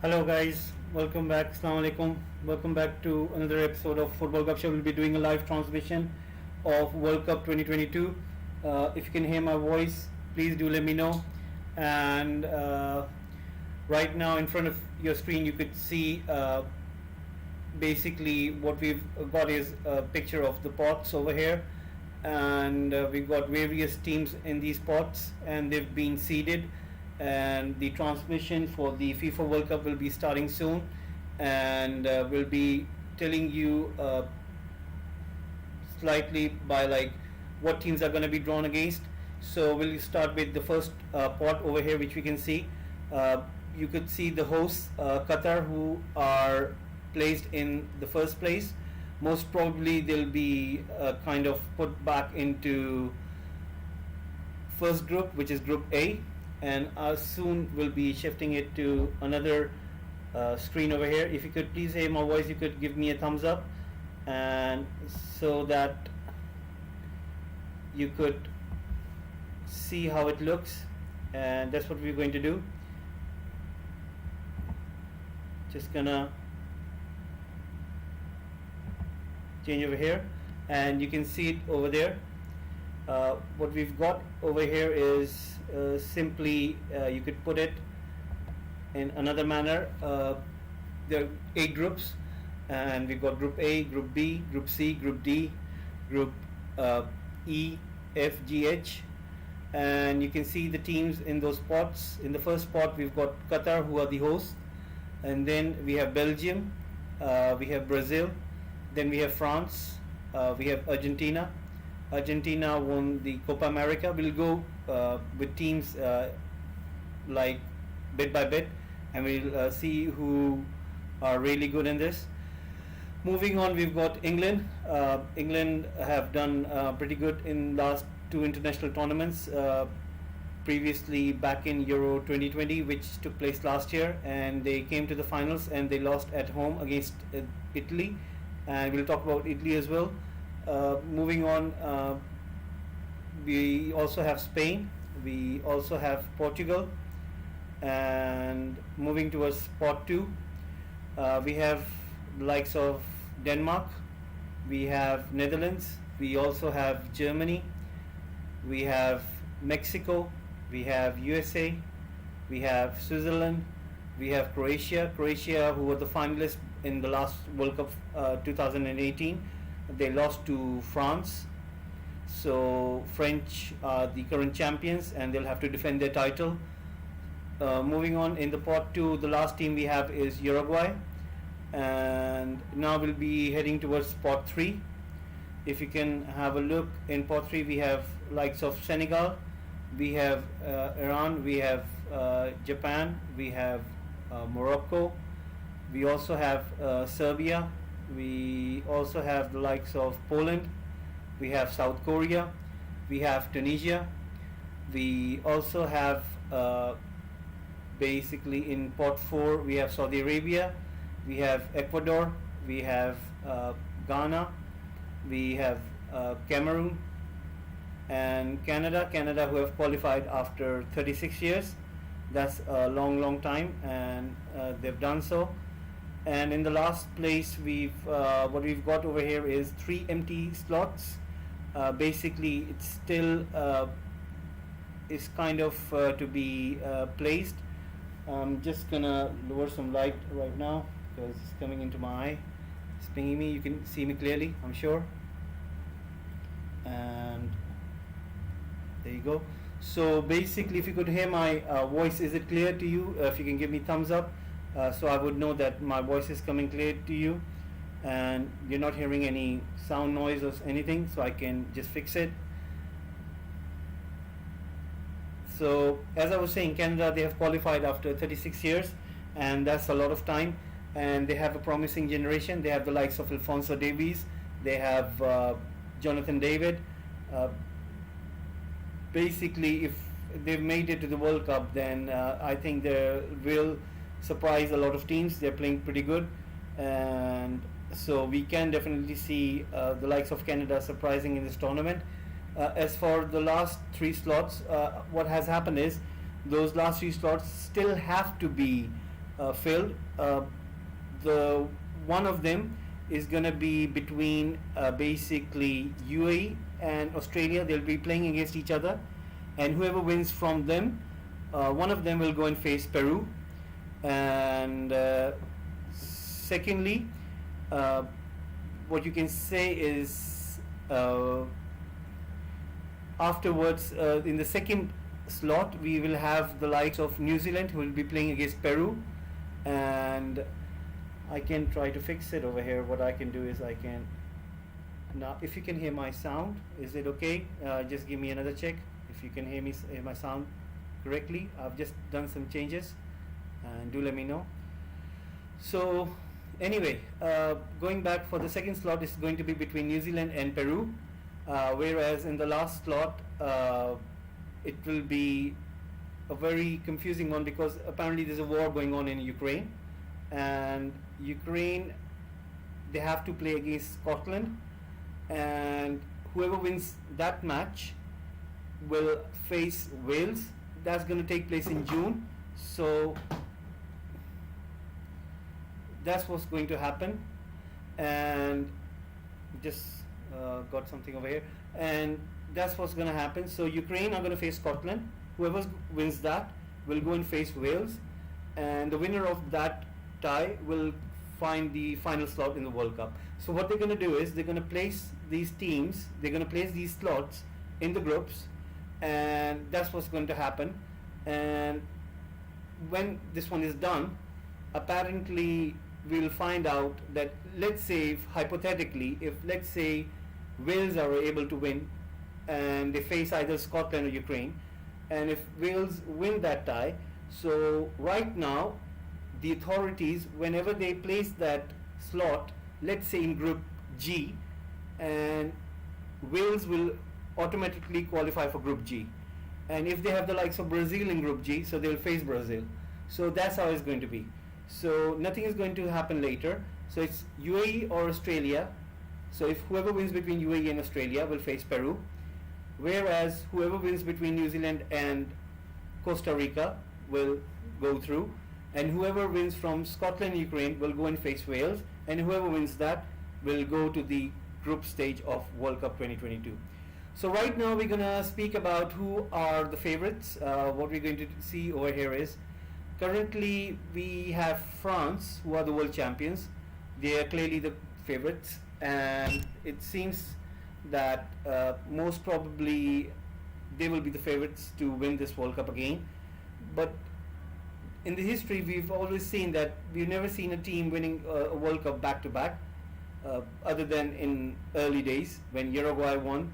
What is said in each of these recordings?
Hello guys, welcome back. Assalamu alaikum. Welcome back to another episode of Football Gupshup. We'll be doing a live transmission of World Cup 2022. If you can hear my voice, please do let me know. And right now in front of your screen, you could see basically what we've got is a picture of the pots over here, and we've got various teams in these pots, and they've been seeded. And the transmission for the FIFA World Cup will be starting soon, and we'll be telling you slightly by like what teams are going to be drawn against. So we'll start with the first pot over here, which we can see. You could see the hosts, Qatar, who are placed in the first place. Most probably they'll be kind of put back into first group, which is Group A, and soon we'll be shifting it to another screen over here. If you could please hear my voice, you could give me a thumbs up, and so that you could see how it looks. And that's what we're going to do. Just gonna change over here, and you can see it over there. What we've got over here is simply you could put it in another manner. There are 8 groups, and we've got Group A, Group B, Group C, Group D, Group E, F, G, H, and you can see the teams in those pots. In the first pot we've got Qatar, who are the hosts, and then we have Belgium, we have Brazil, then we have France, we have Argentina. Argentina won the Copa America. We'll go with teams like bit by bit, and we'll see who are really good in this. Moving on, we've got England. England have done pretty good in last 2 international tournaments. Previously back in Euro 2020, which took place last year, and they came to the finals and they lost at home against Italy, and we'll talk about Italy as well. Moving on, we also have Spain, we also have Portugal, and moving towards pot 2, we have the likes of Denmark, we have Netherlands, we also have Germany, we have Mexico, we have USA, we have Switzerland, we have Croatia, who were the finalists in the last World Cup 2018. They lost to France, so French are the current champions and they'll have to defend their title. Moving on, in the pot 2, the last team we have is Uruguay, and now we'll be heading towards pot 3. If you can have a look, in pot 3 we have likes of Senegal, we have Iran, we have Japan, we have Morocco, we also have Serbia, we also have the likes of Poland, we have South Korea, we have Tunisia, we also have basically in pot 4 we have Saudi Arabia, we have Ecuador, we have Ghana, we have Cameroon, and Canada, who have qualified after 36 years. That's a long time, and they've done so. And in the last place, what we've got over here is 3 empty slots. Basically it's still is kind of to be placed. I'm just gonna lower some light right now because it's coming into my eye. It's pinging me. You can see me clearly, I'm sure. And there you go. So basically, if you could hear my voice, is it clear to you? If you can give me thumbs up, so I would know that my voice is coming clear to you and you're not hearing any sound noise or anything, so I can just fix it. So as I was saying, Canada, they have qualified after 36 years, and that's a lot of time, and they have a promising generation. They have the likes of Alphonso Davies, they have Jonathan David. Basically, if they've made it to the World Cup, then I think they will surprise a lot of teams. They're playing pretty good, and so we can definitely see the likes of Canada surprising in this tournament. As for the last 3 slots, what has happened is those last 3 slots still have to be filled. The one of them is going to be between basically UAE and Australia. They'll be playing against each other, and whoever wins from them, one of them will go and face Peru. And secondly, what you can say is afterwards, in the second slot, we will have the likes of New Zealand, who will be playing against Peru. And I can try to fix it over here. What I can do is I can now, if you can hear my sound, is it okay? Just give me another check if you can hear my sound correctly. I've just done some changes, and do let me know. So anyway, going back, for the second slot is going to be between New Zealand and Peru, whereas in the last slot it will be a very confusing one, because apparently there's a war going on in Ukraine, and Ukraine, they have to play against Scotland, and whoever wins that match will face Wales. That's going to take place in June. So that's what's going to happen. And just got something over here, and that's what's going to happen. So Ukraine are going to face Scotland. Whoever wins that will go and face Wales, and the winner of that tie will find the final slot in the World Cup. So what they're going to do is they're going to place these teams, they're going to place these slots in the groups, and that's what's going to happen. And when this one is done, apparently we will find out that, let's say, hypothetically, if let's say Wales are able to win and they face either Scotland or Ukraine, and if Wales win that tie, so right now the authorities, whenever they place that slot, let's say in Group G, and Wales will automatically qualify for Group G, and if they have the likes of Brazil in Group G, so they will face Brazil. So that's how it's going to be. So nothing is going to happen later. So it's UAE or Australia. So if whoever wins between UAE and Australia will face Peru, whereas whoever wins between New Zealand and Costa Rica will go through, and whoever wins from Scotland and Ukraine will go and face Wales, and whoever wins that will go to the group stage of World Cup 2022. So right now we're going to speak about who are the favorites. What we're going to see over here is, currently we have France, who are the world champions. They are clearly the favorites, and it seems that most probably they will be the favorites to win this World Cup again. But in the history, we've always seen that we've never seen a team winning a World Cup back to back, other than in early days when Uruguay won.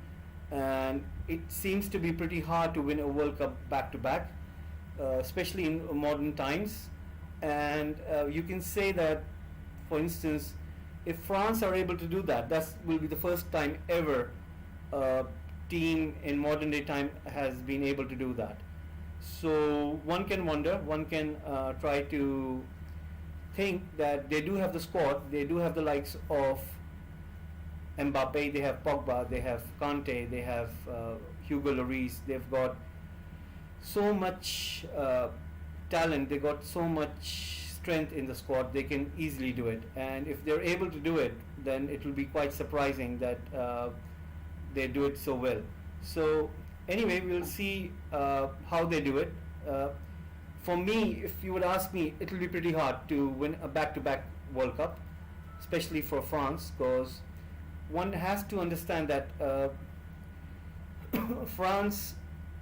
And it seems to be pretty hard to win a World Cup back to back, especially in modern times. And you can say that, for instance, if France are able to do that, that will be the first time ever a team in modern day time has been able to do that. So one can wonder, one can try to think that they do have the squad, they do have the likes of Mbappe, they have Pogba, they have Kante, they have Hugo Lloris, they've got so much talent, they got so much strength in the squad, they can easily do it. And if they're able to do it, then it will be quite surprising that they do it so well. So anyway, we'll see how they do it. For me, if you would ask me, it will be pretty hard to win a back-to-back World Cup, especially for France, because one has to understand that France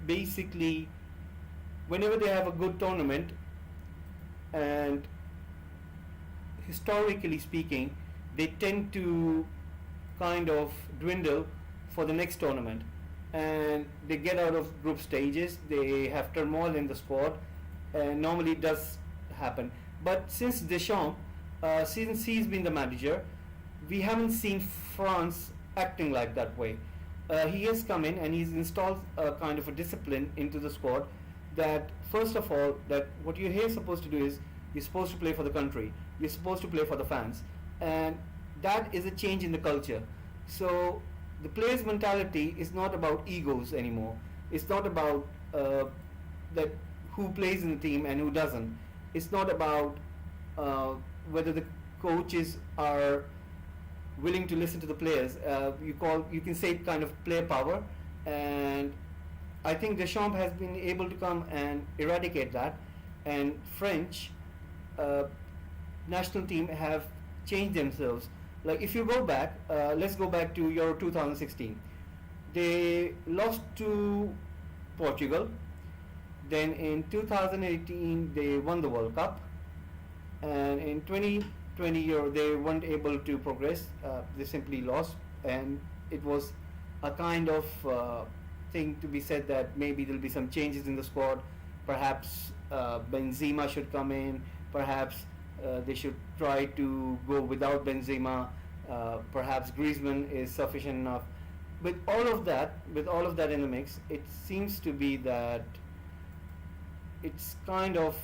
basically, whenever they have a good tournament, and historically speaking, they tend to kind of dwindle for the next tournament, and they get out of group stages, they have turmoil in the squad, and normally it does happen. But since Deschamps, since he's been the manager, we haven't seen France acting like that way. He has come in and he's installed a kind of a discipline into the squad, that first of all, that what you're here supposed to do is you're supposed to play for the country, you're supposed to play for the fans, and that is a change in the culture. So the players' mentality is not about egos anymore. It's not about that who plays in the team and who doesn't. It's not about uh, whether the coaches are willing to listen to the players. You can say kind of player power, and I think Deschamps has been able to come and eradicate that, and French uh, national team have changed themselves. Like if you go back, let's go back to Euro 2016. They lost to Portugal. Then in 2018 they won the World Cup, and in 2020 Euro they weren't able to progress. They simply lost, and it was a kind of thing to be said that maybe there'll be some changes in the squad. Perhaps Benzema should come in. Perhaps they should try to go without Benzema. Perhaps Griezmann is sufficient enough. With all of that in the mix, it seems to be that it's kind of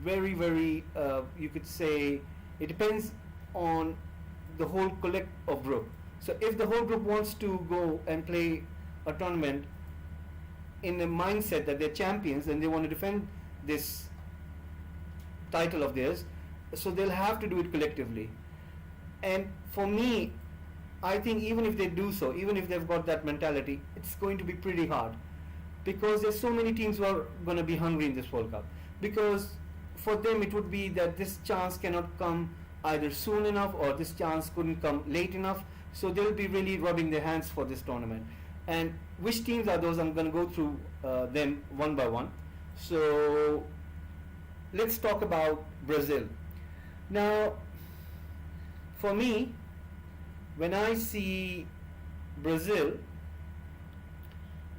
very, very, you could say, it depends on the whole collect of group. So if the whole group wants to go and play a tournament in the mindset that they're champions and they want to defend this title of theirs, so they'll have to do it collectively. And for me, I think even if they do so, even if they've got that mentality, it's going to be pretty hard, because there's so many teams who are going to be hungry in this World Cup. Because for them it would be that this chance cannot come either soon enough, or this chance couldn't come late enough, so they'll be really rubbing their hands for this tournament. And which teams are those? I'm going to go through them one by one. So let's talk about Brazil. Now, for me, when I see Brazil,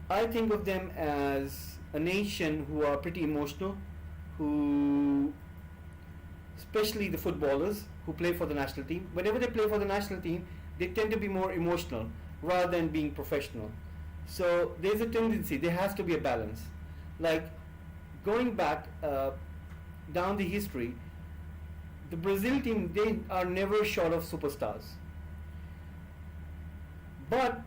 I think of them as a nation who are pretty emotional, who, especially the footballers who play for the national team, whenever they play for the national team, they tend to be more emotional rather than being professional. So there's a tendency, there has to be a balance. Like going back down the history, the Brazil team, they are never short of superstars. But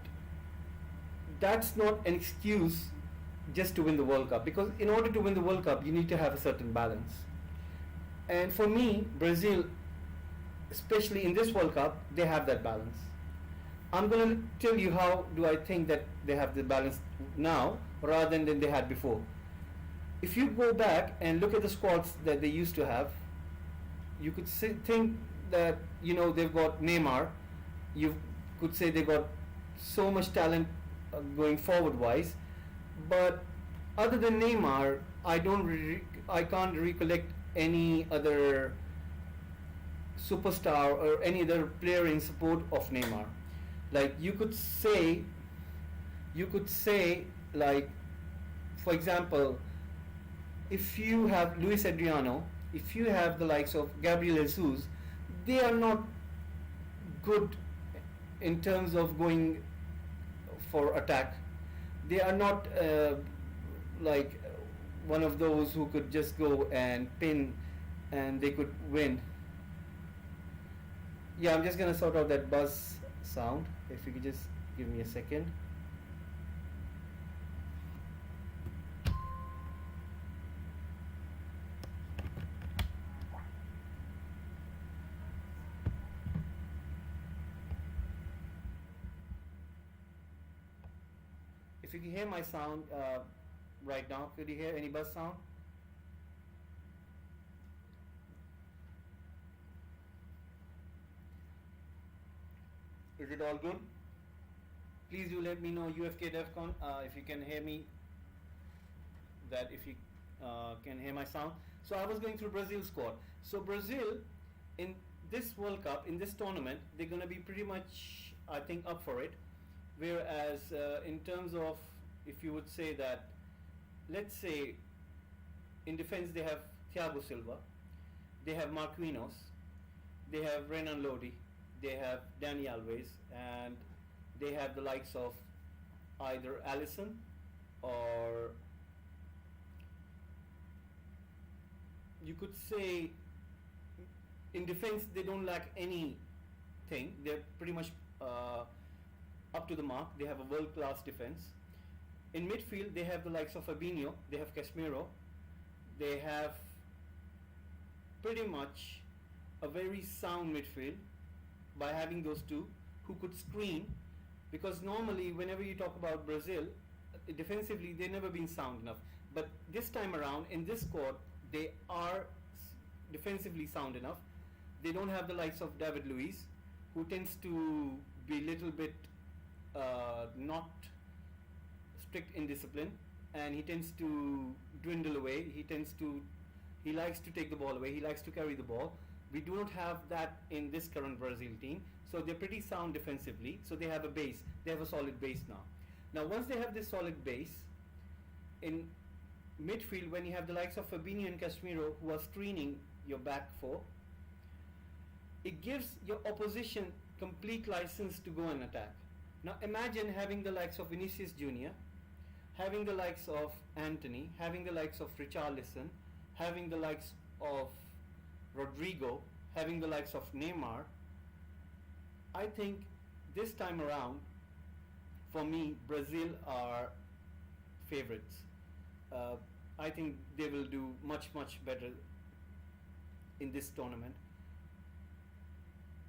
that's not an excuse just to win the World Cup, because in order to win the World Cup you need to have a certain balance. And for me, Brazil, especially in this World Cup, they have that balance. I'm going to tell you how do I think that they have the balance now rather than they had before. If you go back and look at the squads that they used to have, you could think that, you know, they've got Neymar. You could say they got so much talent going forward wise, but other than Neymar, I can't recollect any other superstar or any other player in support of Neymar. Like you could say like, for example, if you have Luis Adriano, if you have the likes of Gabriel Jesus, they are not good in terms of going for attack. They are not like one of those who could just go and pin and they could win. Yeah, I'm just gonna sort out that buzz sound. If you could just give me a second. If you can hear my sound right now, could you hear any buzz sound? Is it all good? Please do let me know, UFK DEFCON, if you can hear me, that if you can hear my sound. So I was going through Brazil's squad. So Brazil, in this World Cup, in this tournament, they're going to be pretty much, I think, up for it. Whereas in terms of, if you would say that, let's say in defense they have Thiago Silva, they have Marquinhos, they have Renan Lodi, they have Dani Alves, and they have the likes of either Alisson or, you could say, in defense they don't lack anything. They're pretty much up to the mark. They have a world-class defense. In midfield they have the likes of Fabinho, they have Casemiro, they have pretty much a very sound midfield by having those two who could screen, because normally whenever you talk about Brazil, defensively they've never been sound enough, but this time around in this squad they are defensively sound enough. They don't have the likes of David Luiz, who tends to be a little bit not strict in discipline, and he tends to dwindle away. He likes to take the ball away. He likes to carry the ball. We do not have that in this current Brazil team, so they're pretty sound defensively. So they have a base. They have a solid base now. Now, once they have this solid base in midfield, when you have the likes of Fabinho and Casemiro who are screening your back four, it gives your opposition complete license to go and attack. Now imagine having the likes of Vinicius Junior, having the likes of Anthony, having the likes of Richarlison, having the likes of Rodrigo, having the likes of Neymar. I think this time around, for me, Brazil are favorites. I think they will do much better in this tournament.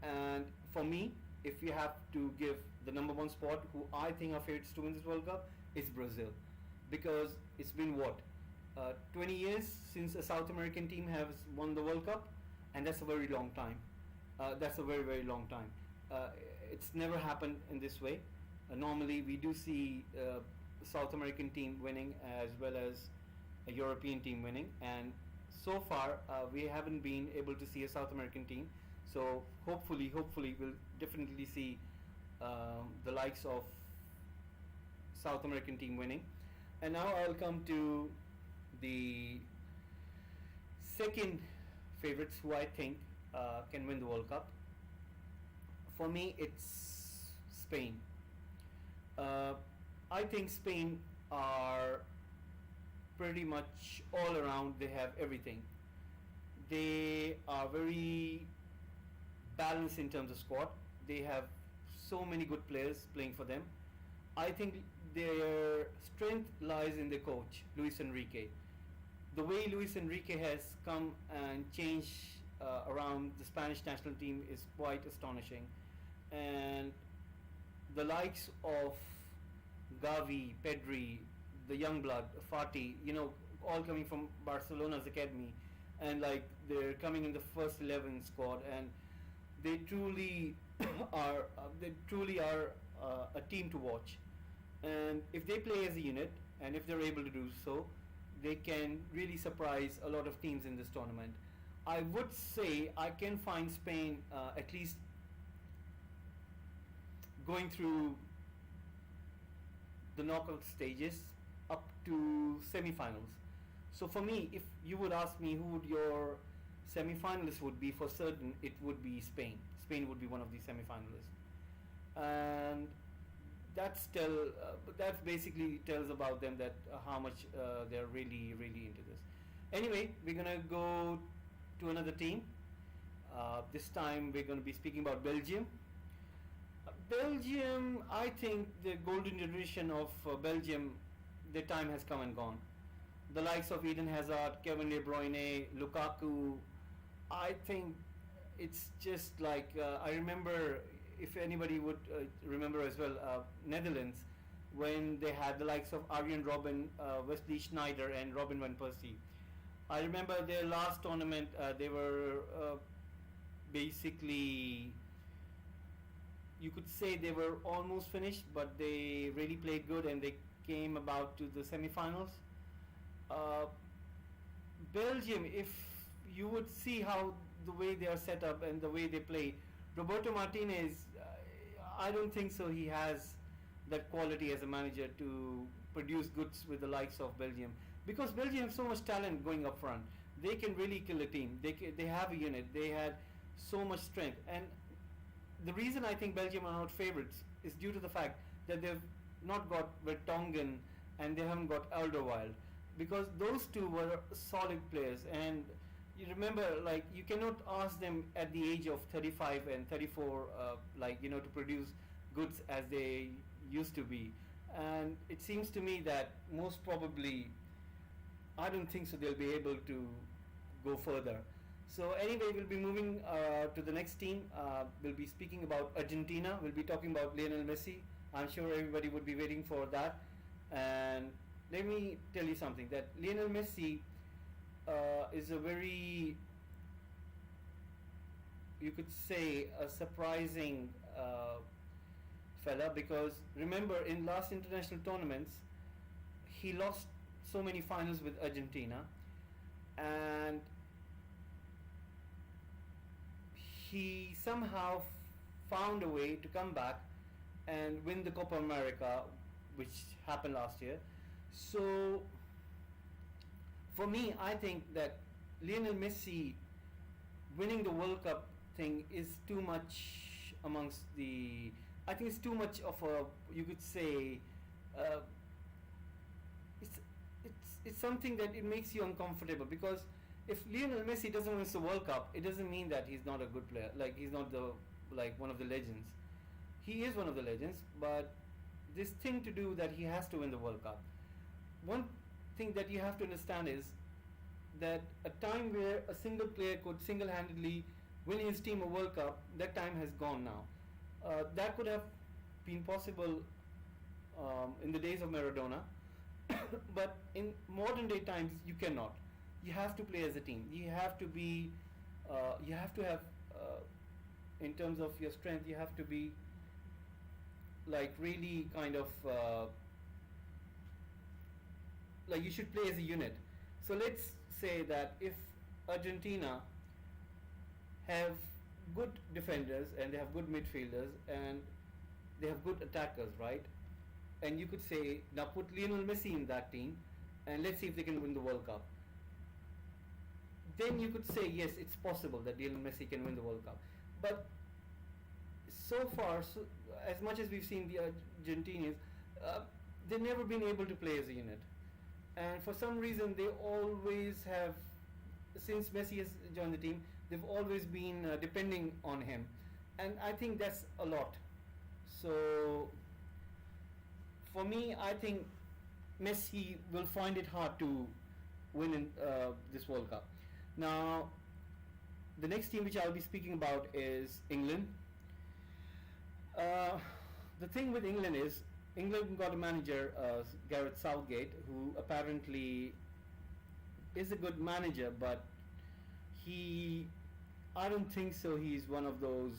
And for me, if you have to give the number one spot, who I think are favorites to win this World Cup, it's Brazil, because it's been 20 years since a South American team has won the World Cup, and that's a very long time. That's a very long time. It's never happened in this way. Normally, we do see a South American team winning as well as a European team winning, and so far we haven't been able to see a South American team. So hopefully we'll definitely see the likes of South American team winning. And now I'll come to the second favorites who I think can win the World Cup. For me, it's Spain. I think Spain are pretty much all around. They have everything. They are very balanced in terms of squad. They have so many good players playing for them. I think their strength lies in the coach, Luis Enrique. The way Luis Enrique has come and changed around the Spanish national team is quite astonishing. And the likes of Gavi, Pedri, the young blood, Fati, all coming from Barcelona's academy, and like they're coming in the first 11 squad, and they truly are a team to watch. And if they play as a unit, and if they're able to do so, they can really surprise a lot of teams in this tournament. I would say I can find Spain at least going through the knockout stages up to semi-finals. So for me, if you would ask me who would your semi-finalists would be, for certain it would be Spain. Spain would be one of the semi-finalists, and that basically tells about them, that how much they're really into this. Anyway, we're gonna go to another team. This time we're going to be speaking about Belgium. Belgium, I think the golden generation of Belgium, their time has come and gone. The likes of Eden Hazard, Kevin De Bruyne, Lukaku, I think it's just like, I remember, if anybody would remember as well, Netherlands, when they had the likes of Arjen Robben, Wesley Sneijder and Robin van Persie. I remember their last tournament, they were basically, you could say they were almost finished, but they really played good and they came about to the semi-finals. Belgium, if you would see how the way they are set up and the way they play, Roberto Martinez, I don't think so he has that quality as a manager to produce goods with the likes of Belgium, because Belgium have so much talent going up front. They can really kill a team. They have a unit. They had so much strength, and the reason I think Belgium are not favorites is due to the fact that they've not got Vertonghen and they haven't got Alderweireld, because those two were solid players. And you remember, like, you cannot ask them at the age of 35 and 34 to produce goods as they used to be. And it seems to me that most probably, I don't think so they'll be able to go further. So anyway, we'll be moving to the next team. We'll be speaking about Argentina. We'll be talking about Lionel Messi. I'm sure everybody would be waiting for that. And let me tell you something, that Lionel Messi is a very, you could say, a surprising fella, because remember, in last international tournaments he lost so many finals with Argentina, and he somehow found a way to come back and win the Copa America, which happened last year. So for me, I think that Lionel Messi winning the World Cup thing is too much amongst the, I think it's too much of a, you could say, it's something that it makes you uncomfortable, because if Lionel Messi doesn't win the World Cup, it doesn't mean that he's not a good player, like he's not the, like one of the legends. He is one of the legends, but this thing to do that he has to win the World Cup. One thing that you have to understand is that a time where a single player could single-handedly win his team a World Cup, that time has gone now. That could have been possible in the days of Maradona, but in modern day times you cannot. You have to play as a team. You have to be, you have to have, in terms of your strength, you have to be like really kind of like you should play as a unit. So let's say that if Argentina have good defenders and they have good midfielders and they have good attackers, right? And you could say, now put Lionel Messi in that team and let's see if they can win the World Cup. Then you could say, yes, it's possible that Lionel Messi can win the World Cup. But so far, as much as we've seen the Argentinians, they've never been able to play as a unit. And for some reason, they always have, since Messi has joined the team, they've always been depending on him. And I think that's a lot. So for me, I think Messi will find it hard to win in this World Cup. Now, the next team which I'll be speaking about is England. The thing with England is, England got a manager, Gareth Southgate, who apparently is a good manager, but I don't think so he's one of those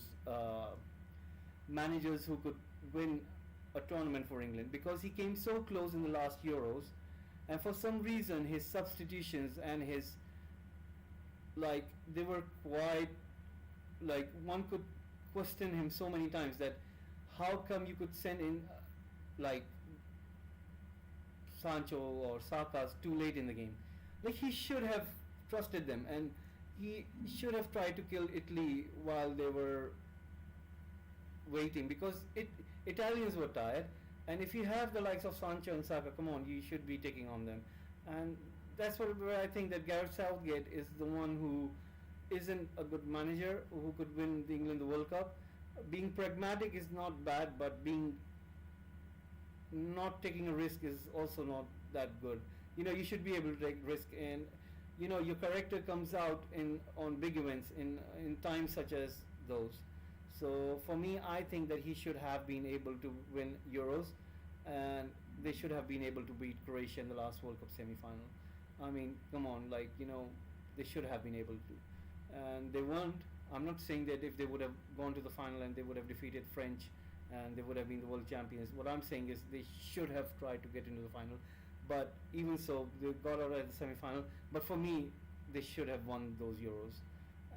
managers who could win a tournament for England, because he came so close in the last Euros, and for some reason his substitutions and his, like, they were quite, like, one could question him so many times that how come you could send in like Sancho or Saka's too late in the game. Like, he should have trusted them, and he should have tried to kill Italy while they were waiting, because Italians were tired, and if you have the likes of Sancho and Saka, come on, you should be taking on them. And that's where I think that Gareth Southgate is the one who isn't a good manager who could win England the World Cup. Being pragmatic is not bad, but being not taking a risk is also not that good. You know, you should be able to take risk, and you know, your character comes out on big events in times such as those. So for me, I think that he should have been able to win Euros, and they should have been able to beat Croatia in the last World Cup semi-final. I mean, come on, like, you know, they should have been able to, and they weren't. I'm not saying that if they would have gone to the final and they would have defeated French and they would have been the world champions. What I'm saying is they should have tried to get into the final, but even so, they got out at the semi-final. But for me, they should have won those Euros,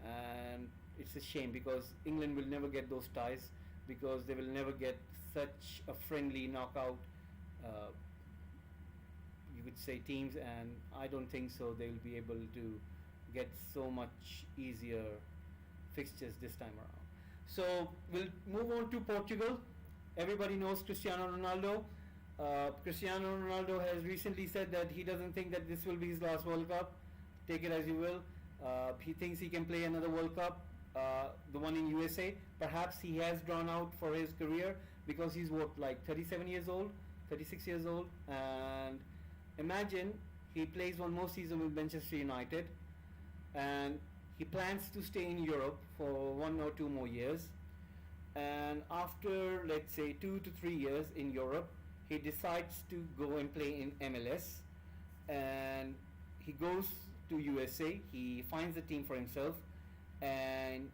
and it's a shame, because England will never get those ties, because they will never get such a friendly knockout, you could say, teams, and I don't think so they will be able to get so much easier fixtures this time around. So we'll move on to Portugal. Everybody knows Cristiano Ronaldo. Cristiano Ronaldo has recently said that he doesn't think that this will be his last World Cup. Take it as you will. He thinks he can play another World Cup, the one in USA. Perhaps he has drawn out for his career, because he's what, like 37 years old, 36 years old, and imagine he plays one more season with Manchester United, and he plans to stay in Europe for 1 or 2 more years, and after, let's say, 2 to 3 years in Europe, he decides to go and play in MLS, and he goes to USA. He finds a team for himself, and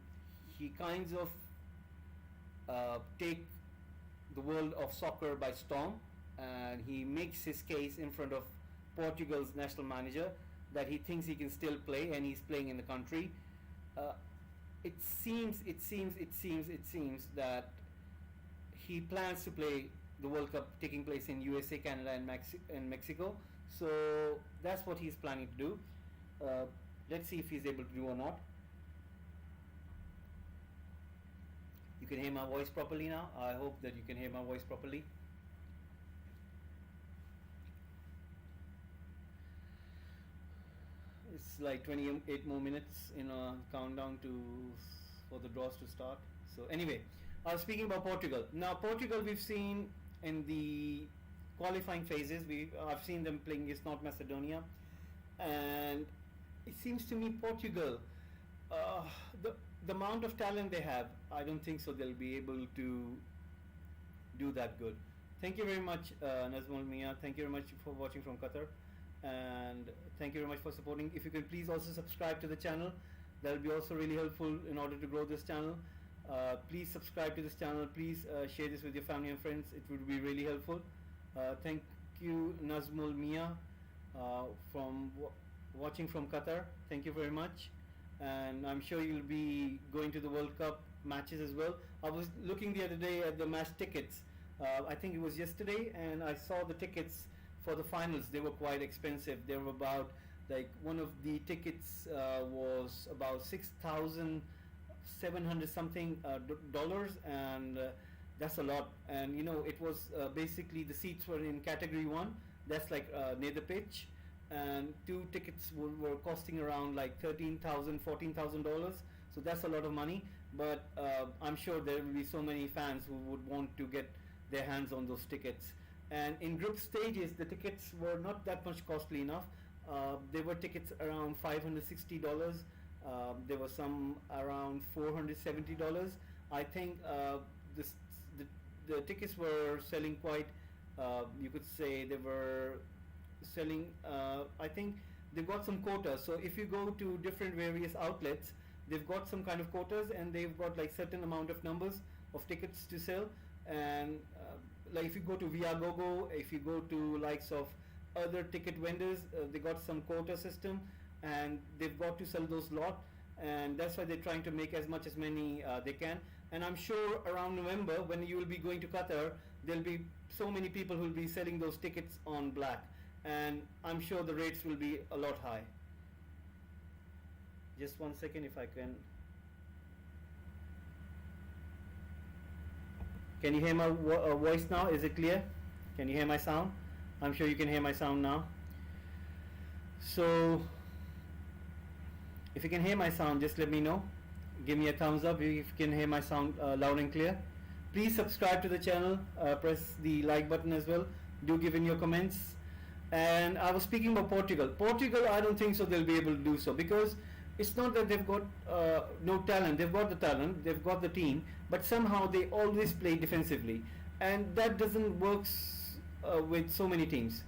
he kinds of take the world of soccer by storm, and he makes his case in front of Portugal's national manager that he thinks he can still play, and he's playing in the country. It seems that he plans to play the World Cup taking place in USA, Canada, and Mexico. So that's what he's planning to do. Let's see if he's able to do or not. You can hear my voice properly now. I hope that you can hear my voice properly. It's like 28 more minutes in a countdown for the draws to start. So anyway, I was speaking about Portugal. Now Portugal, we've seen in the qualifying phases. I've seen them playing against North Macedonia, and it seems to me Portugal, the amount of talent they have, I don't think so they'll be able to do that good. Thank you very much, Nazmul Mia. Thank you very much for watching from Qatar, and thank you very much for supporting. If you can please also subscribe to the channel, that will be also really helpful in order to grow this channel. Please subscribe to this channel. Please share this with your family and friends. It would be really helpful. Thank you, Nazmul Mia, from watching from Qatar. Thank you very much, and I'm sure you'll be going to the World Cup matches as well. I was looking the other day at the match tickets. I think it was yesterday, and I saw the tickets for the finals. They were quite expensive. They were about, like, one of the tickets was about 6,700 something dollars, and that's a lot. And you know, it was basically the seats were in category 1. That's like near the pitch, and 2 tickets were costing around like $13,000, $14,000. So that's a lot of money. But I'm sure there will be so many fans who would want to get their hands on those tickets. And in group stages, the tickets were not that much costly enough. There were tickets around $560. There were some around $470. I think the tickets were selling quite, you could say they were selling, I think they've got some quotas. So if you go to different various outlets, they've got some kind of quotas, and they've got like certain amount of numbers of tickets to sell. And like if you go to Viagogo, if you go to likes of other ticket vendors, they got some quota system, and they've got to sell those lot, and that's why they're trying to make as much as many they can. And I'm sure around November, when you will be going to Qatar, there'll be so many people who will be selling those tickets on black, and I'm sure the rates will be a lot high. Just 1 second, if I can. Can you hear my voice now? Is it clear? Can you hear my sound? I'm sure you can hear my sound now. So if you can hear my sound, just let me know. Give me a thumbs up if you can hear my sound loud and clear. Please subscribe to the channel. Press the like button as well. Do give in your comments. And I was speaking about Portugal. Portugal, I don't think so they'll be able to do so, because it's not that they've got no talent. They've got the talent, they've got the team, but somehow they always play defensively, and that doesn't work with so many teams.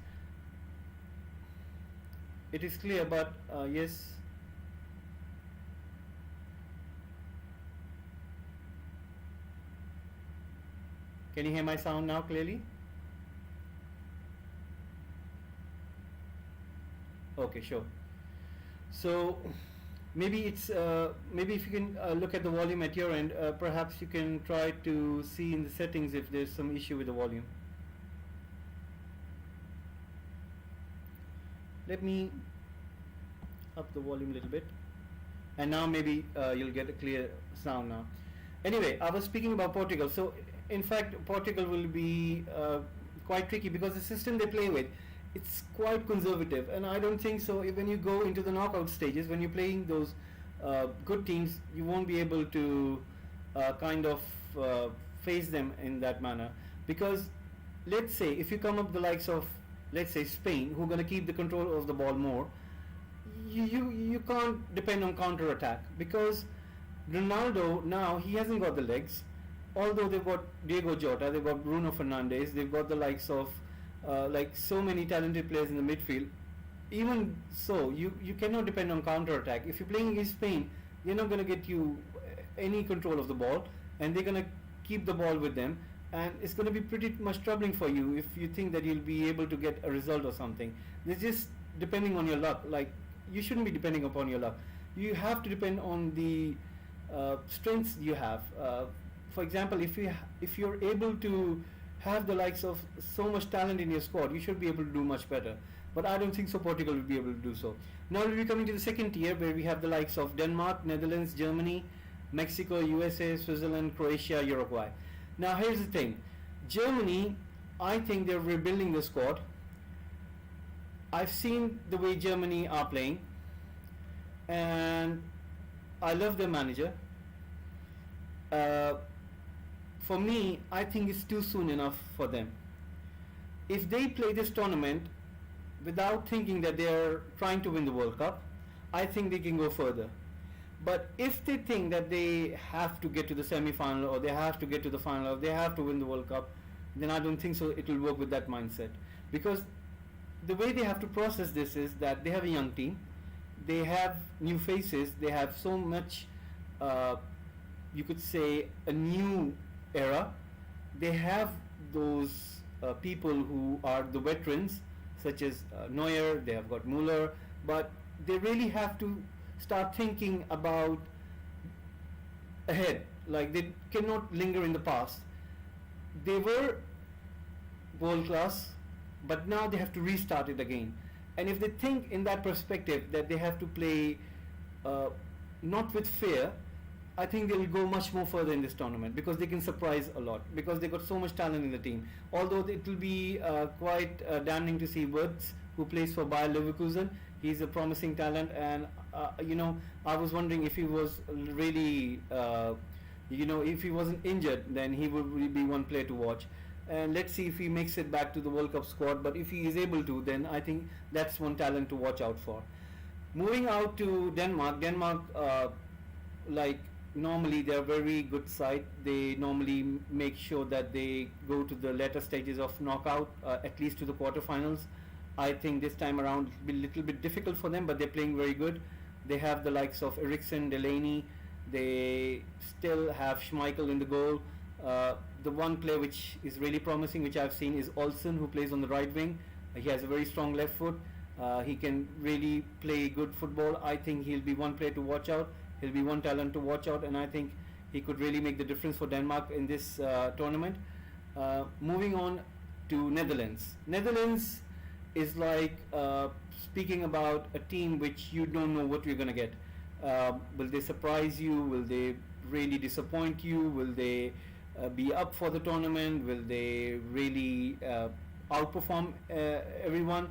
It is clear, but yes. Can you hear my sound now clearly? Okay, sure. So maybe it's maybe if you can look at the volume at your end, perhaps you can try to see in the settings if there's some issue with the volume. Let me up the volume a little bit, and now maybe you'll get a clear sound now. Anyway, I was speaking about Portugal. So in fact, Portugal will be quite tricky, because the system they play with, it's quite conservative, and I don't think so. When you go into the knockout stages, when you're playing those good teams, you won't be able to kind of face them in that manner. Because let's say if you come up the likes of, let's say, Spain, who are going to keep the control of the ball more, you can't depend on counter attack, because Ronaldo now, he hasn't got the legs. Although they've got Diego Jota, they've got Bruno Fernandes, they've got the likes of like so many talented players in the midfield. Even so, you cannot depend on counter attack. If you're playing against Spain, they're not going to get you any control of the ball, and they're going to keep the ball with them, and it's going to be pretty much troubling for you if you think that you'll be able to get a result or something. They're just depending on your luck. Like, you shouldn't be depending upon your luck. You have to depend on the strengths you have. For example, if you're able to have the likes of so much talent in your squad, you should be able to do much better. But I don't think so Portugal will be able to do so. Now we'll be coming to the second tier, where we have the likes of Denmark, Netherlands, Germany, Mexico, USA, Switzerland, Croatia, Uruguay. Now here's the thing. Germany, I think they're rebuilding the squad. I've seen the way Germany are playing, and I love their manager. For me, I think it's too soon enough for them. If they play this tournament without thinking that they're trying to win the World Cup, I think they can go further. But if they think that they have to get to the semi-final, or they have to get to the final, or they have to win the World Cup, then I don't think so it will work with that mindset. Because the way they have to process this is that they have a young team, they have new faces, they have so much, you could say, a new era. They have those people who are the veterans, such as Neuer, they have got Müller, but they really have to start thinking about ahead. Like, they cannot linger in the past. They were world class, but now they have to restart it again. And if they think in that perspective that they have to play not with fear, I think they will go much more further in this tournament, because they can surprise a lot, because they got so much talent in the team. Although it will be quite damning to see Wirtz, who plays for Bayer Leverkusen. He's a promising talent, and I was wondering if he was really, if he wasn't injured, then he would really be one player to watch. And let's see if he makes it back to the World Cup squad. But if he is able to, then I think that's one talent to watch out for. Moving out to Denmark. Normally they're a very good side. They normally make sure that they go to the later stages of knockout, at least to the quarterfinals. I think this time around it'll be a little bit difficult for them, but they're playing very good. They have the likes of Eriksen, Delaney. They still have Schmeichel in the goal. The one player which is really promising, which I've seen, is Olsen, who plays on the right wing. He has a very strong left foot. He can really play good football. I think he'll be one player to watch out. He'll be one talent to watch out, and I think he could really make the difference for Denmark in this tournament. Moving on to Netherlands. Netherlands is like speaking about a team which you don't know what you're going to get. Will they surprise you? Will they really disappoint you? Will they be up for the tournament? Will they really outperform everyone?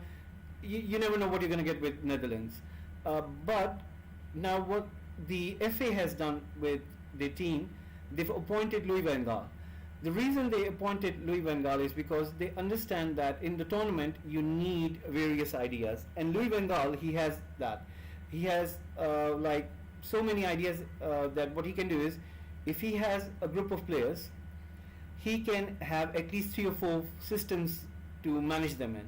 You never know what you're going to get with Netherlands. But now what the FA has done with the team, they've appointed Louis van Gaal. The reason they appointed Louis van Gaal is because they understand that in the tournament you need various ideas, and Louis van Gaal, he has that. He has like so many ideas that what he can do is, if he has a group of players, he can have at least 3 or 4 systems to manage them in,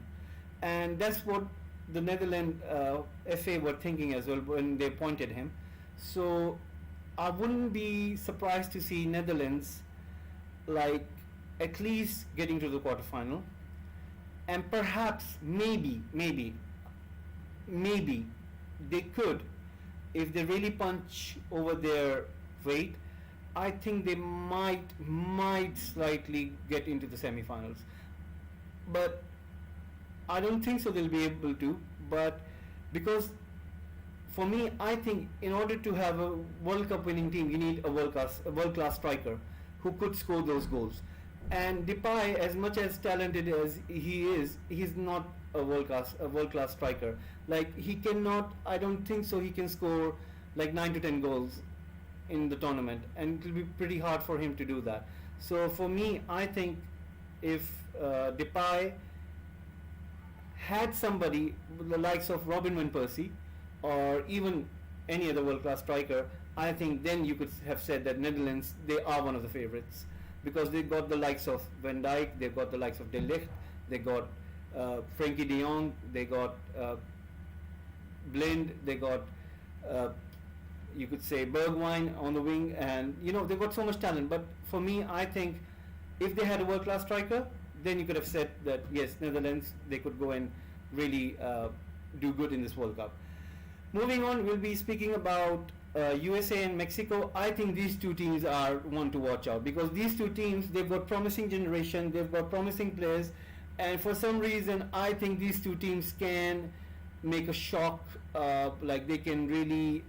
and that's what the Netherlands FA were thinking as well when they appointed him. So I wouldn't be surprised to see Netherlands like at least getting to the quarterfinal, and perhaps maybe they could, if they really punch over their weight, I think they might slightly get into the semi-finals. But I don't think so they'll be able to. But because for me, I think in order to have a World Cup winning team, you need a world class striker who could score those goals. And Depay, as much as talented as he is, he's not a world class striker. Like, he cannot, I don't think so he can score like 9 to 10 goals in the tournament, and it will be pretty hard for him to do that. So for me, I think if Depay had somebody with the likes of Robin van Persie, or even any other world-class striker, I think then you could have said that Netherlands, they are one of the favorites, because they've got the likes of Van Dijk, they've got the likes of De Ligt, they got Frankie De Jong, they got Blind, they got you could say Bergwijn on the wing, and they've got so much talent. But for me, I think if they had a world-class striker, then you could have said that yes, Netherlands, they could go and really do good in this World Cup. Moving on, we'll be speaking about USA and Mexico. I think these two teams are one to watch out, because these two teams, they've got promising generation, they've got promising players, and for some reason I think these two teams can make a shock, like they can really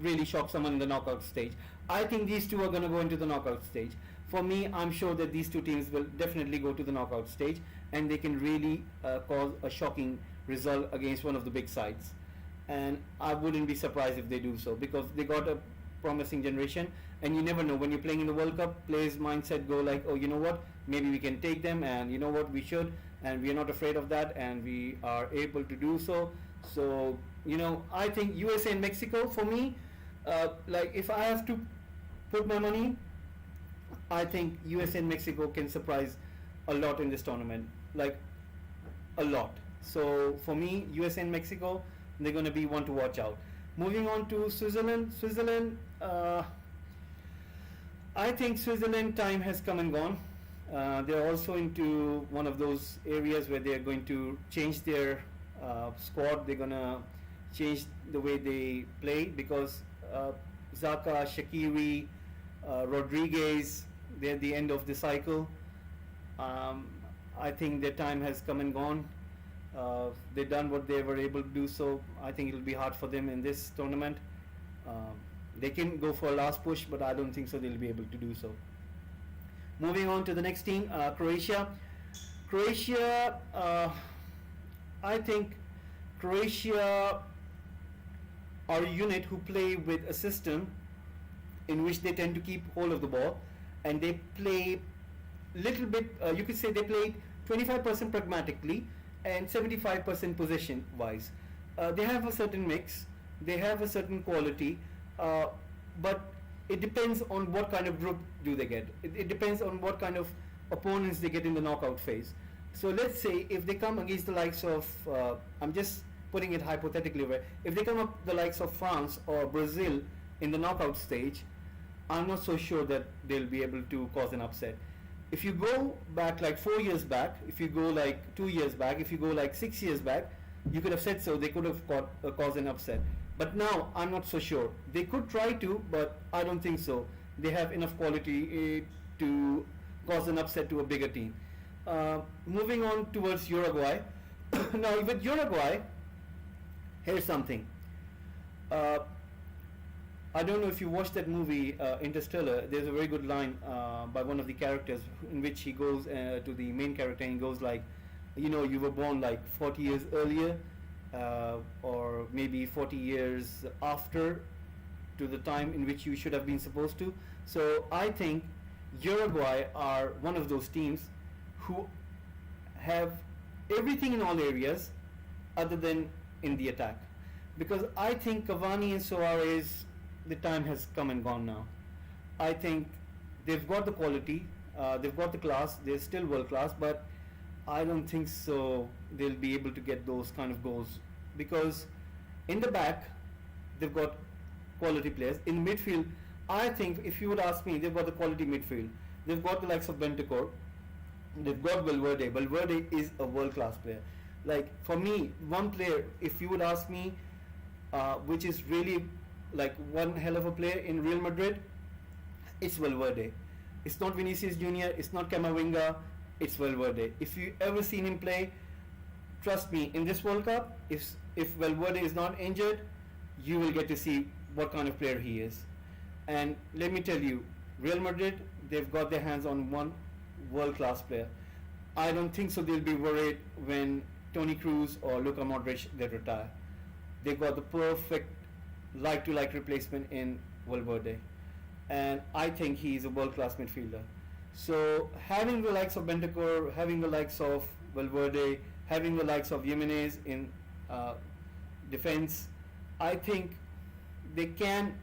really shock someone in the knockout stage. I think these two are going to go into the knockout stage. For me, I'm sure that these two teams will definitely go to the knockout stage, and they can really cause a shocking result against one of the big sides. And I wouldn't be surprised if they do so, because they got a promising generation, and you never know when you're playing in the World Cup, players' mindset go like, oh, you know what, maybe we can take them, and you know what, we should, and we are not afraid of that, and we are able to do so. So I think USA and Mexico, for me, like if I have to put my money, I think USA and Mexico can surprise a lot in this tournament, like a lot. So for me, USA and Mexico, they're going to be one to watch out. Moving on to Switzerland. I think Switzerland time has come and gone. They're also into one of those areas where they're going to change their squad. They're going to change the way they play, because Xhaka, Shaqiri, Rodriguez, they're at the end of the cycle. I think their time has come and gone. They've done what they were able to do, so I think it'll be hard for them in this tournament. They can go for a last push, but I don't think so they'll be able to do so. Moving on to the next team, Croatia. I think Croatia are a unit who play with a system in which they tend to keep hold of the ball, and they play little bit, you could say they play 25% pragmatically and 75% possession wise. They have a certain mix, they have a certain quality, but it depends on what kind of group do they get. It depends on what kind of opponents they get in the knockout phase. So let's say if they come against the likes of, I'm just putting it hypothetically, where if they come up the likes of France or Brazil in the knockout stage, I'm not so sure that they'll be able to cause an upset. If you go back like 4 years back, if you go like 2 years back, if you go like 6 years back, you could have said so, they could have caused an upset. But now I'm not so sure. They could try to, but I don't think so. They have enough quality to cause an upset to a bigger team. Moving on towards Uruguay. Now with Uruguay, here's something. I don't know if you watched that movie Interstellar. There's a very good line by one of the characters in which he goes to the main character and he goes like, you were born like 40 years earlier, or maybe 40 years after to the time in which you should have been supposed to. So I think Uruguay are one of those teams who have everything in all areas other than in the attack, because I think Cavani and Suarez, the time has come and gone now. I think they've got the quality, they've got the class, they're still world class, but I don't think so they'll be able to get those kind of goals, because in the back they've got quality players. In midfield, I think if you would ask me, they've got the quality midfield. They've got the likes of Bentancur, they've got Valverde. Valverde is a world class player. Like for me, one player, if you would ask me, which is really like one hell of a player in Real Madrid, it's Valverde. It's not Vinicius Junior, it's not Camavinga, it's Valverde. If you ever seen him play, trust me, in this World Cup, if Valverde is not injured, you will get to see what kind of player he is. And let me tell you, Real Madrid, they've got their hands on one world-class player. I don't think so they'll be worried when Toni Kroos or Luka Modric, they retire. They've got the perfect like-to-like replacement in Valverde. And I think he's a world-class midfielder. So having the likes of Bentancur, having the likes of Valverde, having the likes of Jimenez in defense, I think they can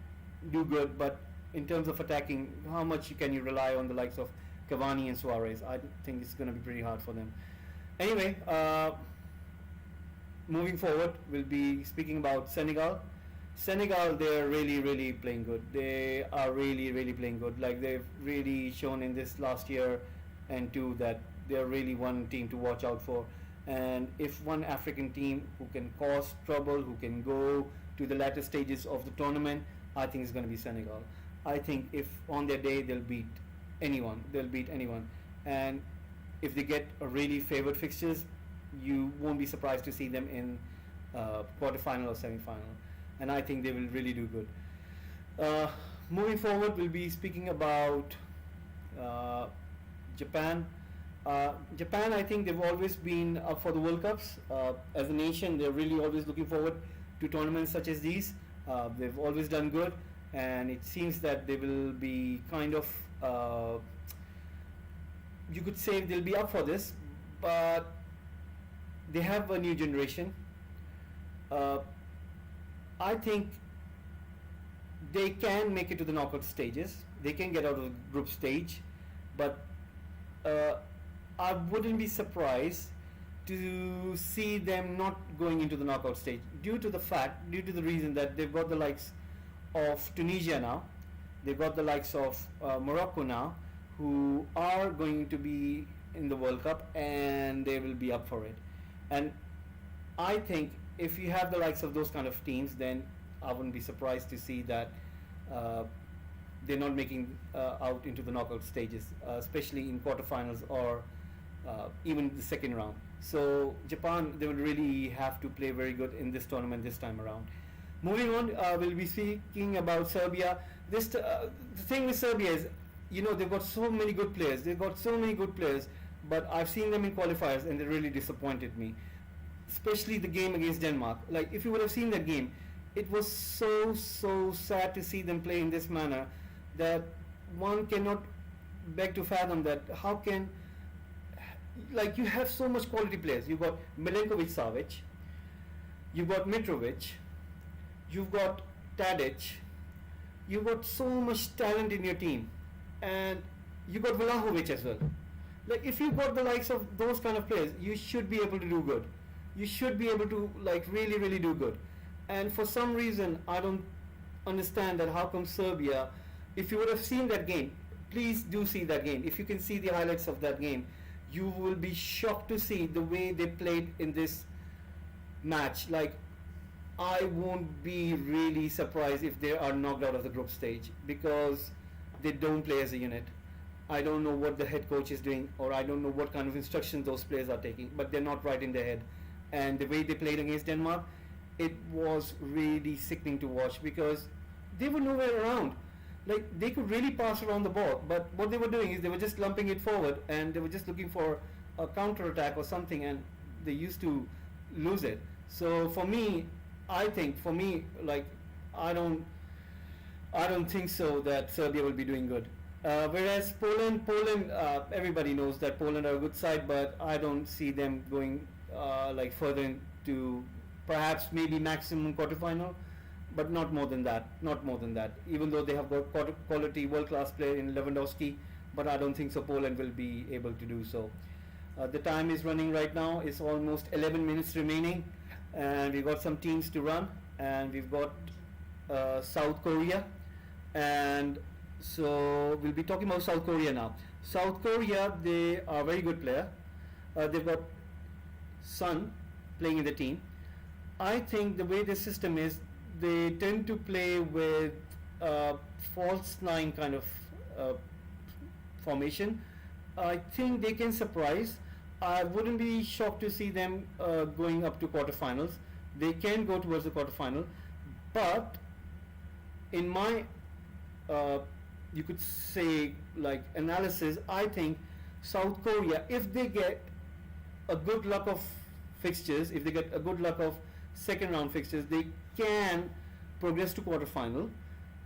do good, but in terms of attacking, how much can you rely on the likes of Cavani and Suarez? I think it's going to be pretty hard for them. Anyway, moving forward, we'll be speaking about Senegal. Senegal, they're really playing good. They are really playing good. Like they've really shown in this last year and two that they're really one team to watch out for. And if one African team who can cause trouble, who can go to the latter stages of the tournament, I think it's going to be Senegal. I think if on their day they'll beat anyone, and if they get a really favored fixtures, you won't be surprised to see them in quarterfinal or semi-final, and I think they will really do good. Moving forward, we'll be speaking about Japan. Japan, I think they've always been up for the World Cups. As a nation, they're really always looking forward to tournaments such as these. They've always done good, and it seems that they will be kind of, you could say they'll be up for this, but they have a new generation. I think they can make it to the knockout stages. They can get out of the group stage, but I wouldn't be surprised to see them not going into the knockout stage due to the reason that they've got the likes of Tunisia now, they've got the likes of Morocco now, who are going to be in the World Cup and they will be up for it. And I think if you have the likes of those kind of teams, then I wouldn't be surprised to see that they're not making out into the knockout stages, especially in quarterfinals or even the second round. So Japan, they will really have to play very good in this tournament this time around. Moving on, we'll be speaking about Serbia. The thing with Serbia is, they've got so many good players. But I've seen them in qualifiers and they really disappointed me. Especially the game against Denmark. Like, if you would have seen that game, it was so sad to see them play in this manner that one cannot beg to fathom that how can, like, you have so much quality players. You've got Milenkovic-Savic, you've got Mitrovic, you've got Tadic, you've got so much talent in your team, and you've got Vlahovic as well. Like, if you've got the likes of those kind of players, you should be able to do good. You should be able to, like, really do good. And for some reason, I don't understand that how come Serbia, if you would have seen that game, please do see that game. If you can see the highlights of that game, you will be shocked to see the way they played in this match. Like, I won't be really surprised if they are knocked out of the group stage because they don't play as a unit. I don't know what the head coach is doing, or I don't know what kind of instructions those players are taking, but they're not right in their head. And the way they played against Denmark, it was really sickening to watch because they were nowhere around. Like, they could really pass around the ball, but what they were doing is they were just lumping it forward and they were just looking for a counter attack or something, and they used to lose it. So for me, I don't think so that Serbia will be doing good. Whereas Poland, everybody knows that Poland are a good side, but I don't see them going further into perhaps maybe maximum quarterfinal, but not more than that. Even though they have got quality world-class player in Lewandowski, but I don't think so Poland will be able to do so. The time is running right now. It's almost 11 minutes remaining, and we've got some teams to run, and we've got South Korea, and so we'll be talking about South Korea now. South Korea, they are a very good player. They've got Son playing in the team. I think the way the system is, they tend to play with false nine kind of formation. I think they can surprise. I wouldn't be shocked to see them going up to quarterfinals. They can go towards the quarterfinal, but in my you could say, like, analysis, I think South Korea, if they get a good luck of fixtures, if they get a good luck of second round fixtures, they can progress to quarterfinal.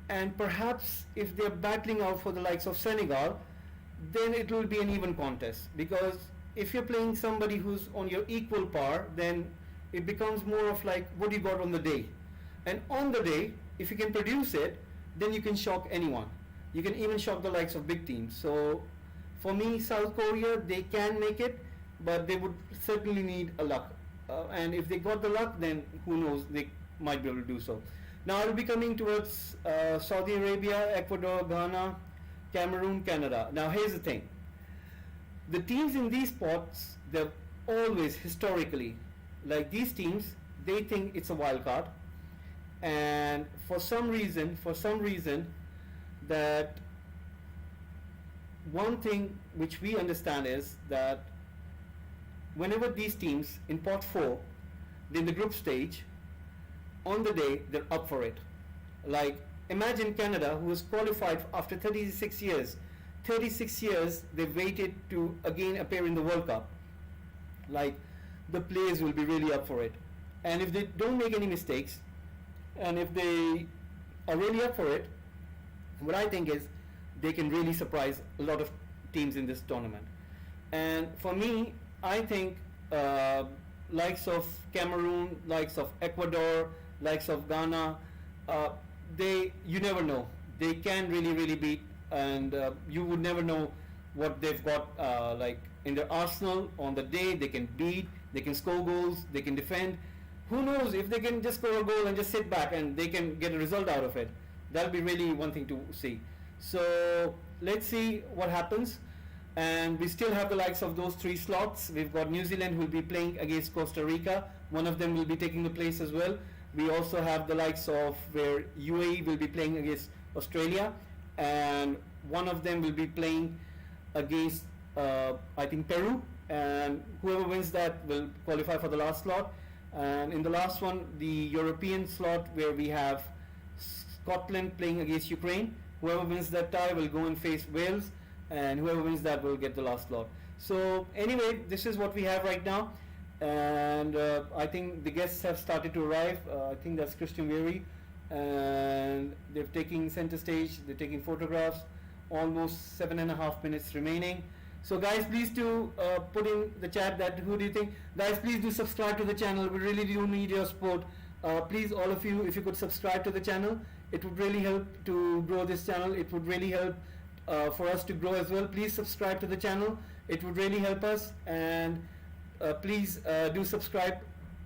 And perhaps if they're battling out for the likes of Senegal, then it will be an even contest, because if you're playing somebody who's on your equal par, then it becomes more of like what you got on the day. And on the day, if you can produce it, then you can shock anyone. You can even shock the likes of big teams. So for me, South Korea, they can make it, but they would certainly need a luck. And if they got the luck, then who knows, they might be able to do so. Now I'll be coming towards Saudi Arabia, Ecuador, Ghana, Cameroon, Canada. Now here's the thing. The teams in these spots, they're always historically, like these teams, they think it's a wild card. And for some reason, that one thing which we understand is that whenever these teams in pot 4, in the group stage, on the day they're up for it. Like imagine Canada, who was qualified after 36 years. 36 years they waited to again appear in the World Cup. Like the players will be really up for it. And if they don't make any mistakes, and if they are really up for it, what I think is they can really surprise a lot of teams in this tournament. And for me, I think likes of Cameroon, likes of Ecuador, likes of Ghana, you never know. They can really beat, and you would never know what they've got like in their arsenal on the day. They can beat, they can score goals, they can defend. Who knows if they can just score a goal and just sit back and they can get a result out of it. That'll be really one thing to see. So let's see what happens. And we still have the likes of those 3 slots. We've got New Zealand who will be playing against Costa Rica. One of them will be taking the place as well. We also have the likes of where UAE will be playing against Australia, and one of them will be playing against I think Peru, and whoever wins that will qualify for the last slot. And in the last one, the European slot, where we have Scotland playing against Ukraine. Whoever wins that tie will go and face Wales, and whoever wins that will get the last slot. So anyway, this is what we have right now, and I think the guests have started to arrive. I think that's Christian Weary, and they're taking center stage, they're taking photographs. Almost 7.5 minutes remaining. So guys, please do put in the chat that who do you think. Guys, please do subscribe to the channel. We really do need your support. Please, all of you, if you could subscribe to the channel, it would really help to grow this channel. It would really help for us to grow as well. Please subscribe to the channel. It would really help us. And please do subscribe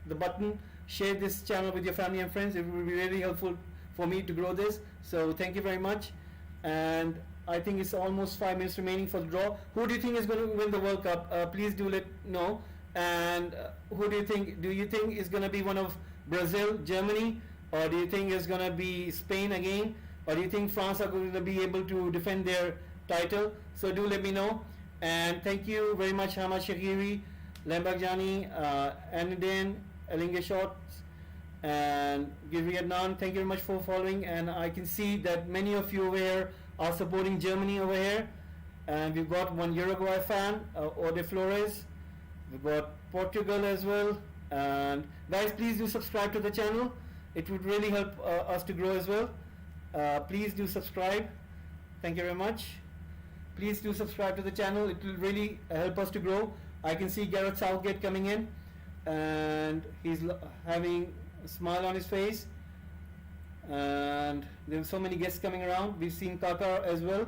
the button. Share this channel with your family and friends. It would be really helpful for me to grow this. So thank you very much. And I think it's almost 5 minutes remaining for the draw. Who do you think is going to win the World Cup? Please do let know. And who do you think? Do you think is going to be one of Brazil, Germany, or do you think it's going to be Spain again, or do you think France are going to be able to defend their title? So do let me know. And thank you very much, Hamad Shakiri, Lambagjani, Aniden, Elinge Shots, and Giri Adnan. Thank you very much for following. And I can see that many of you over here are supporting Germany over here. And we've got one Uruguay fan, Ode Flores. We've got Portugal as well. And guys, please do subscribe to the channel. It would really help us to grow as well. Please do subscribe. Thank you very much. Please do subscribe to the channel. It will really help us to grow. I can see Gareth Southgate coming in, and he's having a smile on his face. And there's so many guests coming around. We've seen Qatar as well.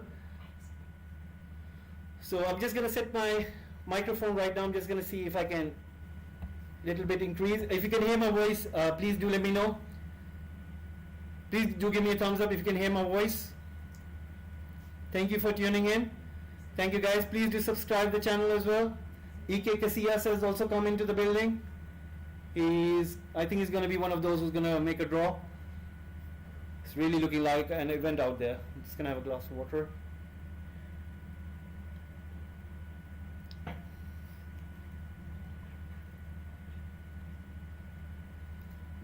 So I'm just going to set my microphone right now. I'm just going to see if I can little bit increase. If you can hear my voice, please do let me know. Please do give me a thumbs up if you can hear my voice. Thank you for tuning in. Thank you guys. Please do subscribe the channel as well. EK Casillas has also come into the building. I think he's going to be one of those who's going to make a draw. It's really looking like an event out there. I'm just going to have a glass of water.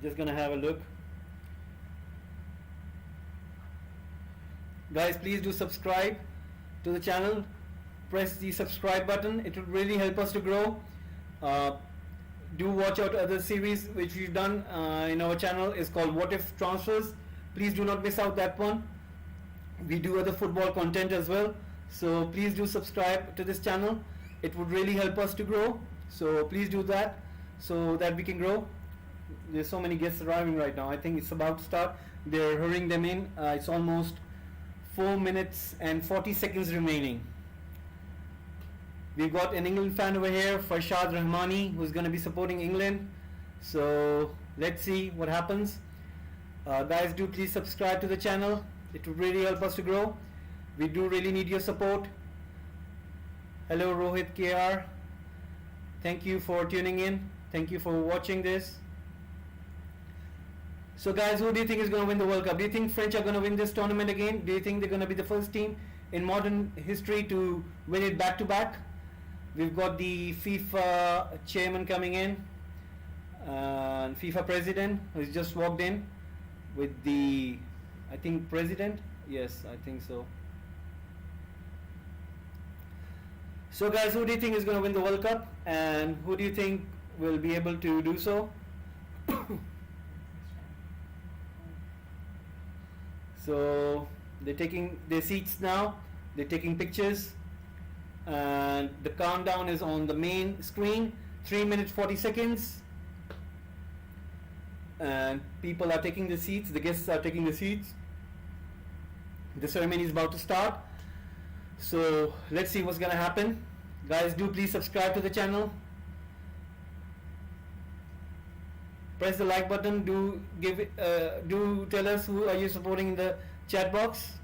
Just going to have a look. Guys, please do subscribe to the channel. Press the subscribe button. It will really help us to grow. Do watch out other series which we've done in our channel. It's called What If Transfers. Please do not miss out that one. We do other football content as well. So please do subscribe to this channel. It would really help us to grow. So please do that so that we can grow. There's so many guests arriving right now. I think it's about to start. They're hurrying them in. It's almost 4 minutes and 40 seconds remaining. We've got an England fan over here, Farshad Rahmani, who's going to be supporting England. So let's see what happens. Guys, do please subscribe to the channel. It would really help us to grow. We do really need your support. Hello Rohit KR. Thank you for tuning in. Thank you for watching this. So guys, who do you think is going to win the World Cup? Do you think French are going to win this tournament again? Do you think they're going to be the first team in modern history to win it back to back? We've got the FIFA chairman coming in, and FIFA president who's just walked in with the, I think, president. Yes, I think so. So guys, who do you think is going to win the World Cup, and who do you think will be able to do so? So they're taking their seats now, they're taking pictures, and the countdown is on the main screen, 3 minutes 40 seconds, and people are taking the seats, the guests are taking the seats. The ceremony is about to start, so let's see what's gonna happen. Guys, do please subscribe to the channel, press the like button, do tell us who are you supporting in the chat box.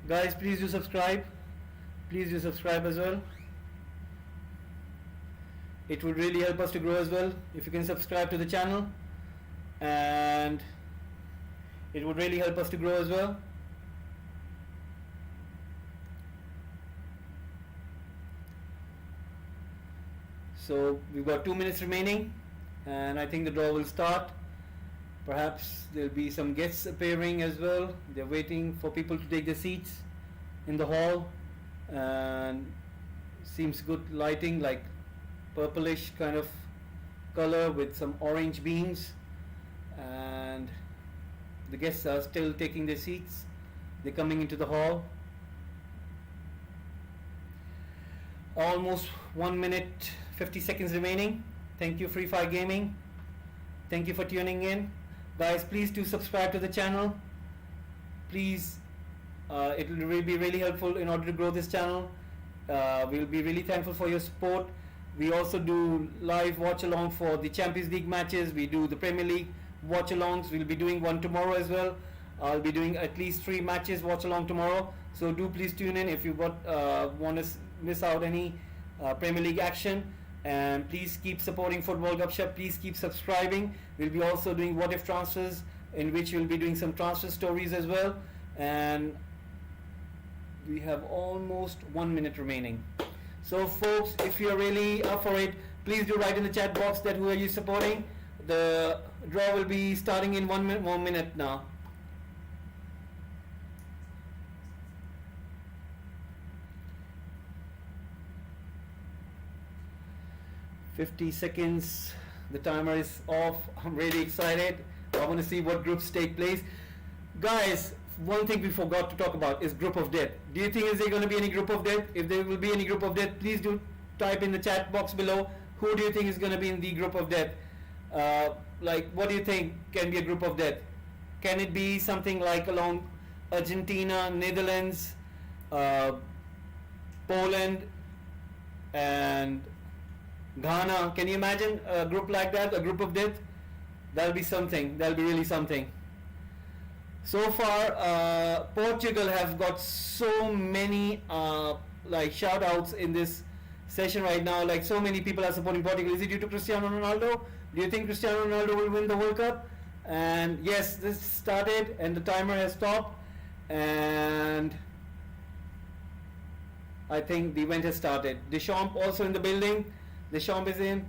Guys, please do subscribe. Please do subscribe as well. It would really help us to grow as well if you can subscribe to the channel, and it would really help us to grow as well. So we've got 2 minutes remaining, and I think the draw will start. Perhaps there'll be some guests appearing as well. They're waiting for people to take their seats in the hall, and seems good lighting, like purplish kind of color with some orange beams, and the guests are still taking their seats. They're coming into the hall. Almost 1 minute 50 seconds remaining. Thank you, Free Fire Gaming. Thank you for tuning in. Guys, please do subscribe to the channel. Please, it will be really helpful in order to grow this channel. We'll be really thankful for your support. We also do live watch along for the Champions League matches. We do the Premier League watch alongs. We'll be doing one tomorrow as well. I'll be doing at least 3 matches watch along tomorrow. So do please tune in if you want to miss out any Premier League action. And please keep supporting Football Gupshup. Please keep subscribing. We'll be also doing what if transfers, in which we'll be doing some transfer stories as well. And we have almost 1 minute remaining. So folks, if you're really up for it, please do write in the chat box that who are you supporting. The draw will be starting in 1 minute now. "50 seconds, the timer is off. I'm really excited. I want to see what groups take place. Guys, one thing we forgot to talk about is group of death. Do you think is there going to be any group of death? If there will be any group of death, please do type in the chat box below. Who do you think is going to be in the group of death? Like, what do you think can be a group of death? Can it be something like along Argentina, Netherlands, Poland, and Ghana? Can you imagine a group like that, a group of death? That'll be something. That'll be really something. So far, Portugal have got so many like shout outs in this session right now. Like, so many people are supporting Portugal. Is it due to Cristiano Ronaldo? Do you think Cristiano Ronaldo will win the World Cup? And yes, this started and the timer has stopped. And I think the event has started. Deschamps also in the building. Deschamps is in.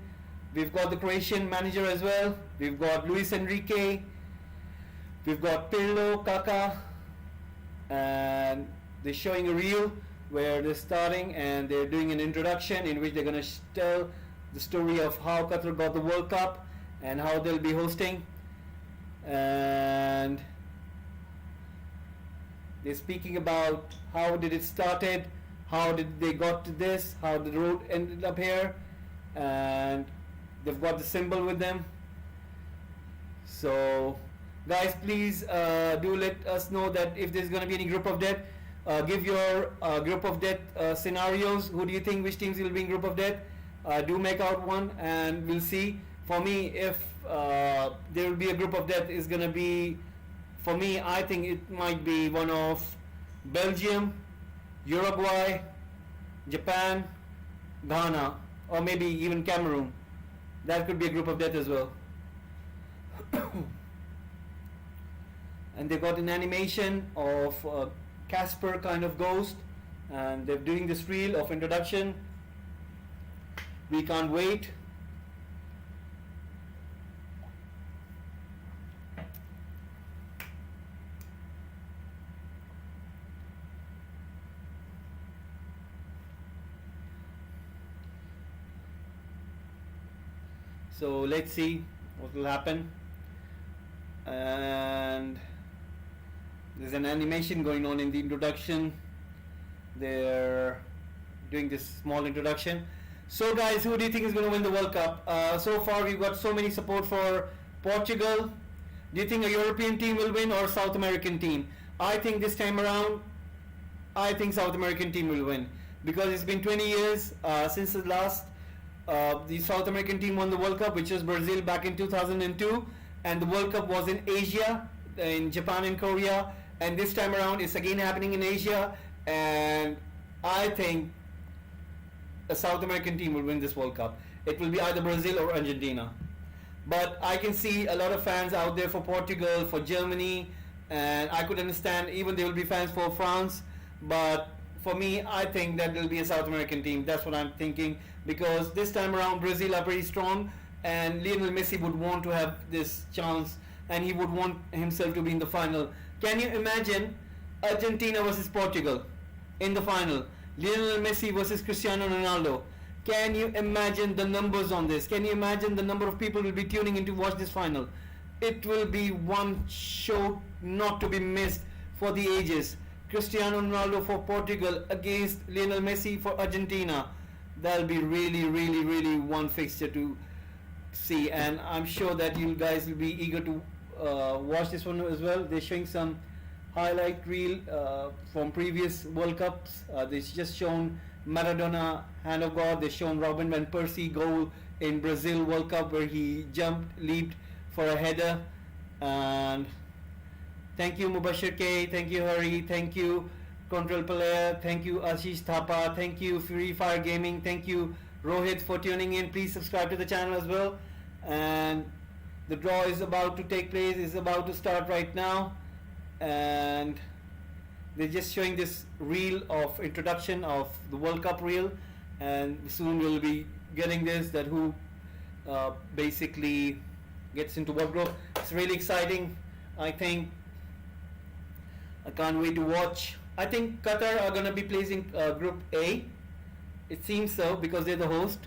We've got the Croatian manager as well. We've got Luis Enrique. We've got Pirlo, Kaká, and they're showing a reel where they're starting and they're doing an introduction in which they're going to tell the story of how Qatar got the World Cup and how they'll be hosting. And they're speaking about how did it started, how did they got to this, how the road ended up here, and they've got the symbol with them. So guys, please do let us know that if there's going to be any group of death. Give your group of death scenarios. Who do you think, which teams will be in group of death? Do make out one and we'll see. For me, if there will be a group of death, is going to be, for me, I think it might be one of Belgium, Uruguay, Japan, Ghana, or maybe even Cameroon. That could be a group of death as well. And they got an animation of Casper kind of ghost, and they're doing this reel of introduction. We can't wait. So let's see what will happen. And there's an animation going on in the introduction. They're doing this small introduction. So guys, who do you think is going to win the World Cup? So far we've got so many support for Portugal. Do you think a European team will win or South American team? I think this time around, I think South American team will win, because it's been 20 years since the last the South American team won the World Cup, which was Brazil back in 2002, and the World Cup was in Asia, in Japan and Korea, and this time around it's again happening in Asia, and I think a South American team will win this World Cup. It will be either Brazil or Argentina. But I can see a lot of fans out there for Portugal, for Germany, and I could understand even there will be fans for France, but for me, I think that will be a South American team. That's what I'm thinking, because this time around Brazil are pretty strong, and Lionel Messi would want to have this chance, and he would want himself to be in the final. Can you imagine Argentina versus Portugal in the final? Lionel Messi versus Cristiano Ronaldo. Can you imagine the numbers on this? Can you imagine the number of people will be tuning in to watch this final? It will be one show not to be missed for the ages. Cristiano Ronaldo for Portugal against Lionel Messi for Argentina. That'll be really, really, really one fixture to see, and I'm sure that you guys will be eager to watch this one as well. They're showing some highlight reel from previous World Cups. They've just shown Maradona hand of God. They've shown Robin van Persie goal in Brazil World Cup where he leaped for a header. And thank you Mubashir K, thank you Hari, thank you Control Player, thank you Ashish Thapa, thank you Free Fire Gaming, thank you Rohit for tuning in. Please subscribe to the channel as well. And the draw is about to take place, is about to start right now, and they're just showing this reel of introduction of the World Cup reel, and soon we'll be getting this, that who basically gets into what group. It's really exciting. I think I can't wait to watch. I think Qatar are going to be placing Group A. It seems so, because they're the host.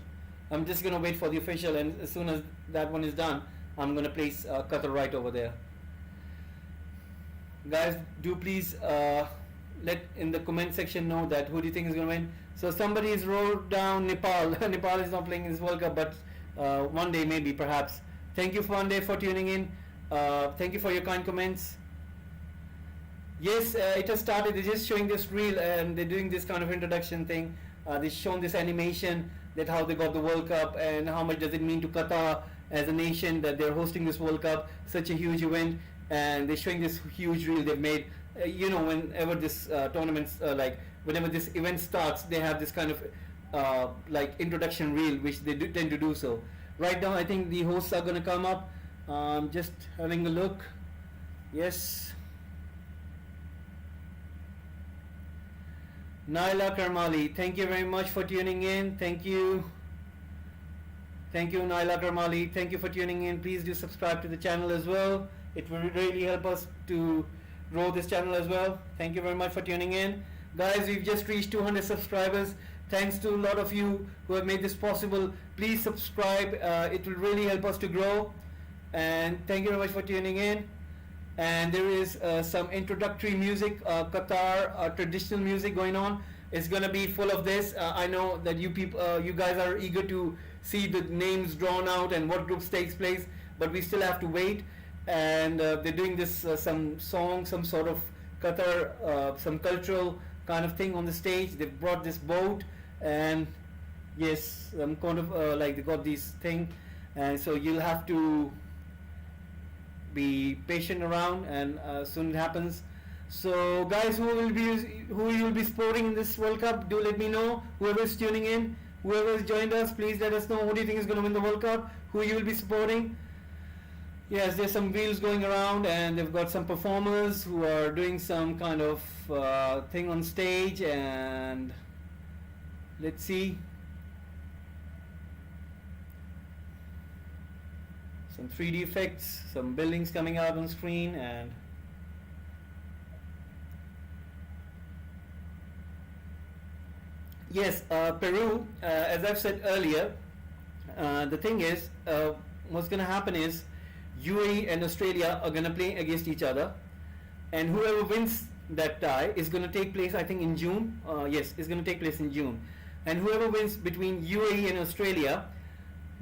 I'm just going to wait for the official, and as soon as that one is done, I'm going to place Qatar right over there. Guys, do please let in the comment section know that who do you think is going to win. So somebody has wrote down Nepal. Nepal is not playing in this World Cup, but one day maybe, perhaps. Thank you one day for tuning in. Thank you for your kind comments. Yes, it has started. They're just showing this reel, and they're doing this kind of introduction thing. They've shown this animation, that how they got the World Cup and how much does it mean to Qatar as a nation that they're hosting this World Cup, such a huge event. And they're showing this huge reel they've made. You know, whenever this tournaments, like whenever this event starts, they have this kind of like introduction reel, which they tend to do so. Right now, I think the hosts are going to come up. Just having a look. Yes. Naila Karmali, thank you very much for tuning in. Thank you. Thank you, Naila Karmali. Thank you for tuning in. Please do subscribe to the channel as well. It will really help us to grow this channel as well. Thank you very much for tuning in. Guys, we've just reached 200 subscribers. Thanks to a lot of you who have made this possible. Please subscribe. It will really help us to grow. And thank you very much for tuning in. And there is some introductory music, Qatar traditional music going on. It's gonna be full of this. I know that you people, you guys are eager to see the names drawn out and what groups takes place, but we still have to wait. And they're doing this some song, some sort of Qatar, some cultural kind of thing on the stage. They've brought this boat, and yes, some kind of like they got this thing, and so you'll have to be patient around, and soon it happens. So guys, who you will be supporting in this World Cup, do let me know. Whoever is tuning in, whoever has joined us, please let us know who do you think is going to win the World Cup, who you will be supporting. Yes, there's some wheels going around, and they've got some performers who are doing some kind of thing on stage, and let's see. Some 3D effects, some buildings coming out on screen, and yes, Peru, as I've said earlier, the thing is, what's going to happen is UAE and Australia are going to play against each other, and whoever wins that tie is going to take place, I think, in June. Yes, it's going to take place in June, and whoever wins between UAE and Australia,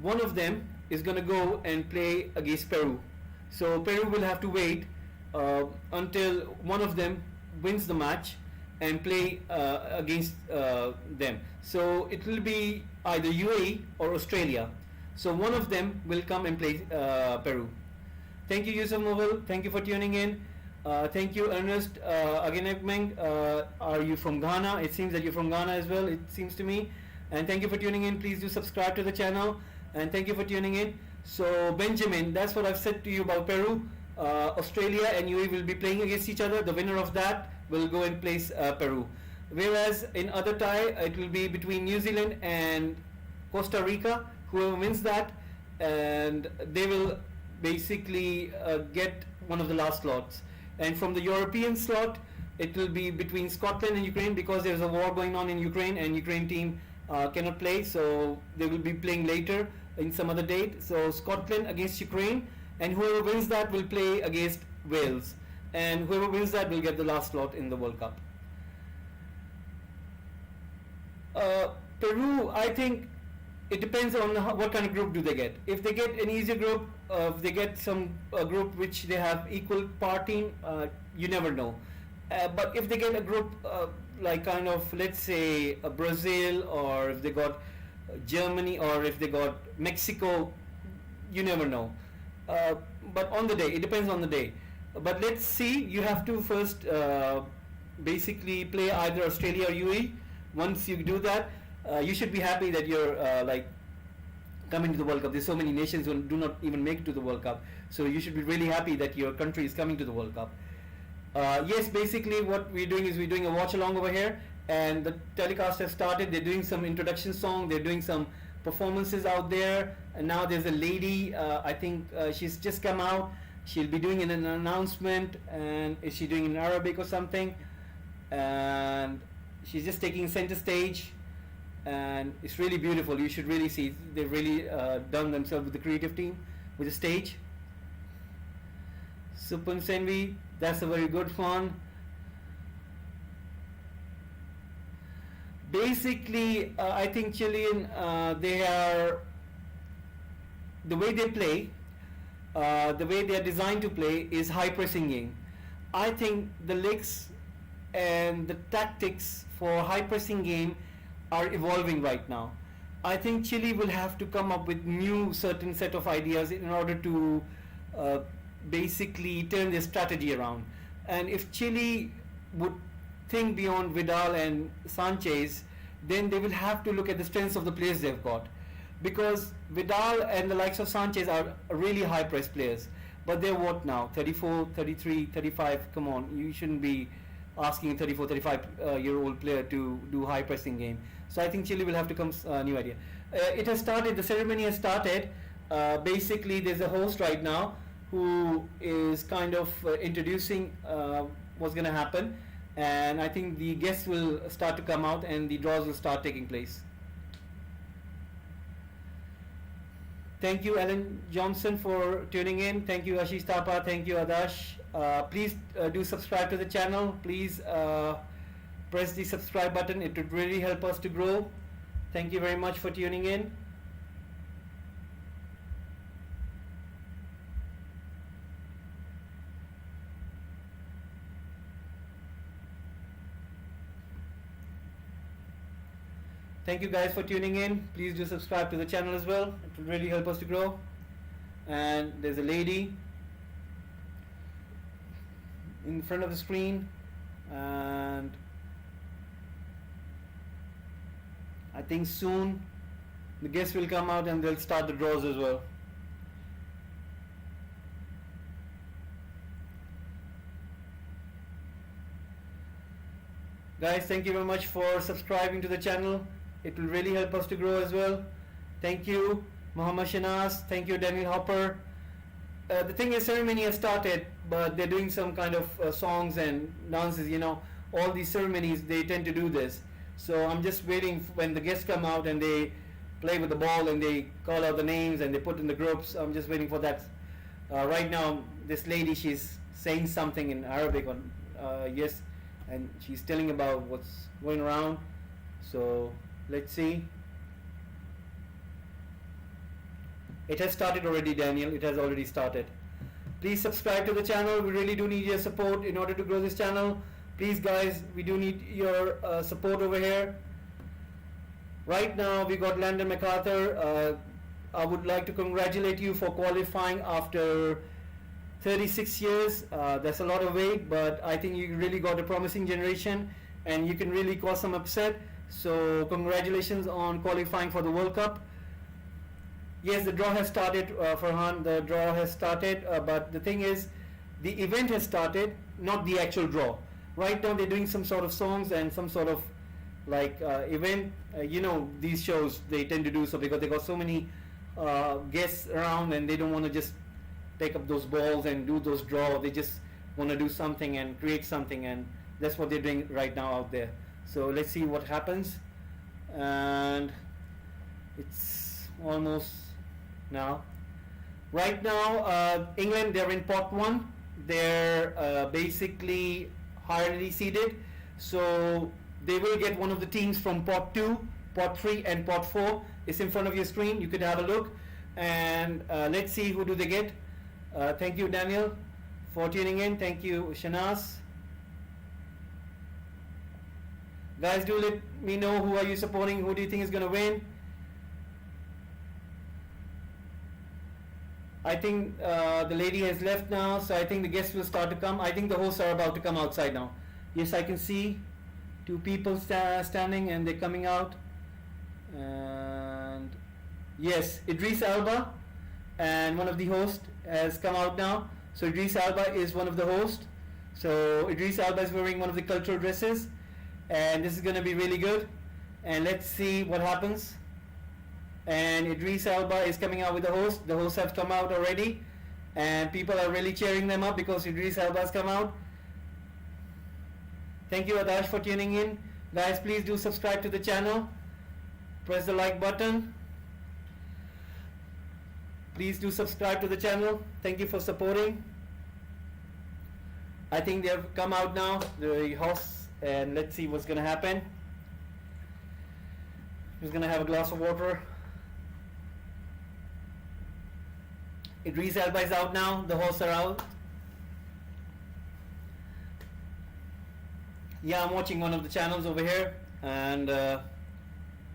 one of them is going to go and play against Peru. So Peru will have to wait until one of them wins the match and play against them. So it will be either UAE or Australia. So one of them will come and play Peru. Thank you, Yusuf Mobile. Thank you for tuning in. Thank you, Ernest Agenegmeng. Are you from Ghana? It seems that you're from Ghana as well, it seems to me. And thank you for tuning in. Please do subscribe to the channel. And thank you for tuning in. So Benjamin, that's what I've said to you about Peru. Australia and UAE will be playing against each other. The winner of that will go and place Peru. Whereas in other tie, it will be between New Zealand and Costa Rica. Whoever wins that, and they will basically get one of the last slots. And from the European slot, it will be between Scotland and Ukraine, because there's a war going on in Ukraine, and Ukraine team cannot play, so they will be playing later in some other date. So Scotland against Ukraine, and whoever wins that will play against Wales, and whoever wins that will get the last slot in the World Cup. Peru, I think it depends on what kind of group do they get. If they get an easier group, if they get some group which they have equal part team, you never know. But if they get a group like kind of, let's say, Brazil, or if they got Germany, or if they got Mexico, you never know. But on the day, it depends on the day. But let's see, you have to first basically play either Australia or UAE. Once you do that, you should be happy that you're like coming to the World Cup. There's so many nations who do not even make it to the World Cup. So you should be really happy that your country is coming to the World Cup. Yes, basically what we're doing is we're doing a watch along over here, and the telecast has started. They're doing some introduction song, they're doing some performances out there, and now there's a lady, I think she's just come out. She'll be doing an announcement, and is she doing in Arabic or something, and she's just taking center stage, and it's really beautiful. You should really see, they've really done themselves with the creative team, with the stage. Supun Senvi, that's a very good one. Basically, I think Chilean, they are, the way they play, the way they are designed to play is high pressing game. I think the licks and the tactics for high pressing game are evolving right now. I think Chile will have to come up with new certain set of ideas in order to basically turn their strategy around. And if Chile would think beyond Vidal and Sanchez, then they will have to look at the strengths of the players they've got, because Vidal and the likes of Sanchez are really high press players, but they're what now, 34, 33, 35, come on, you shouldn't be asking a 34, 35 year old player to do high pressing game. So I think Chile will have to come new idea. It has started. The ceremony has started. Basically, there's a host right now who is kind of introducing what's going to happen, and I think the guests will start to come out and the draws will start taking place. Thank you, Alan Johnson, for tuning in. Thank you, Ashish Thapa. Thank you, Adash. Please do subscribe to the channel. Please press the subscribe button. It would really help us to grow. Thank you very much for tuning in. Thank you guys for tuning in. Please do subscribe to the channel as well. It will really help us to grow. And there's a lady in front of the screen, and I think soon the guests will come out and they'll start the draws as well. Guys, thank you very much for subscribing to the channel. It will really help us to grow as well. Thank you, Muhammad Shanaz. Thank you, Daniel Hopper. The thing is, ceremony has started, but they're doing some kind of songs and dances. You know, all these ceremonies, they tend to do this. So I'm just waiting when the guests come out and they play with the ball and they call out the names and they put in the groups. I'm just waiting for that. Right now, this lady, she's saying something in Arabic on yes, and she's telling about what's going around. So let's see. It has started already, Daniel. It has already started. Please subscribe to the channel. We really do need your support in order to grow this channel. Please, guys, we do need your support over here. Right now, we got Landon MacArthur. I would like to congratulate you for qualifying after 36 years. That's a lot of weight, but I think you really got a promising generation and you can really cause some upset. So congratulations on qualifying for the World Cup. Yes, the draw has started, Farhan. The draw has started, but the thing is, the event has started, not the actual draw. Right now, they're doing some sort of songs and some sort of like event. You know, these shows they tend to do so because they got so many guests around, and they don't want to just take up those balls and do those draw. They just want to do something and create something, and that's what they're doing right now out there. So let's see what happens, and it's almost now. Right now, England, they're in pot 1. They're basically highly seeded, so they will get one of the teams from pot 2, pot 3 and pot 4. It's in front of your screen. You could have a look, and let's see who do they get. Thank you, Daniel, for tuning in. Thank you, Shanaz. Guys, do let me know who are you supporting. Who do you think is going to win? I think the lady has left now, so I think the guests will start to come. I think the hosts are about to come outside now. Yes, I can see 2 people standing and they're coming out. And yes, Idris Alba and one of the hosts has come out now. So Idris Alba is one of the hosts. So Idris Alba is wearing one of the cultural dresses, and this is going to be really good. And let's see what happens. And Idris Alba is coming out with the host. The hosts have come out already, and people are really cheering them up because Idris Alba has come out. Thank you, Adash, for tuning in. Guys, please do subscribe to the channel. Press the like button. Please do subscribe to the channel. Thank you for supporting. I think they have come out now, the hosts, and let's see what's going to happen. Just going to have a glass of water. Idris Elba is out now. The hosts are out. Yeah, I'm watching one of the channels over here, and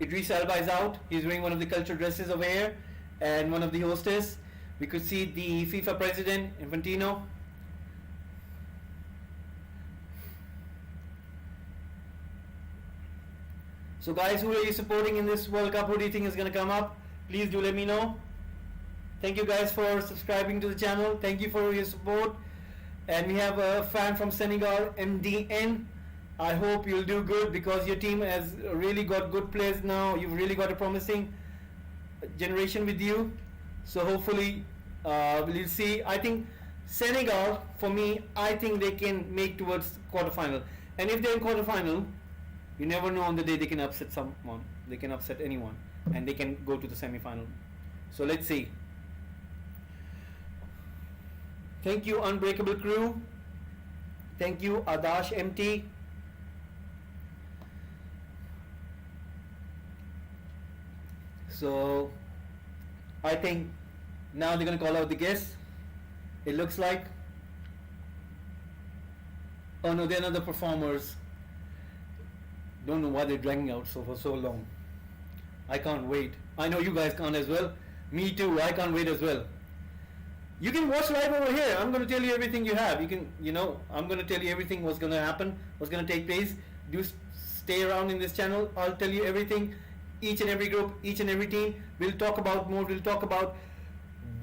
Idris Elba is out. He's wearing one of the cultural dresses over here, and one of the hostess. We could see the FIFA president, Infantino. So guys, who are you supporting in this World Cup? Who do you think is going to come up? Please do let me know. Thank you guys for subscribing to the channel. Thank you for your support. And we have a fan from Senegal, MDN. I hope you'll do good because your team has really got good players now. You've really got a promising generation with you. So hopefully we'll see. I think Senegal, for me, I think they can make towards quarterfinal. And if they're in quarterfinal, you never know on the day they can upset someone. They can upset anyone. And they can go to the semi-final. So let's see. Thank you, Unbreakable Crew. Thank you, Adash MT. So I think now they're going to call out the guests. It looks like. Oh no, they're not the performers. Don't know why they're dragging out for so long. I can't wait. I know you guys can't as well. Me too. I can't wait as well. You can watch live over here. I'm going to tell you everything you have. You can, I'm going to tell you everything what's going to happen, what's going to take place. Do stay around in this channel. I'll tell you everything. Each and every group, each and every team. We'll talk about more. We'll talk about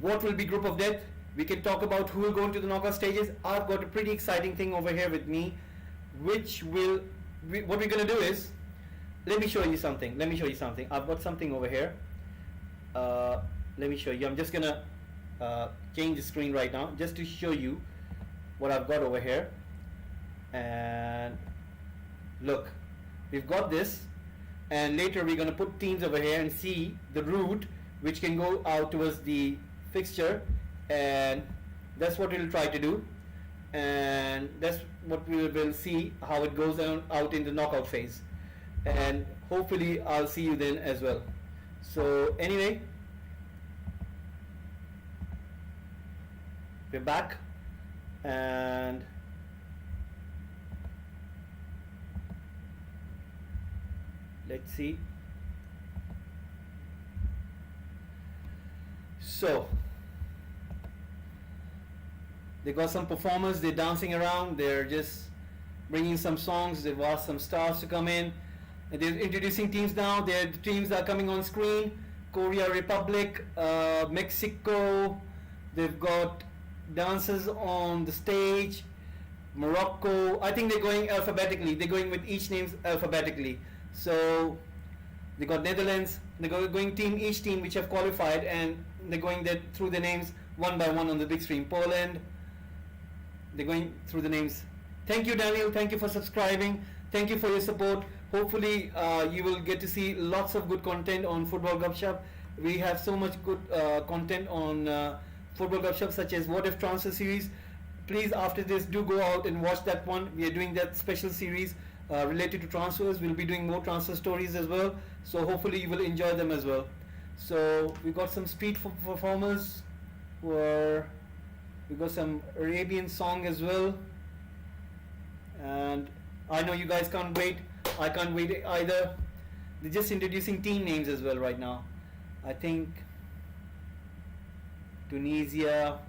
what will be group of death. We can talk about who will go into the knockout stages. I've got a pretty exciting thing over here with me, what we're going to do is, let me show you something. I've got something over here. Let me show you. I'm just going to change the screen right now just to show you what I've got over here. And look, we've got this, and later we're going to put teams over here and see the route which can go out towards the fixture, and that's what we'll try to do, and that's what we will see how it goes out in the knockout phase, and hopefully I'll see you then as well. So anyway, we're back, and let's see. So they got some performers, they're dancing around, they're just bringing some songs, they've asked some stars to come in, and they're introducing teams now. The teams are coming on screen. Korea Republic, Mexico, they've got dancers on the stage. Morocco, I think they're going alphabetically, they're going with each names alphabetically. So they got Netherlands, they're going each team which have qualified, and they're going there through the names one by one on the big screen. Poland, they're going through the names. Thank you, Daniel. Thank you for subscribing. Thank you for your support. Hopefully you will get to see lots of good content on Football Gupshup. We have so much good content on Football Gupshup, such as What If Transfer Series. Please, after this, do go out and watch that one. We are doing that special series related to transfers. We'll be doing more transfer stories as well. So hopefully you will enjoy them as well. So we got some street performers we got some Arabian song as well, and I know you guys can't wait. I can't wait either. They're just introducing team names as well right now. I think Tunisia.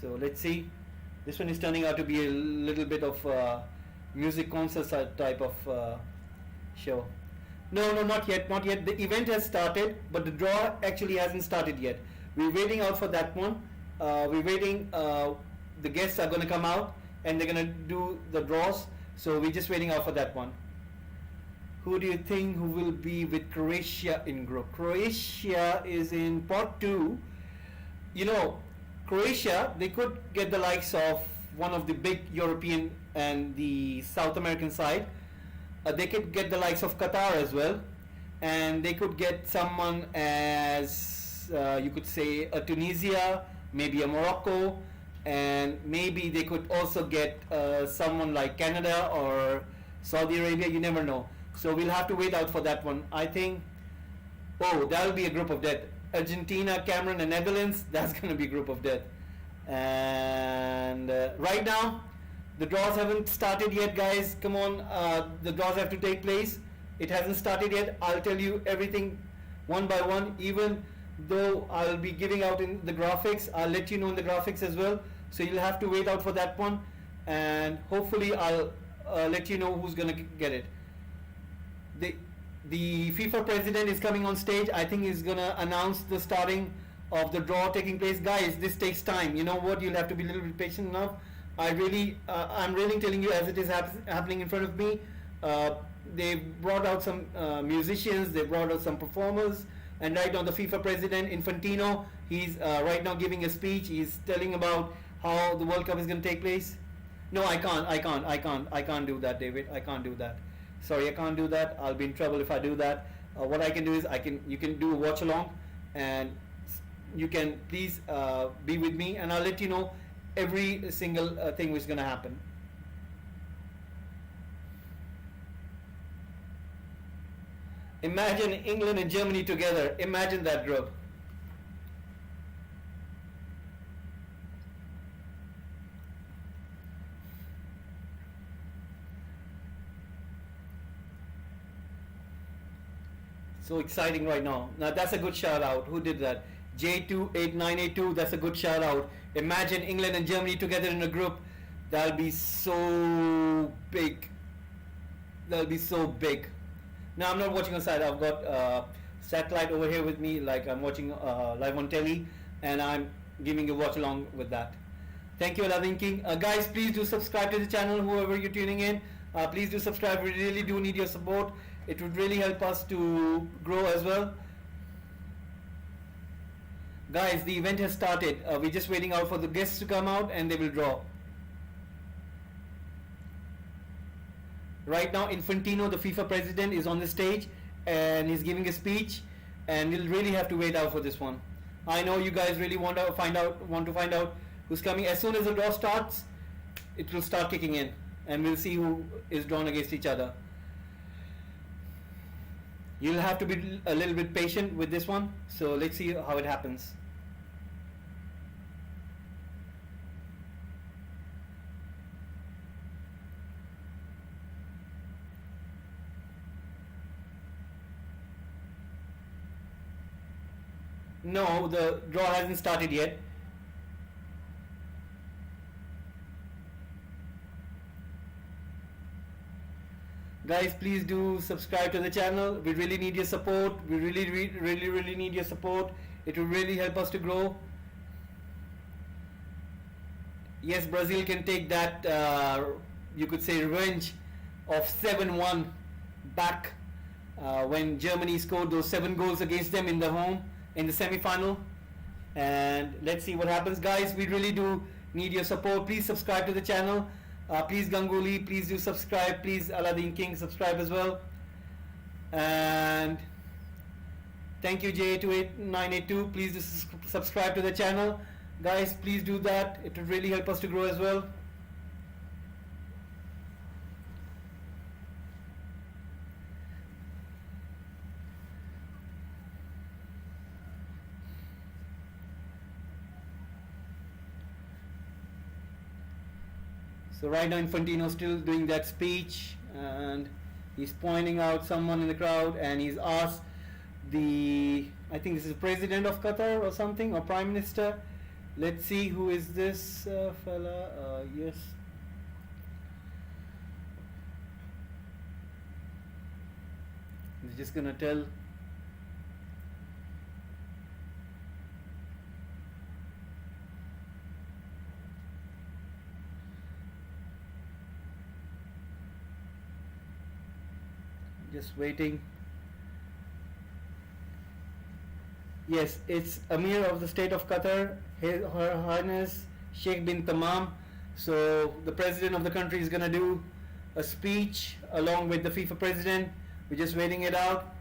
So let's see. This one is turning out to be a little bit of music concert type of show. No, not yet. The event has started, but the draw actually hasn't started yet. We're waiting out for that one. We're waiting. The guests are going to come out, and they're going to do the draws. So we're just waiting out for that one. Who do you think who will be with Croatia in group? Croatia is in pot 2. Croatia, they could get the likes of one of the big European and the South American side. They could get the likes of Qatar as well, and they could get someone as you could say a Tunisia, maybe a Morocco, and maybe they could also get someone like Canada or Saudi Arabia. You never know. So we'll have to wait out for that one. I think, that'll be a group of death. Argentina, Cameroon, and Netherlands. That's going to be a group of death. And right now, the draws haven't started yet, guys. Come on, the draws have to take place. It hasn't started yet. I'll tell you everything one by one. Even though I'll be giving out in the graphics, I'll let you know in the graphics as well. So you'll have to wait out for that one, and hopefully I'll let you know who's gonna get it. The FIFA president is coming on stage. I think he's gonna announce the starting of the draw taking place. Guys, this takes time. You know what? You'll have to be a little bit patient enough. I'm really telling you as it is happening in front of me. They brought out some musicians. They brought out some performers. And right now, the FIFA president Infantino, he's right now giving a speech. He's telling about how the World Cup is going to take place. No, I can't do that, David. I can't do that. Sorry, I can't do that. I'll be in trouble if I do that. What I can do is you can do a watch along, and you can please be with me, and I'll let you know every single thing which is going to happen. Imagine England and Germany together. Imagine that group. So exciting right now. Now that's a good shout out. Who did that? J28982. That's a good shout out. Imagine England and Germany together in a group. That'll be so big. That'll be so big. Now I'm not watching on side. I've got satellite over here with me, like I'm watching live on telly, and I'm giving a watch along with that. Thank you, Aladdin King. Guys, please do subscribe to the channel. Whoever you're tuning in, please do subscribe. We really do need your support. It would really help us to grow as well. Guys, the event has started. We're just waiting out for the guests to come out and they will draw. Right now, Infantino, the FIFA president, is on the stage and he's giving a speech, and we'll really have to wait out for this one. I know you guys really want to find out who's coming. As soon as the draw starts, it will start kicking in and we'll see who is drawn against each other. You'll have to be a little bit patient with this one, so let's see how it happens. No, the draw hasn't started yet. Guys, please do subscribe to the channel. We really need your support. We really need your support. It will really help us to grow. Yes, Brazil can take that, you could say, revenge of 7-1 back when Germany scored those 7 goals against them in the semi-final. And let's see what happens. Guys, we really do need your support. Please subscribe to the channel. Please Ganguly, please do subscribe. Please Aladdin King, subscribe as well. And thank you J28982. Please do subscribe to the channel. Guys, please do that. It will really help us to grow as well. So right now Infantino still doing that speech, and he's pointing out someone in the crowd, and he's asked I think this is the president of Qatar or something, or prime minister. Let's see who is this fella. Yes. He's just gonna tell. Just waiting. Yes, it's Amir of the state of Qatar, Her Highness Sheikh bin Tamam. So the president of the country is going to do a speech along with the FIFA president. We're just waiting it out.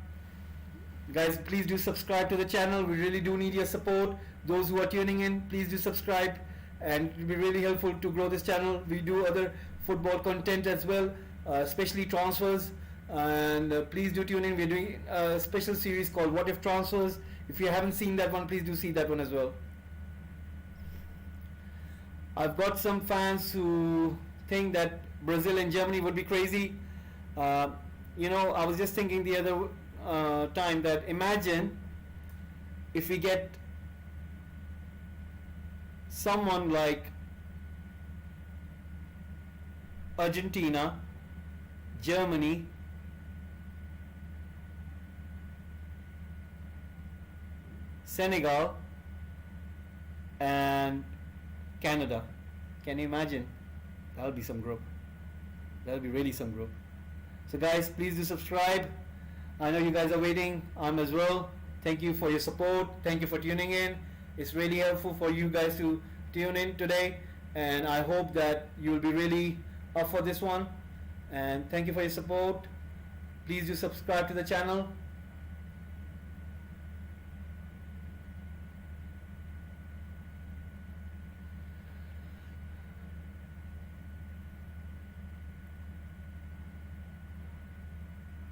Guys, please do subscribe to the channel. We really do need your support. Those who are tuning in, please do subscribe, and it will be really helpful to grow this channel. We do other football content as well, especially transfers. And please do tune in. We're doing a special series called What If Transfers. If you haven't seen that one, please do see that one as well. I've got some fans who think that Brazil and Germany would be crazy. You know, I was just thinking the other time that imagine if we get someone like Argentina, Germany, Senegal, and Canada. Can you imagine? That'll be some group. That'll be really some group. So guys, please do subscribe. I know you guys are waiting. I'm as well. Thank you for your support. Thank you for tuning in. It's really helpful for you guys to tune in today, and I hope that you'll be really up for this one. And thank you for your support. Please do subscribe to the channel.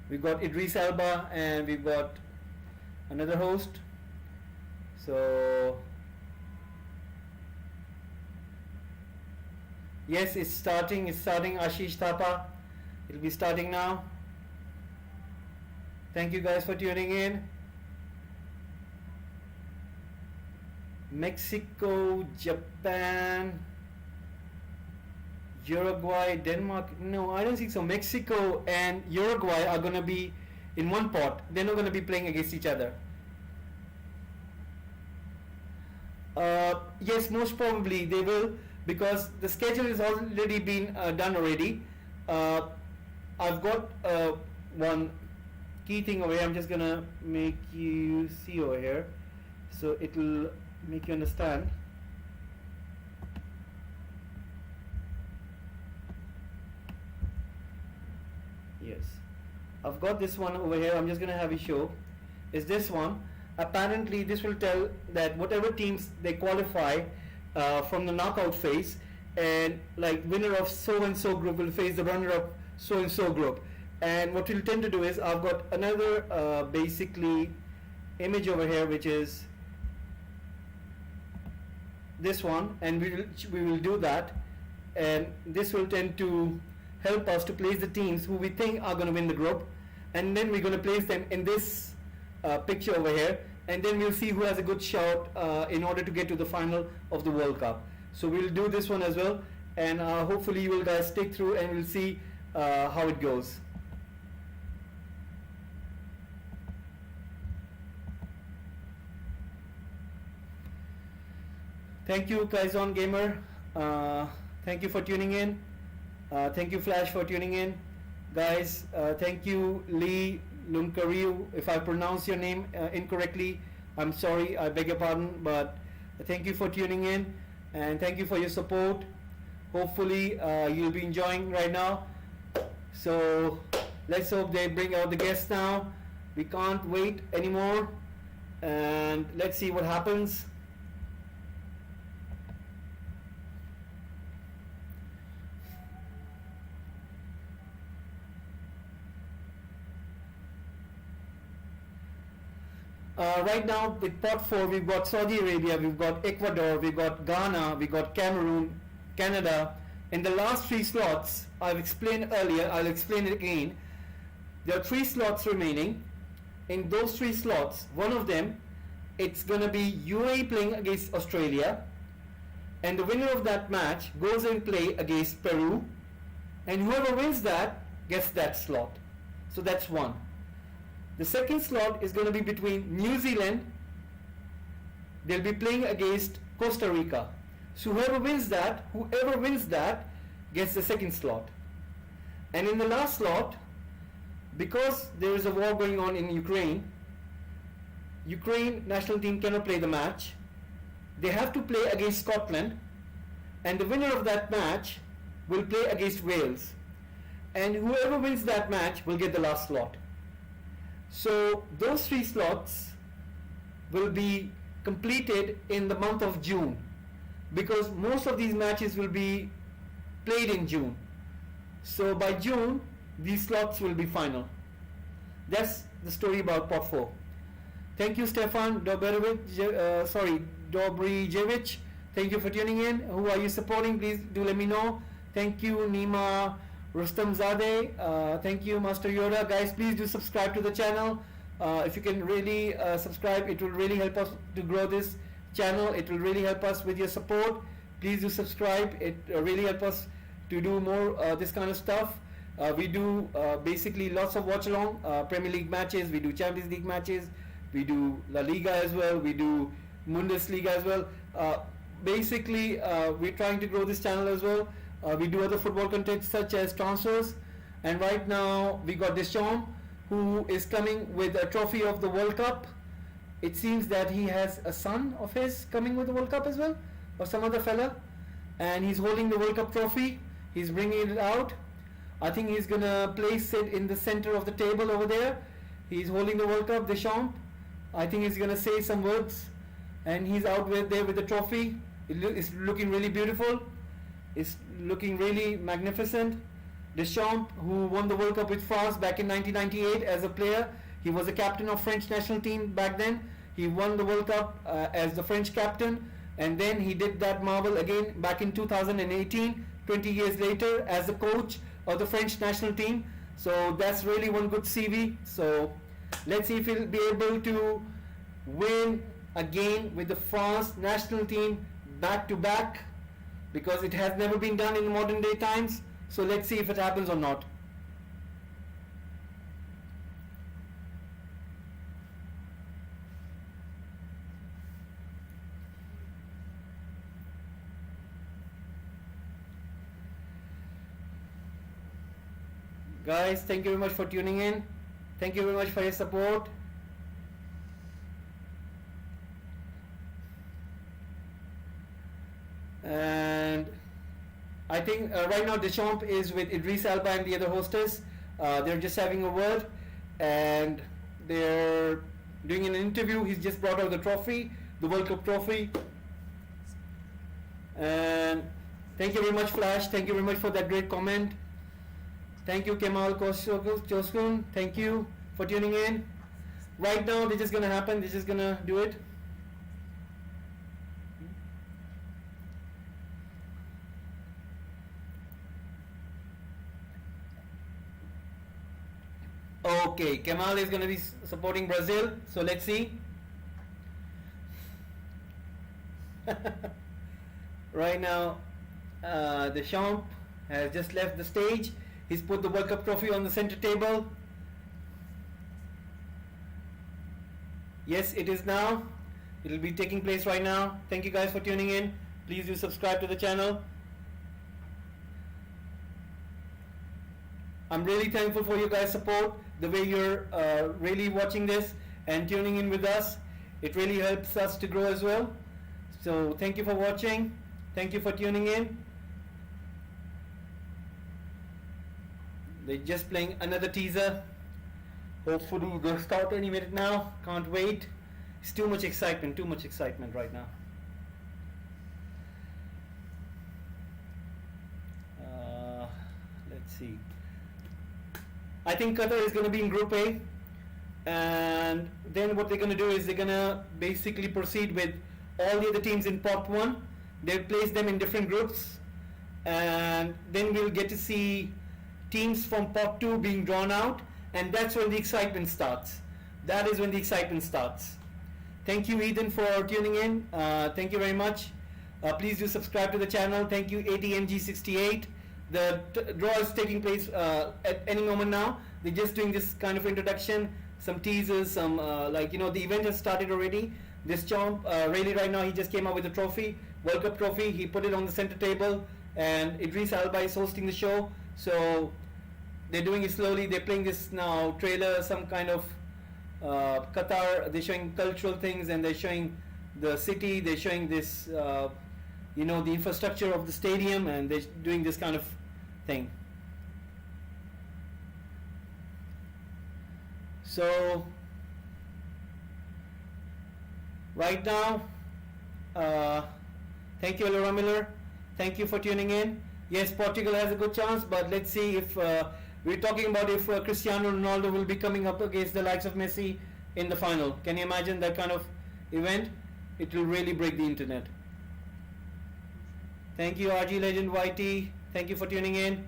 We've got Idris Elba and we've got another host. So yes, it's starting. Ashish Thapa. It'll be starting now. Thank you guys for tuning in. Mexico, Japan, Uruguay, Denmark. No, I don't think so. Mexico and Uruguay are going to be in one pot. They're not going to be playing against each other. Yes, most probably they will, because the schedule has already been done already. I've got one key thing over here. I'm just gonna make you see over here, so it'll make you understand. Yes, I've got this one over here. I'm just gonna have you show. Is this one? Apparently this will tell that whatever teams they qualify from the knockout phase, and like winner of so and so group will face the runner up so and so group. And what we'll tend to do is, I've got another basically image over here, which is this one, and we will do that, and this will tend to help us to place the teams who we think are going to win the group, and then we're going to place them in this picture over here, and then we'll see who has a good shot in order to get to the final of the World Cup. So we'll do this one as well, and hopefully you will guys stick through and we'll see how it goes. Thank you, Kaizon Gamer. Thank you for tuning in. Thank you, Flash, for tuning in. Guys, thank you, Lee Lunkariu. If I pronounce your name incorrectly, I'm sorry, I beg your pardon, but thank you for tuning in, and thank you for your support. Hopefully, you'll be enjoying right now. So, let's hope they bring out the guests now. We can't wait anymore, and let's see what happens. Right now with pot 4, we've got Saudi Arabia, we've got Ecuador, we've got Ghana, we've got Cameroon, Canada. In the last 3 slots, I've explained earlier, I'll explain it again. There are 3 slots remaining. In those 3 slots, one of them, it's going to be UAE playing against Australia, and the winner of that match goes and play against Peru, and whoever wins that gets that slot. So that's one. The second slot is going to be between New Zealand. They'll be playing against Costa Rica. So whoever wins that gets the second slot. And in the last slot, because there is a war going on in Ukraine national team cannot play the match. They have to play against Scotland, and the winner of that match will play against Wales. And whoever wins that match will get the last slot. So those 3 slots will be completed in the month of June, because most of these matches will be played in June. So by June, these slots will be final. That's the story about pot 4. Thank you, Stefan Dobrijevic. Thank you for tuning in. Who are you supporting? Please do let me know. Thank you, Nima Rustamzadeh. Thank you, Master Yoda. Guys, please do subscribe to the channel. If you can really subscribe, it will really help us to grow this channel. It will really help us with your support. Please do subscribe. It really helps us to do more this kind of stuff. We do basically lots of watch along Premier League matches. We do Champions League matches. We do La Liga as well. We do Bundesliga as well. basically we're trying to grow this channel as well. We do other football content such as transfers, and right now we got Deschamps, who is coming with a trophy of the World Cup. It seems that he has a son of his coming with the World Cup as well, or some other fella, and he's holding the World Cup trophy. He's bringing it out. I think he's gonna place it in the center of the table over there. He's holding the World Cup, Deschamps. I think he's gonna say some words, and he's out there with the trophy. It's looking really beautiful. It's looking really magnificent. Deschamps, who won the World Cup with France back in 1998 as a player, he was the captain of French national team back then. He won the World Cup as the French captain, and then he did that marvel again back in 2018, 20 years later, as the coach of the French national team. So that's really one good CV. So let's see if he'll be able to win again with the France national team back to back, because it has never been done in modern day times. So let's see if it happens or not. Guys, thank you very much for tuning in. Thank you very much for your support. And I think right now Deschamps is with Idris Elba and the other hostess. They're just having a word, and they're doing an interview. He's just brought out the trophy, the World Cup trophy. And thank you very much, Flash. Thank you very much for that great comment. Thank you, Kemal Choskun. Thank you for tuning in. Right now, this is gonna happen. This is gonna do it. Okay, Kemal is gonna be supporting Brazil. So let's see. Right now, Deschamps has just left the stage. He's put the World Cup trophy on the center table. Yes, it is now. It will be taking place right now. Thank you guys for tuning in. Please do subscribe to the channel. I'm really thankful for you guys' support, the way you're really watching this and tuning in with us. It really helps us to grow as well. So thank you for watching. Thank you for tuning in. They're just playing another teaser. Hopefully they'll start any minute now. Can't wait. It's too much excitement right now. Let's see. I think Qatar is going to be in Group A, and then what they're going to do is they're going to basically proceed with all the other teams in Pot 1. They'll place them in different groups, and then we'll get to see teams from Pot 2 being drawn out, and that's when the excitement starts. That is when the excitement starts. Thank you, Ethan, for tuning in. Thank you very much. Please do subscribe to the channel. Thank you, ATMG68. The draw is taking place at any moment now. They're just doing this kind of introduction, some teasers, some the event has started already. Deschamps really right now, he just came out with a trophy, World Cup trophy. He put it on the center table, and Idris Elba is hosting the show. So they're doing it slowly. They're playing this now trailer, some kind of Qatar. They're showing cultural things, and they're showing the city. They're showing this, the infrastructure of the stadium, and they're doing this kind of thing. So right now, thank you, Laura Miller. Thank you for tuning in. Yes, Portugal has a good chance, but let's see if we're talking about if Cristiano Ronaldo will be coming up against the likes of Messi in the final. Can you imagine that kind of event? It will really break the internet. Thank you, RG Legend YT. Thank you for tuning in.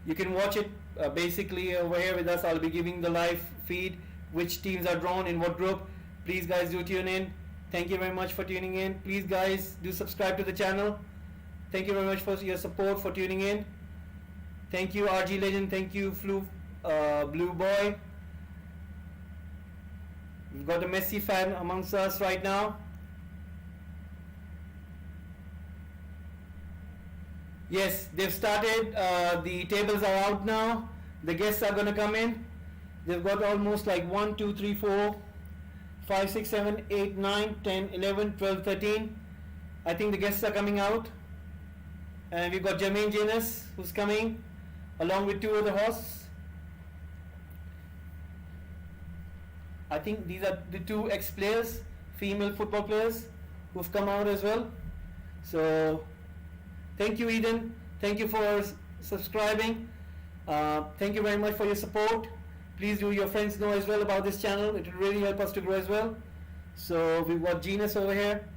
You can watch it basically over here with us. I'll be giving the live feed, which teams are drawn in what group. Please guys do tune in. Thank you very much for tuning in. Please guys do subscribe to the channel. Thank you very much for your support, for tuning in. Thank you, RG Legend. Thank you, Blue Boy. We've got a Messi fan amongst us right now. Yes, they've started. The tables are out now. The guests are going to come in. They've got almost like 1, 2, 3, 4, 5, 6, 7, 8, 9, 10, 11, 12, 13. I think the guests are coming out. And we've got Jermaine Janus who's coming along with 2 other hosts. I think these are the 2 ex-players, female football players who've come out as well. So thank you, Eden. Thank you for subscribing. Thank you very much for your support. Please do your friends know as well about this channel. It will really help us to grow as well. So we've got Genus over here.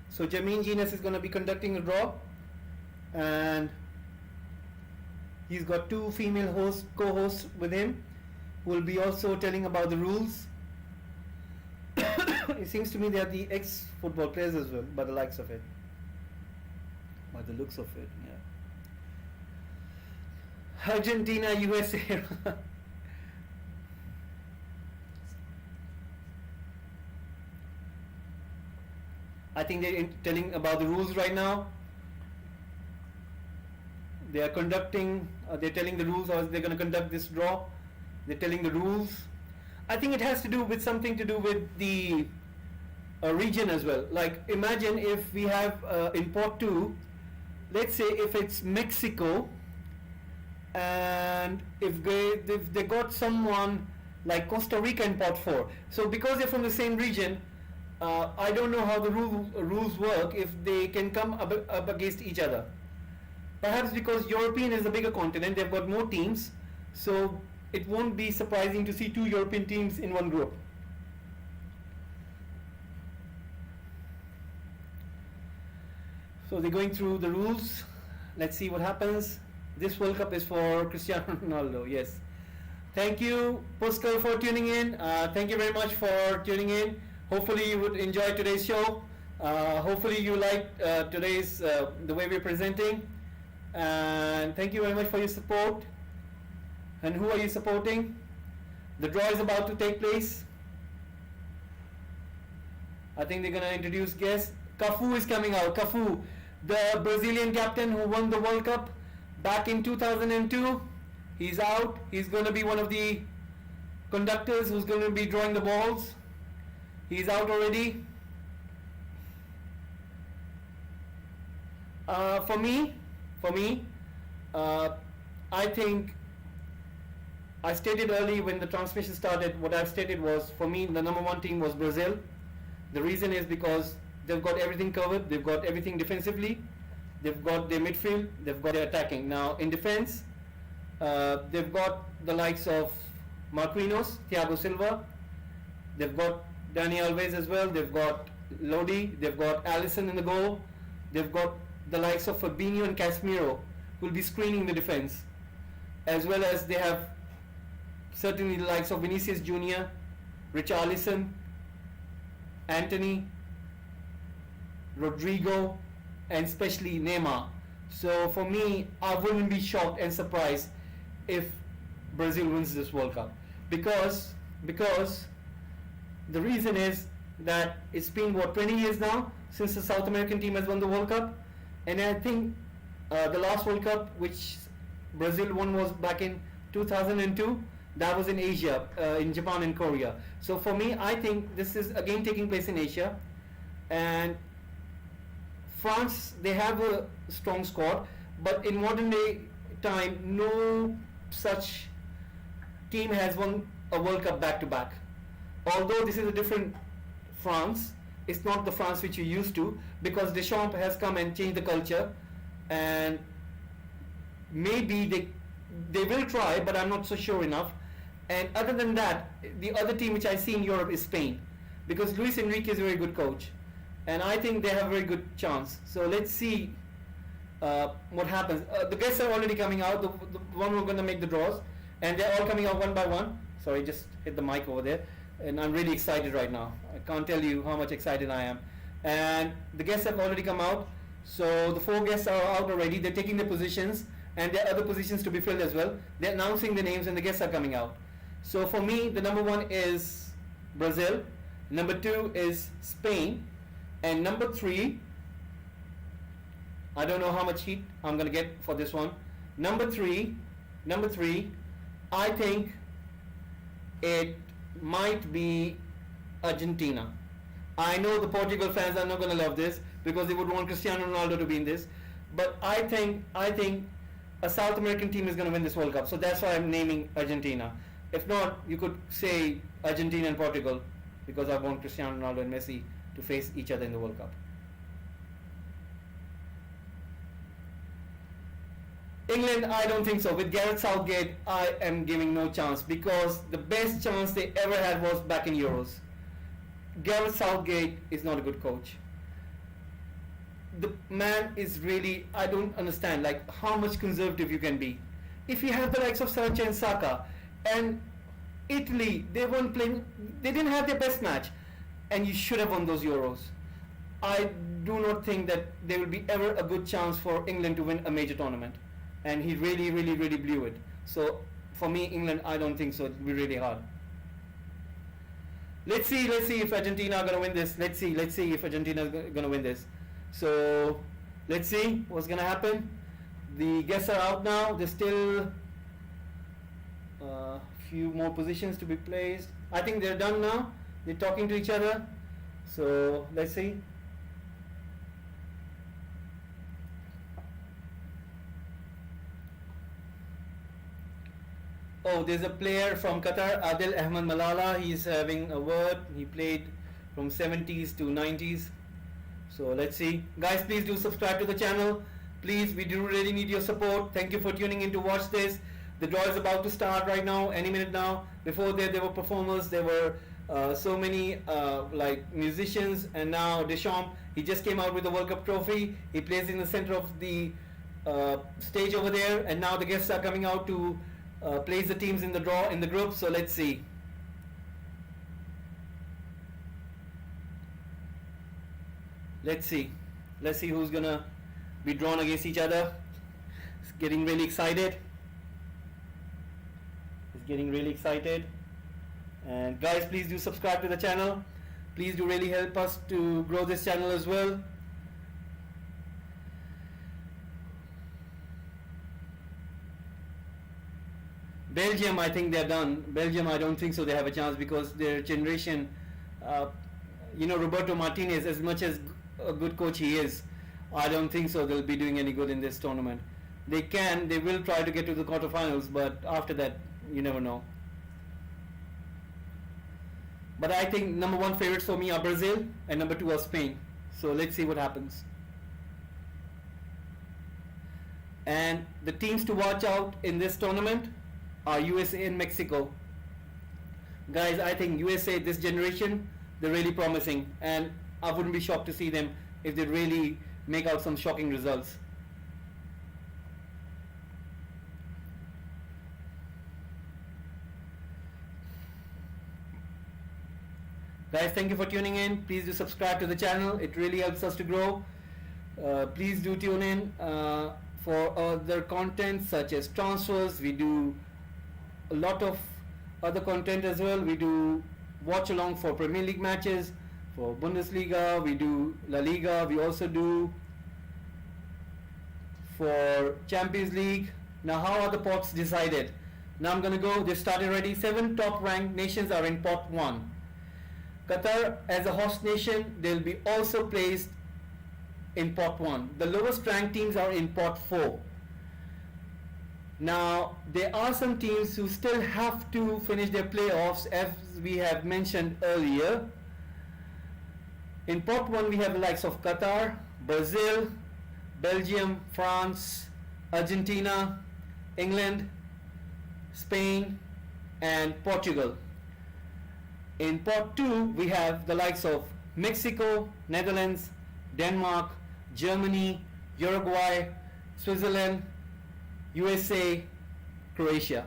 So Jermaine Genus is going to be conducting a draw, and he's got 2 female co-hosts with him who will be also telling about the rules. It seems to me they are the ex-football players as well, by the likes of it, by the looks of it. Yeah. Argentina, USA. I think they're telling about the rules right now. They are conducting, they're telling the rules, or they're going to conduct this draw. They're telling the rules. I think it has to do with something to do with the region as well. Like imagine if we have in pot 2, let's say if it's Mexico, and if they got someone like Costa Rica in pot 4. So because they're from the same region, I don't know how the rules work if they can come up against each other. Perhaps because European is a bigger continent, they've got more teams, so it won't be surprising to see 2 European teams in one group. So they're going through the rules. Let's see what happens. This World Cup is for Cristiano Ronaldo, yes. Thank you, Pascal, for tuning in. Thank you very much for tuning in. Hopefully you would enjoy today's show. Hopefully you liked today's, the way we're presenting. And thank you very much for your support. And who are you supporting? The draw is about to take place. I think they're going to introduce guests. Cafu is coming out. Cafu, the Brazilian captain who won the World Cup back in 2002. He's out. He's going to be one of the conductors who's going to be drawing the balls. He's out already. For me, I think I stated early when the transmission started, what I've stated was, for me, the number 1 team was Brazil. The reason is because they've got everything covered. They've got everything defensively. They've got their midfield. They've got their attacking. Now, in defense, they've got the likes of Marquinhos, Thiago Silva. They've got Dani Alves as well. They've got Lodi. They've got Alisson in the goal. They've got the likes of Fabinho and Casemiro who will be screening the defense, as well as they have certainly the likes of Vinicius Junior, Richarlison, Anthony, Rodrigo, and especially Neymar. So for me, I wouldn't be shocked and surprised if Brazil wins this World Cup, because the reason is that it's been 20 years now since the South American team has won the World Cup, and I think the last World Cup which Brazil won was back in 2002. That was in Asia, in Japan and Korea. So for me, I think this is again taking place in Asia, and France, they have a strong squad, but in modern day time, no such team has won a World Cup back to back. Although this is a different France, it's not the France which you're used to, because Deschamps has come and changed the culture, and maybe they will try, but I'm not so sure enough. And other than that, the other team which I see in Europe is Spain, because Luis Enrique is a very good coach, and I think they have a very good chance. So let's see what happens. The guests are already coming out, the one who are going to make the draws, and they're all coming out one by one. Sorry, just hit the mic over there. And I'm really excited right now. I can't tell you how much excited I am. And the guests have already come out. So the 4 guests are out already. They're taking their positions, and there are other positions to be filled as well. They're announcing the names, and the guests are coming out. So for me, the number 1 is Brazil, number 2 is Spain, and number 3, I don't know how much heat I'm gonna get for this one. Number three, I think it might be Argentina. I know the Portugal fans are not gonna love this because they would want Cristiano Ronaldo to be in this, but I think a South American team is gonna win this World Cup. So that's why I'm naming Argentina. If not, you could say Argentina and Portugal because I want Cristiano Ronaldo and Messi to face each other in the World Cup. England, I don't think so. With Gareth Southgate, I am giving no chance because the best chance they ever had was back in Euros. Gareth Southgate is not a good coach. The man is really, I don't understand like how much conservative you can be. If you have the likes of Sancho and Saka, and Italy, they weren't playing, they didn't have their best match, and you should have won those Euros. I do not think that there will be ever a good chance for England to win a major tournament, and he really blew it. So for me, England, I don't think so. It will be really hard. Let's see if Argentina are going to win this. Let's see if Argentina is going to win this. So let's see what's going to happen. The guests are out now. There's still a few more positions to be placed. I think they're done now. They're talking to each other. So let's see. Oh, there's a player from Qatar, Adil Ahmed Malala. He's having a word. He played from 70s to 90s. So let's see. Guys, please do subscribe to the channel. Please, we do really need your support. Thank you for tuning in to watch this. The draw is about to start right now, any minute now. Before there were performers. There were so many like musicians, and now Deschamps, he just came out with the World Cup trophy. He plays in the center of the stage over there, and now the guests are coming out to place the teams in the draw in the group. So let's see. Let's see who's gonna be drawn against each other. It's getting really excited. And guys, please do subscribe to the channel. Please do really help us to grow this channel as well. Belgium, I think they're done. Belgium, I don't think so. They have a chance because their generation, Roberto Martinez, as much as a good coach he is, I don't think so they'll be doing any good in this tournament. They will try to get to the quarterfinals, but after that, you never know. But I think number 1 favorites for me are Brazil and number 2 are Spain. So let's see what happens. And the teams to watch out in this tournament are USA and Mexico. Guys, I think USA, this generation, they're really promising, and I wouldn't be shocked to see them if they really make out some shocking results. Guys, thank you for tuning in. Please do subscribe to the channel. It really helps us to grow. Please do tune in for other content such as transfers. We do a lot of other content as well. We do watch along for Premier League matches, for Bundesliga, we do La Liga, we also do for Champions League. Now, how are the pots decided? Now I'm going to go, they started already. 7 top ranked nations are in pot 1. Qatar, as a host nation, they'll be also placed in pot 1. The lowest ranked teams are in pot 4. Now, there are some teams who still have to finish their playoffs, as we have mentioned earlier. In pot 1, we have the likes of Qatar, Brazil, Belgium, France, Argentina, England, Spain, and Portugal. In pot 2, we have the likes of Mexico, Netherlands, Denmark, Germany, Uruguay, Switzerland, USA, Croatia.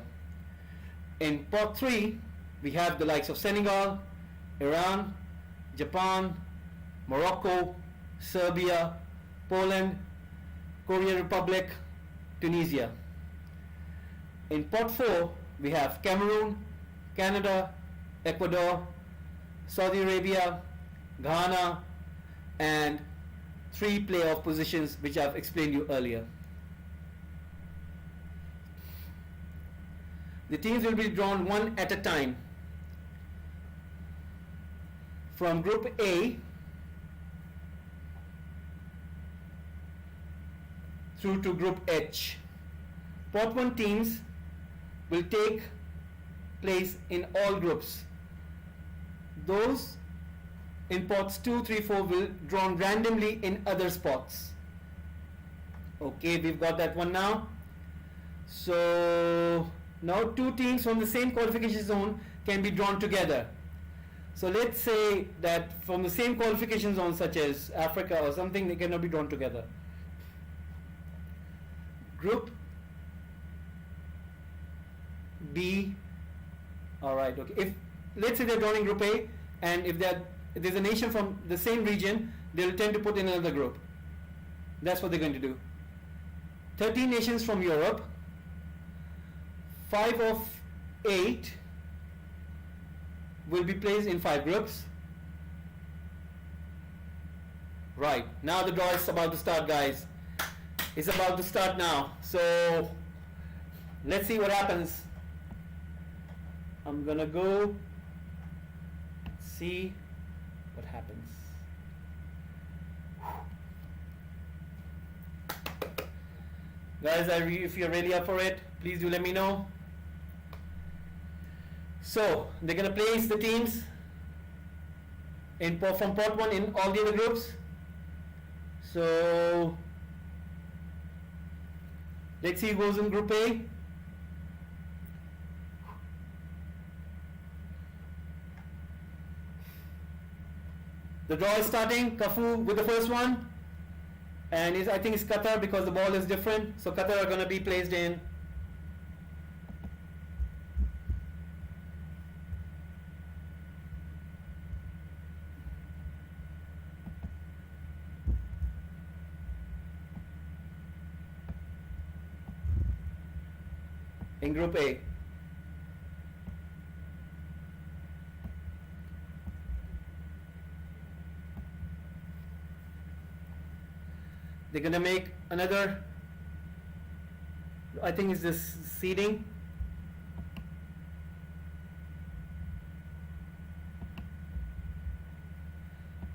In pot 3, we have the likes of Senegal, Iran, Japan, Morocco, Serbia, Poland, Korean Republic, Tunisia. In pot 4, we have Cameroon, Canada, Ecuador, Saudi Arabia, Ghana, and 3 playoff positions which I've explained you earlier. The teams will be drawn one at a time. From Group A through to Group H. Pot 1 teams will take place in all groups. Those in pots 2, 3, 4 will drawn randomly in other spots. Okay, we've got that one now. So now 2 teams from the same qualification zone can be drawn together. So let's say that from the same qualification zone, such as Africa or something, they cannot be drawn together. Group B. Alright, okay. If let's say they're drawn in Group A, and if there's a nation from the same region, they'll tend to put in another group. That's what they're going to do. 13 nations from Europe, 5 of 8 will be placed in 5 groups. Right, now the draw is about to start, guys. It's about to start now. So let's see what happens. I'm gonna go see what happens. Guys, if you're really up for it, please do let me know. So they're gonna place the teams in from pot 1 in all the other groups. So let's see who goes in Group A. The draw is starting. Kafu with the first one, and I think it's Qatar because the ball is different. So Qatar are going to be placed in. In Group A. They're going to make another, I think it's this seeding.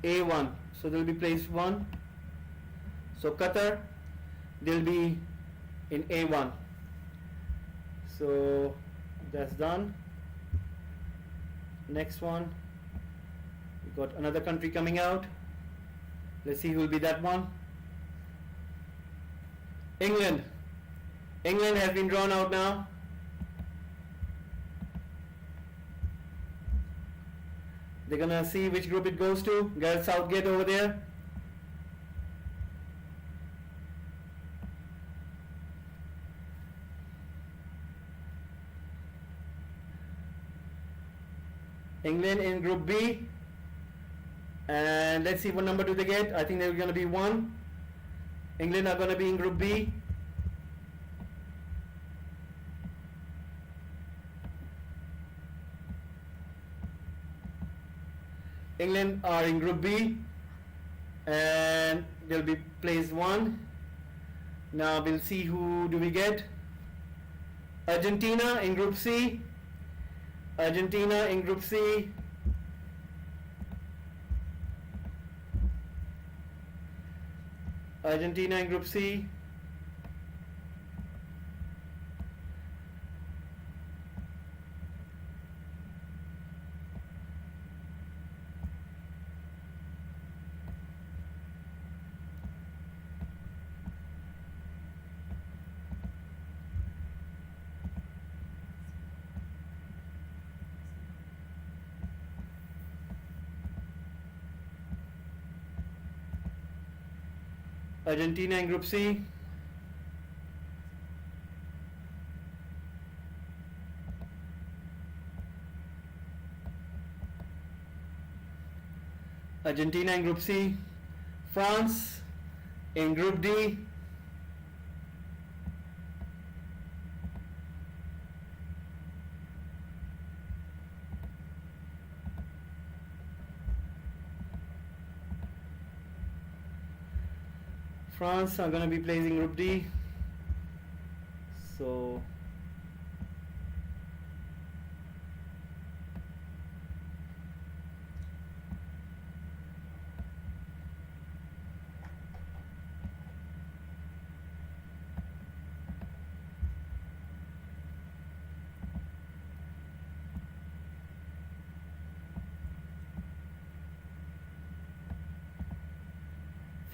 A1. So they'll be placed 1. So Qatar, they'll be in A1. So that's done. Next one, we've got another country coming out. Let's see who will be that one. England. England has been drawn out now. They're gonna see which group it goes to. Gareth Southgate over there. England in Group B, and let's see what number do they get. I think they're going to be 1. England are going to be in Group B. England are in Group B, and they'll be placed 1. Now we'll see who do we get. Argentina in Group C. Argentina in Group C. Argentina in Group C. Argentina in Group C. Argentina in Group C. France in Group D. France are going to be placing Group D. So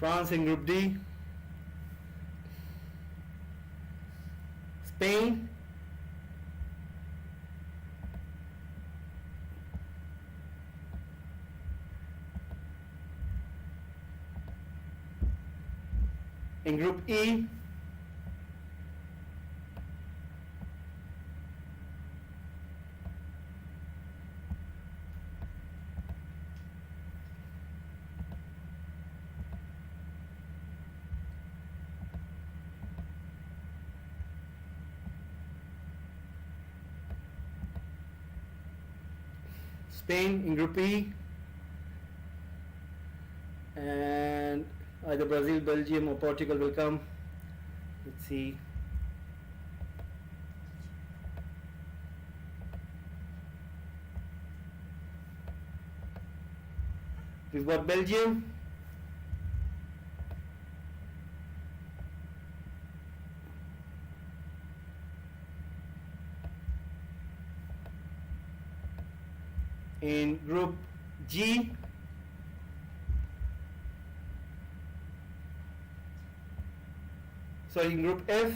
France in Group D. Spain. In Group E. Spain in Group E, and either Brazil, Belgium or Portugal will come. Let's see. We've got Belgium, in Group G. Sorry, in Group F,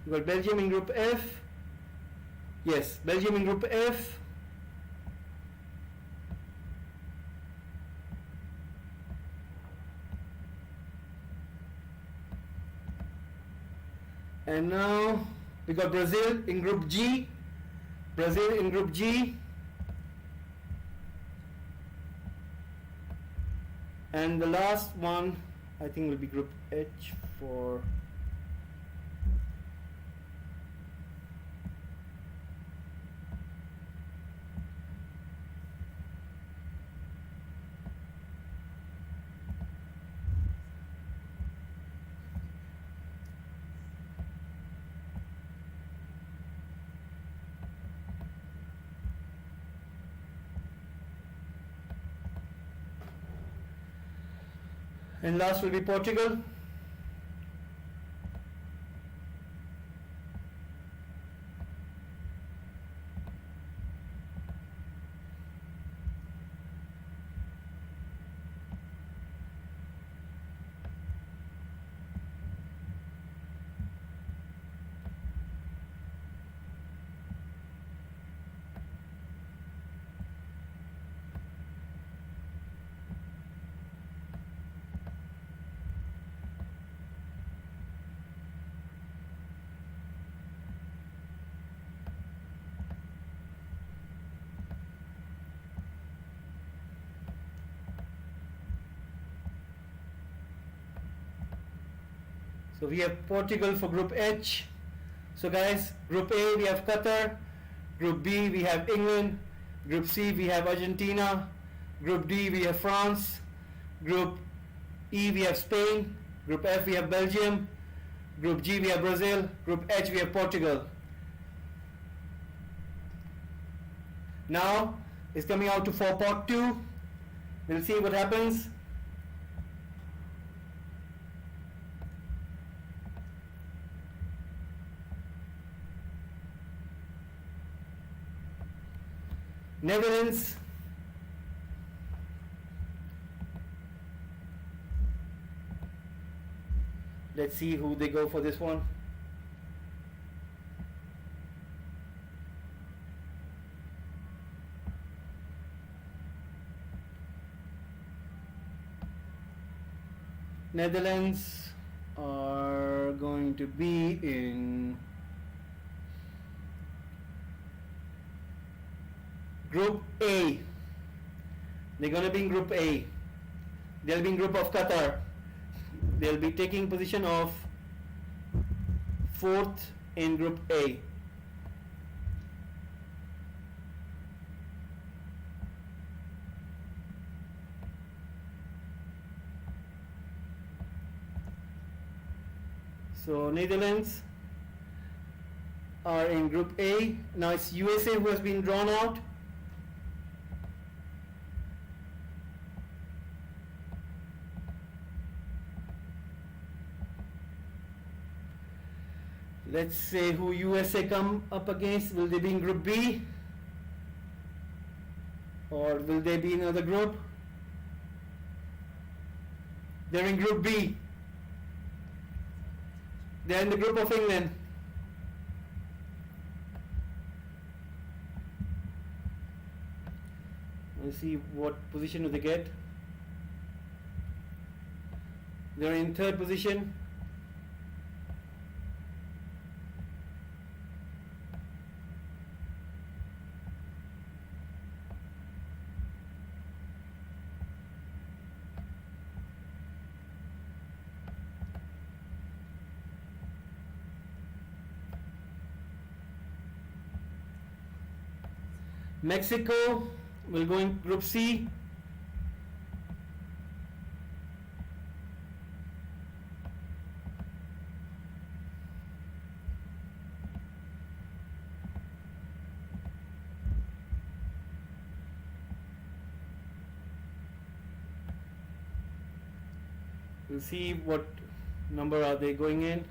we've got Belgium in Group F. Yes, Belgium in Group F. And now we got Brazil in Group G. Brazil in Group G. And the last one, I think, will be Group H for and last will be Portugal. So we have Portugal for Group H. So guys, Group A we have Qatar, Group B we have England, Group C we have Argentina, Group D we have France, Group E we have Spain, Group F we have Belgium, Group G we have Brazil, Group H we have Portugal. Now it's coming out to for pot 2. We'll see what happens. Netherlands, let's see who they go for this one. Netherlands are going to be in Group A. They're going to be in Group A. They'll be in Group of Qatar. They'll be taking position of 4th in Group A. So Netherlands are in Group A. Now it's USA who has been drawn out. Let's say who USA come up against. Will they be in Group B? Or will they be in another group? They're in Group B. They're in the group of England. Let's see what position do they get. They're in third position. Mexico will go in Group C. We'll see what number are they going in.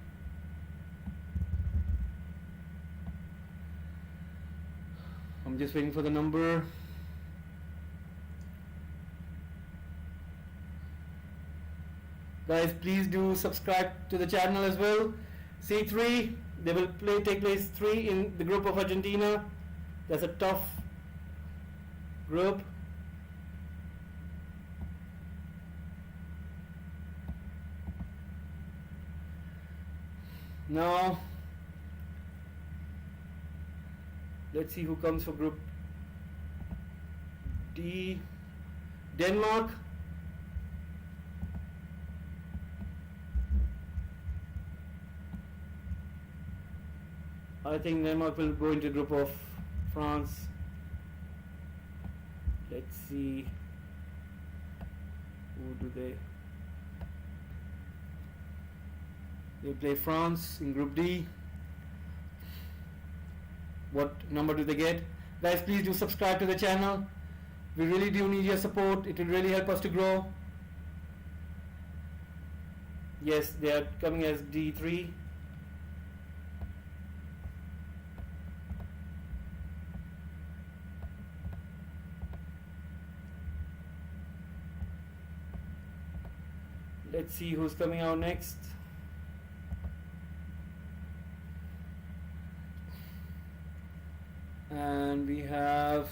I'm just waiting for the number. Guys, please do subscribe to the channel as well. C3, they will take place 3 in the group of Argentina. That's a tough group. Now let's see who comes for Group D. Denmark. I think Denmark will go into group of France. Let's see. Who do they? They play France in Group D. What number do they get? Guys, please do subscribe to the channel. We really do need your support. It will really help us to grow. Yes, they are coming as D3. Let's see who's coming out next. And we have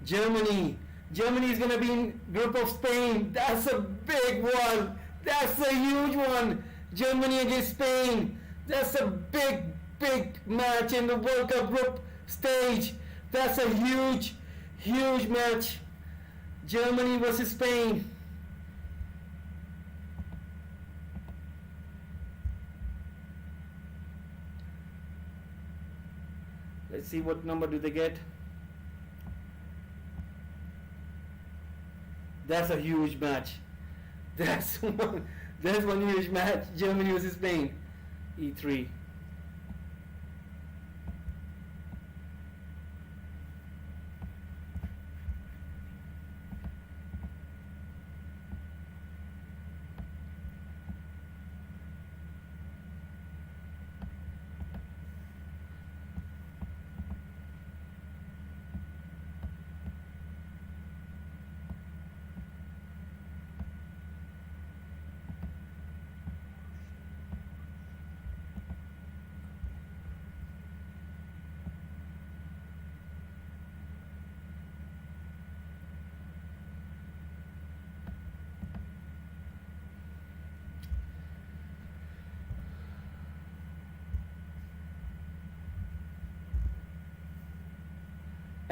Germany. Germany is going to be in group of Spain. That's a big one. That's a huge one. Germany against Spain. That's a big match in the World Cup group stage. That's a huge match. Germany versus Spain. Let's see what number do they get. That's a huge match. That's one huge match. Germany versus Spain. E3.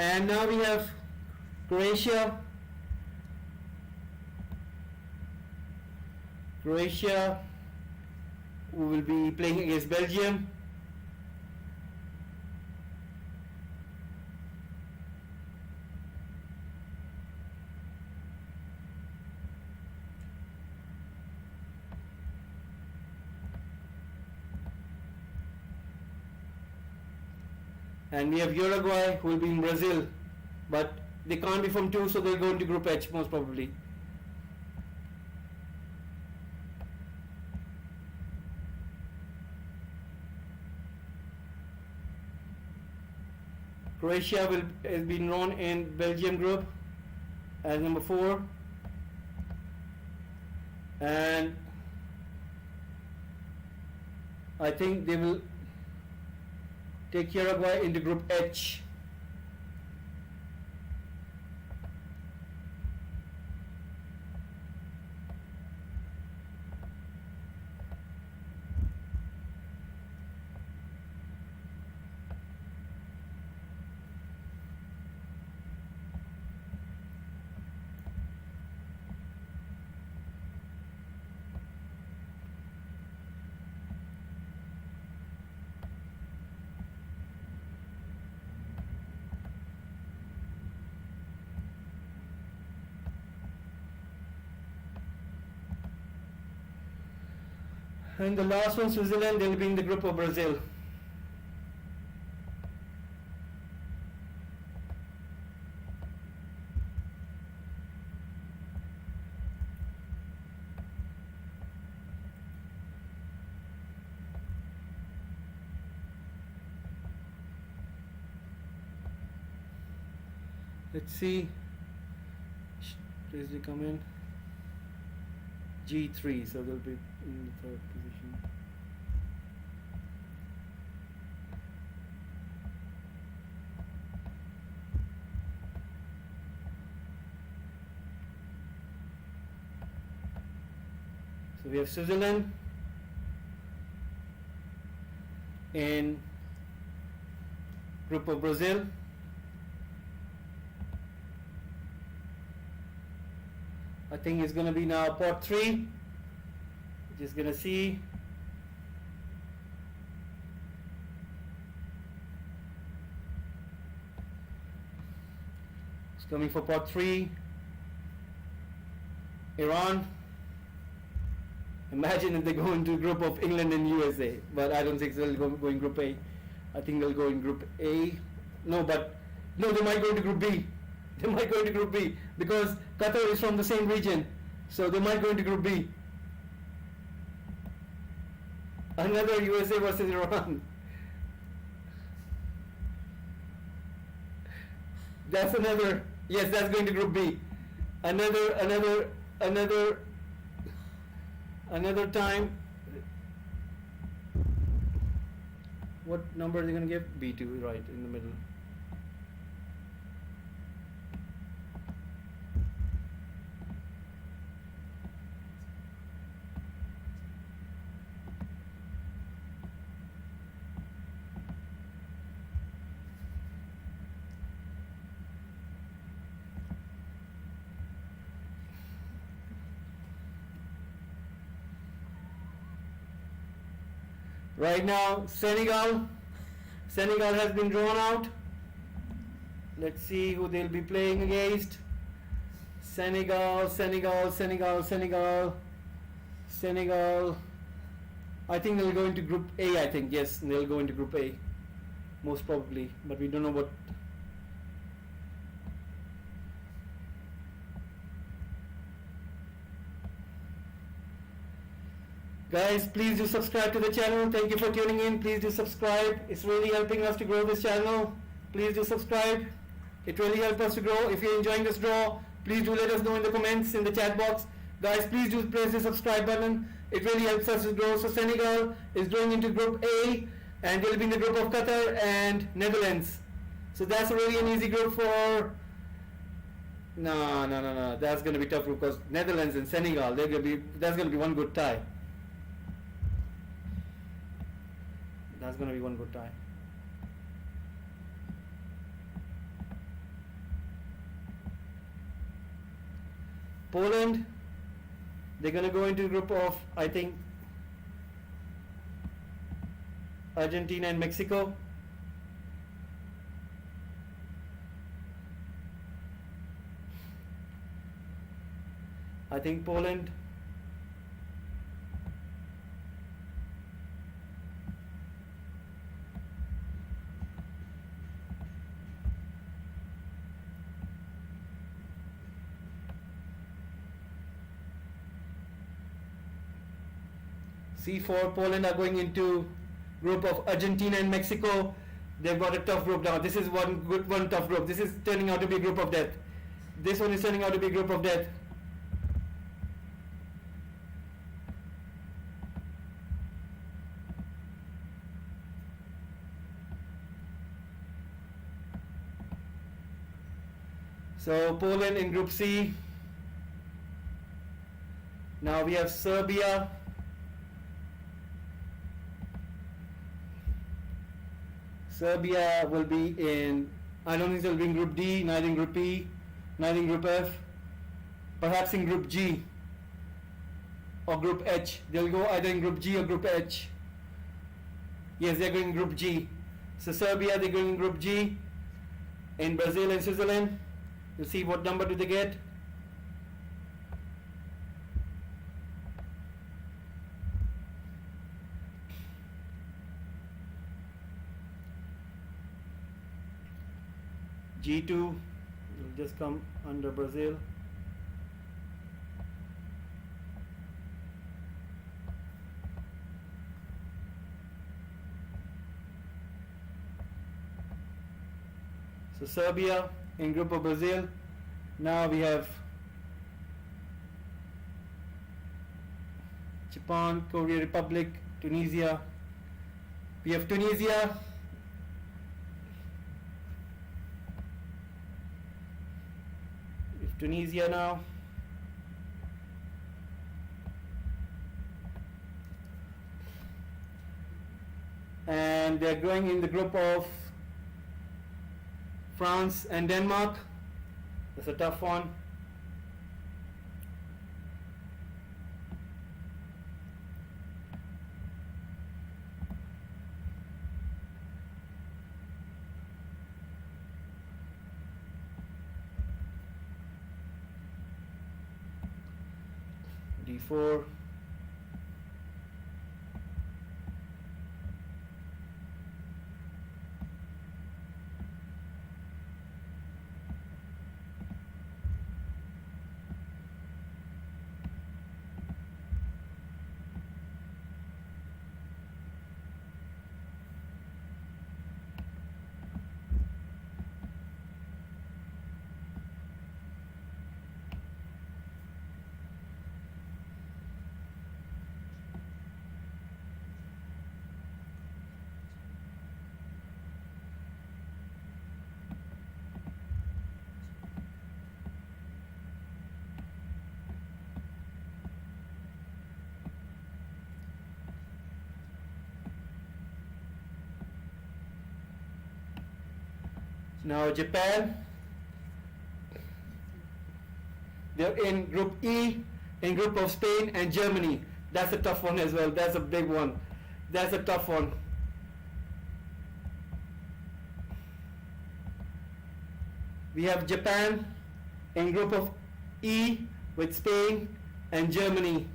And now we have Croatia. Croatia, who will be playing against Belgium. And we have Uruguay, who will be in Brazil, but they can't be from 2, so they'll go into Group H most probably. Croatia has been known in Belgium group as number 4, and I think they will take Uruguay into Group H. And the last one, Switzerland, they'll be in the group of Brazil. Let's see. Please they come in. G3, so they'll be in the 3rd position. So we have Switzerland in group of Brazil. I think it's going to be now pot 3. Just going to see. It's coming for pot 3. Iran. Imagine if they go into group of England and USA, but I don't think they'll go in group A. I think they'll go in group A. No, they might go into group B. They might go into group B because Qatar is from the same region, so they might go into group B. Another USA versus Iran. That's another. Yes, that's going to group B. Another time. What number are they going to give? B2, right in the middle. Right now, Senegal has been drawn out. Let's see who they'll be playing against. Senegal. I think they'll go into Group A, I think. Yes, they'll go into Group A. Most probably. But we don't know what. Guys, please do subscribe to the channel. Thank you for tuning in. Please do subscribe. It's really helping us to grow this channel. Please do subscribe. It really helps us to grow. If you're enjoying this draw, please do let us know in the comments, in the chat box. Guys, please do press the subscribe button. It really helps us to grow. So Senegal is going into Group A, and they'll be in the group of Qatar and Netherlands. So that's really an easy group for. No. That's going to be tough group because Netherlands and Senegal. That's going to be one good tie. That's going to be one good tie. Poland, they're going to go into a group of, I think, Argentina and Mexico. I think Poland. C4, Poland are going into group of Argentina and Mexico. They've got a tough group now. This is one tough group. This is turning out to be a group of death. This one is turning out to be a group of death. So Poland in Group C. Now we have Serbia. Serbia will be in, I don't think they'll be in Group D, neither in Group E, neither in Group F, perhaps in Group G or Group H. They'll go either in Group G or Group H. Yes, they're going in Group G. So Serbia, they're going in Group G. In Brazil and Switzerland, you'll see what number do they get. G2 will just come under Brazil. So Serbia in group of Brazil. Now we have Japan, Korea Republic, Tunisia. We have Tunisia. Tunisia now. And they're going in the group of France and Denmark. That's a tough one. D4. Now Japan, they're in Group E, in group of Spain and Germany. That's a tough one as well. That's a big one. That's a tough one. We have Japan in group of E with Spain and Germany.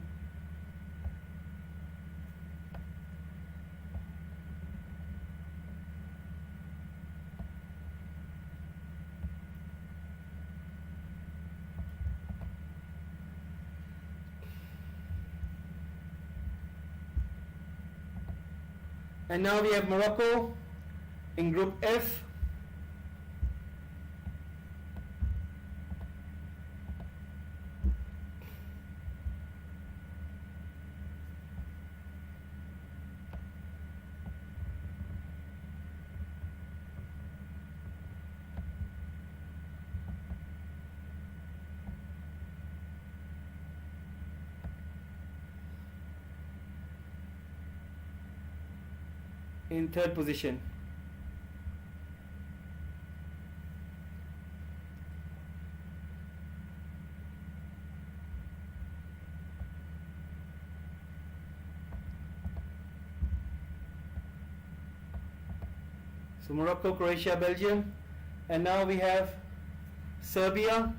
And now we have Morocco in Group F. In third position. So Morocco, Croatia, Belgium, and now we have Serbia.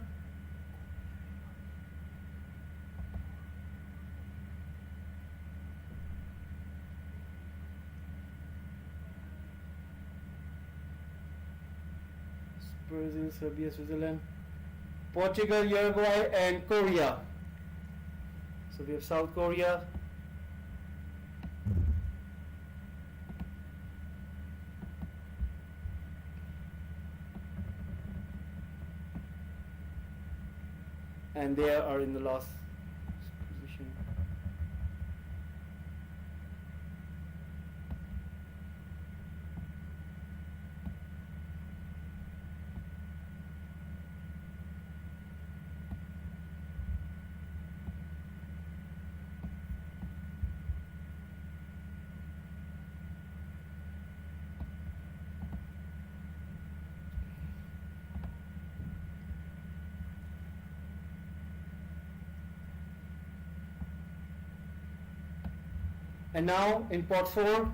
Brazil, Serbia, Switzerland, Portugal, Uruguay, and Korea. So we have South Korea. and they are in the last position. And now in pot 4,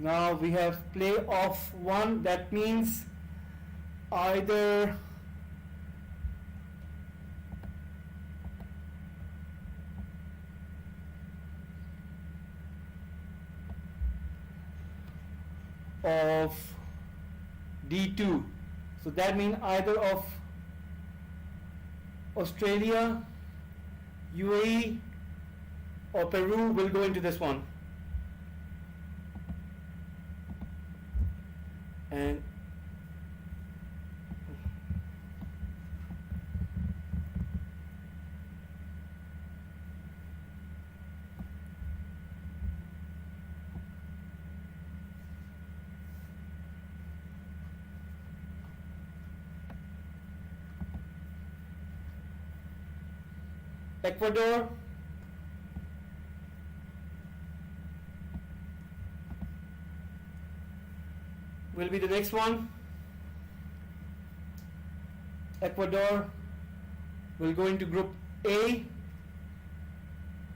now we have play of 1. That means either of D2. So that means either of Australia, UAE or Peru will go into this one. And Ecuador, will be the next one. Ecuador will go into Group A.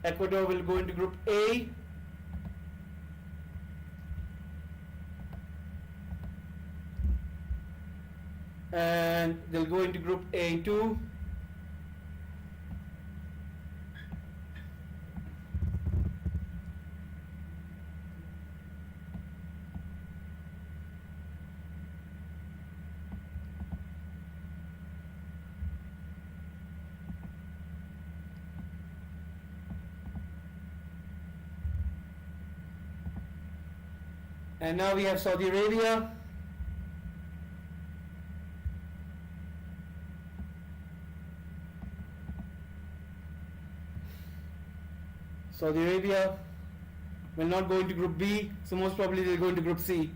Ecuador will go into Group A. And they'll go into Group A too. And now we have Saudi Arabia. Saudi Arabia will not go into Group B, so most probably they'll go into Group C.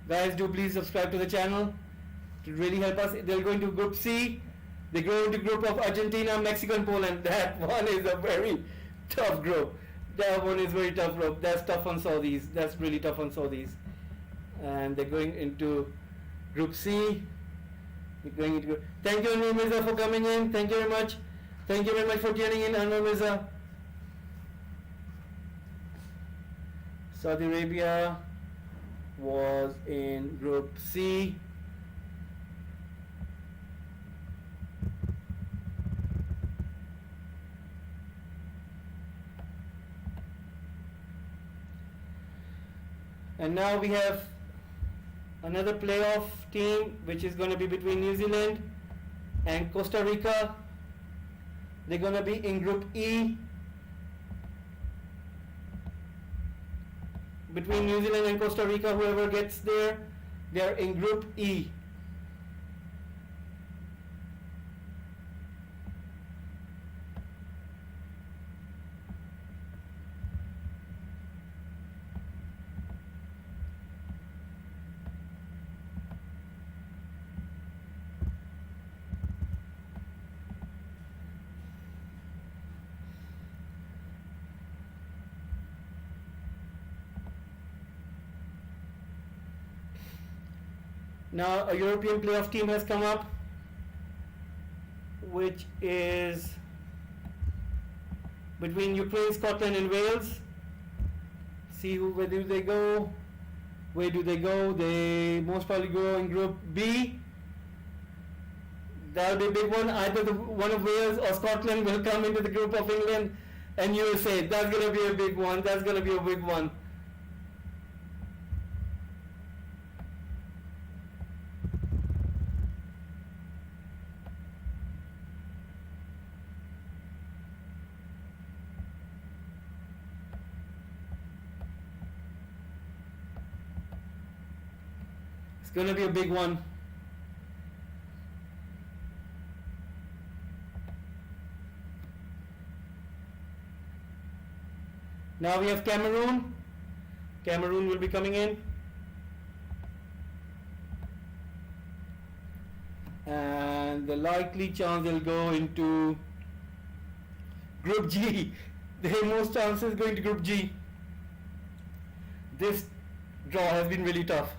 Guys, do please subscribe to the channel. It will really help us. They'll go into Group C. They go into group of Argentina, Mexico and Poland. That one is a very tough group. That one is very tough group. That's tough on Saudis. That's really tough on Saudis. And they're going into Group C. They're going into group. Thank you, Anwar Mirza, for coming in. Thank you very much. Thank you very much for tuning in, Anwar Mirza. Saudi Arabia was in Group C. And now we have another playoff team which is going to be between New Zealand and Costa Rica. They're going to be in Group E. Between New Zealand and Costa Rica, whoever gets there, they're in Group E. Now a European playoff team has come up, which is between Ukraine, Scotland and Wales. See where do they go. Where do they go? They most probably go in Group B. That'll be a big one. Either one of Wales or Scotland will come into the group of England and USA. That's going to be a big one. That's going to be a big one. It's going to be a big one. Now we have Cameroon. Cameroon will be coming in. And the likely chance they'll go into Group G. They have most chances going to Group G. This draw has been really tough.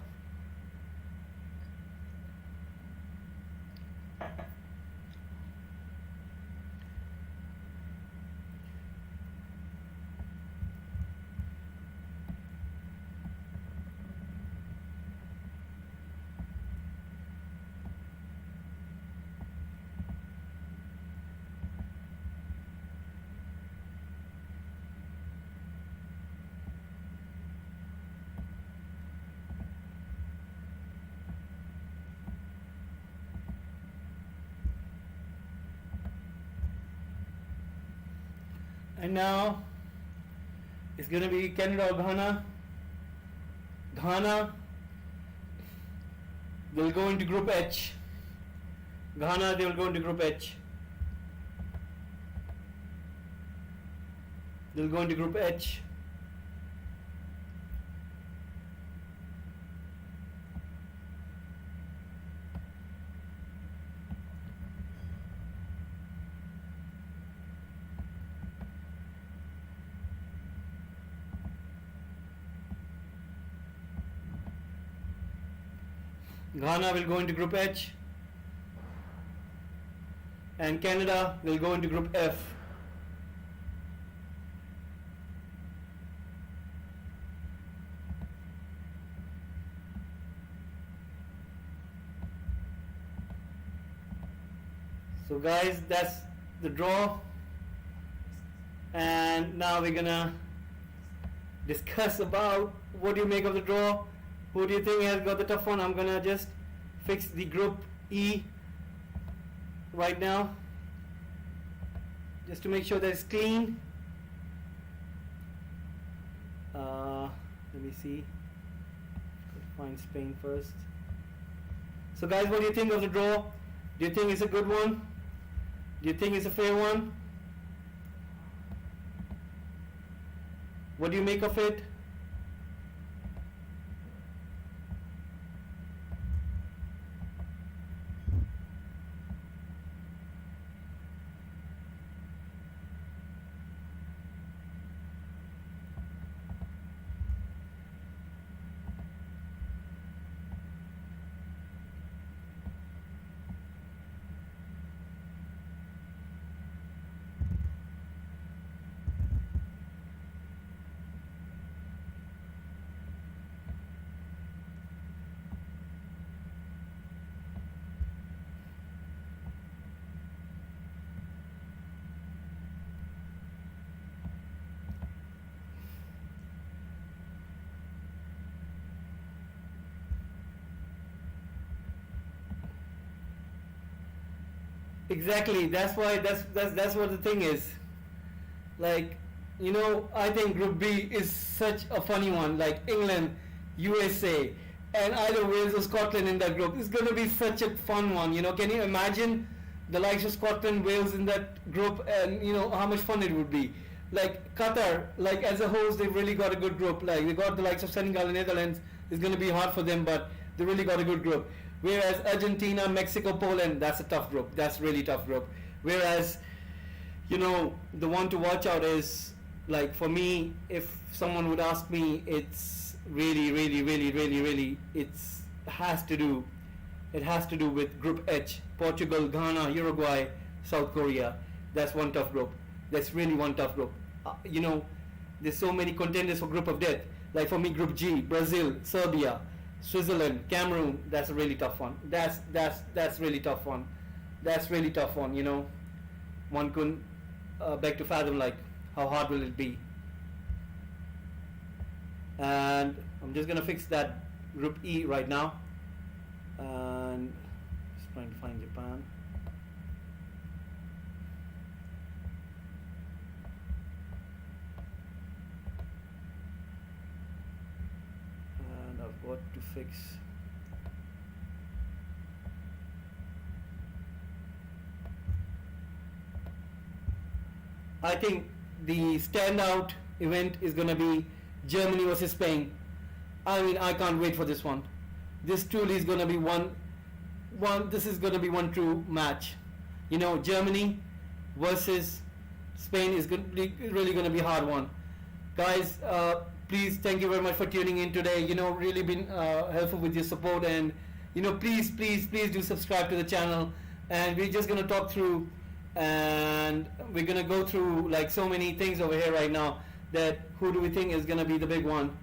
And now it's going to be Canada or Ghana. Ghana will go into Group H. Ghana, they will go into Group H. They'll go into Group H. Ghana will go into Group H and Canada will go into Group F. So guys, that's the draw, and now we're gonna discuss about what do you make of the draw. Who do you think has got the tough one? I'm gonna just fix the Group E right now, just to make sure that it's clean. Let me see. Gotta find Spain first. So guys, what do you think of the draw? Do you think it's a good one? Do you think it's a fair one? What do you make of it? Exactly. That's why. That's what the thing is. Like, you know, I think Group B is such a funny one. Like England, USA, and either Wales or Scotland in that group. It's going to be such a fun one. You know, can you imagine the likes of Scotland, Wales in that group, and you know how much fun it would be. Like Qatar, like as a host, they've really got a good group. Like they got the likes of Senegal and Netherlands. It's going to be hard for them, but they really got a good group. Whereas Argentina, Mexico, Poland, that's a tough group. That's really tough group. Whereas, you know, the one to watch out is, like, for me, if someone would ask me, it's really, it has to do with Group H. Portugal, Ghana, Uruguay, South Korea. That's one tough group. That's really one tough group. You know, there's so many contenders for Group of Death. Like for me, Group G, Brazil, Serbia, Switzerland, Cameroon. That's a really tough one. That's really tough one. That's really tough one. You know, one couldn't beg to fathom like how hard will it be. And I'm just gonna fix that Group E right now, and just trying to find Japan. And I've got to fix. I think the standout event is gonna be Germany versus Spain. I mean, I can't wait for this one. This truly is going to be one. This is going to be one true match. You know, Germany versus Spain is really going to be a hard one. Guys, please, thank you very much for tuning in today. You know, really been helpful with your support, and you know, please do subscribe to the channel. And we're just going to talk through, and we're going to go through like so many things over here right now. That who do we think is going to be the big one?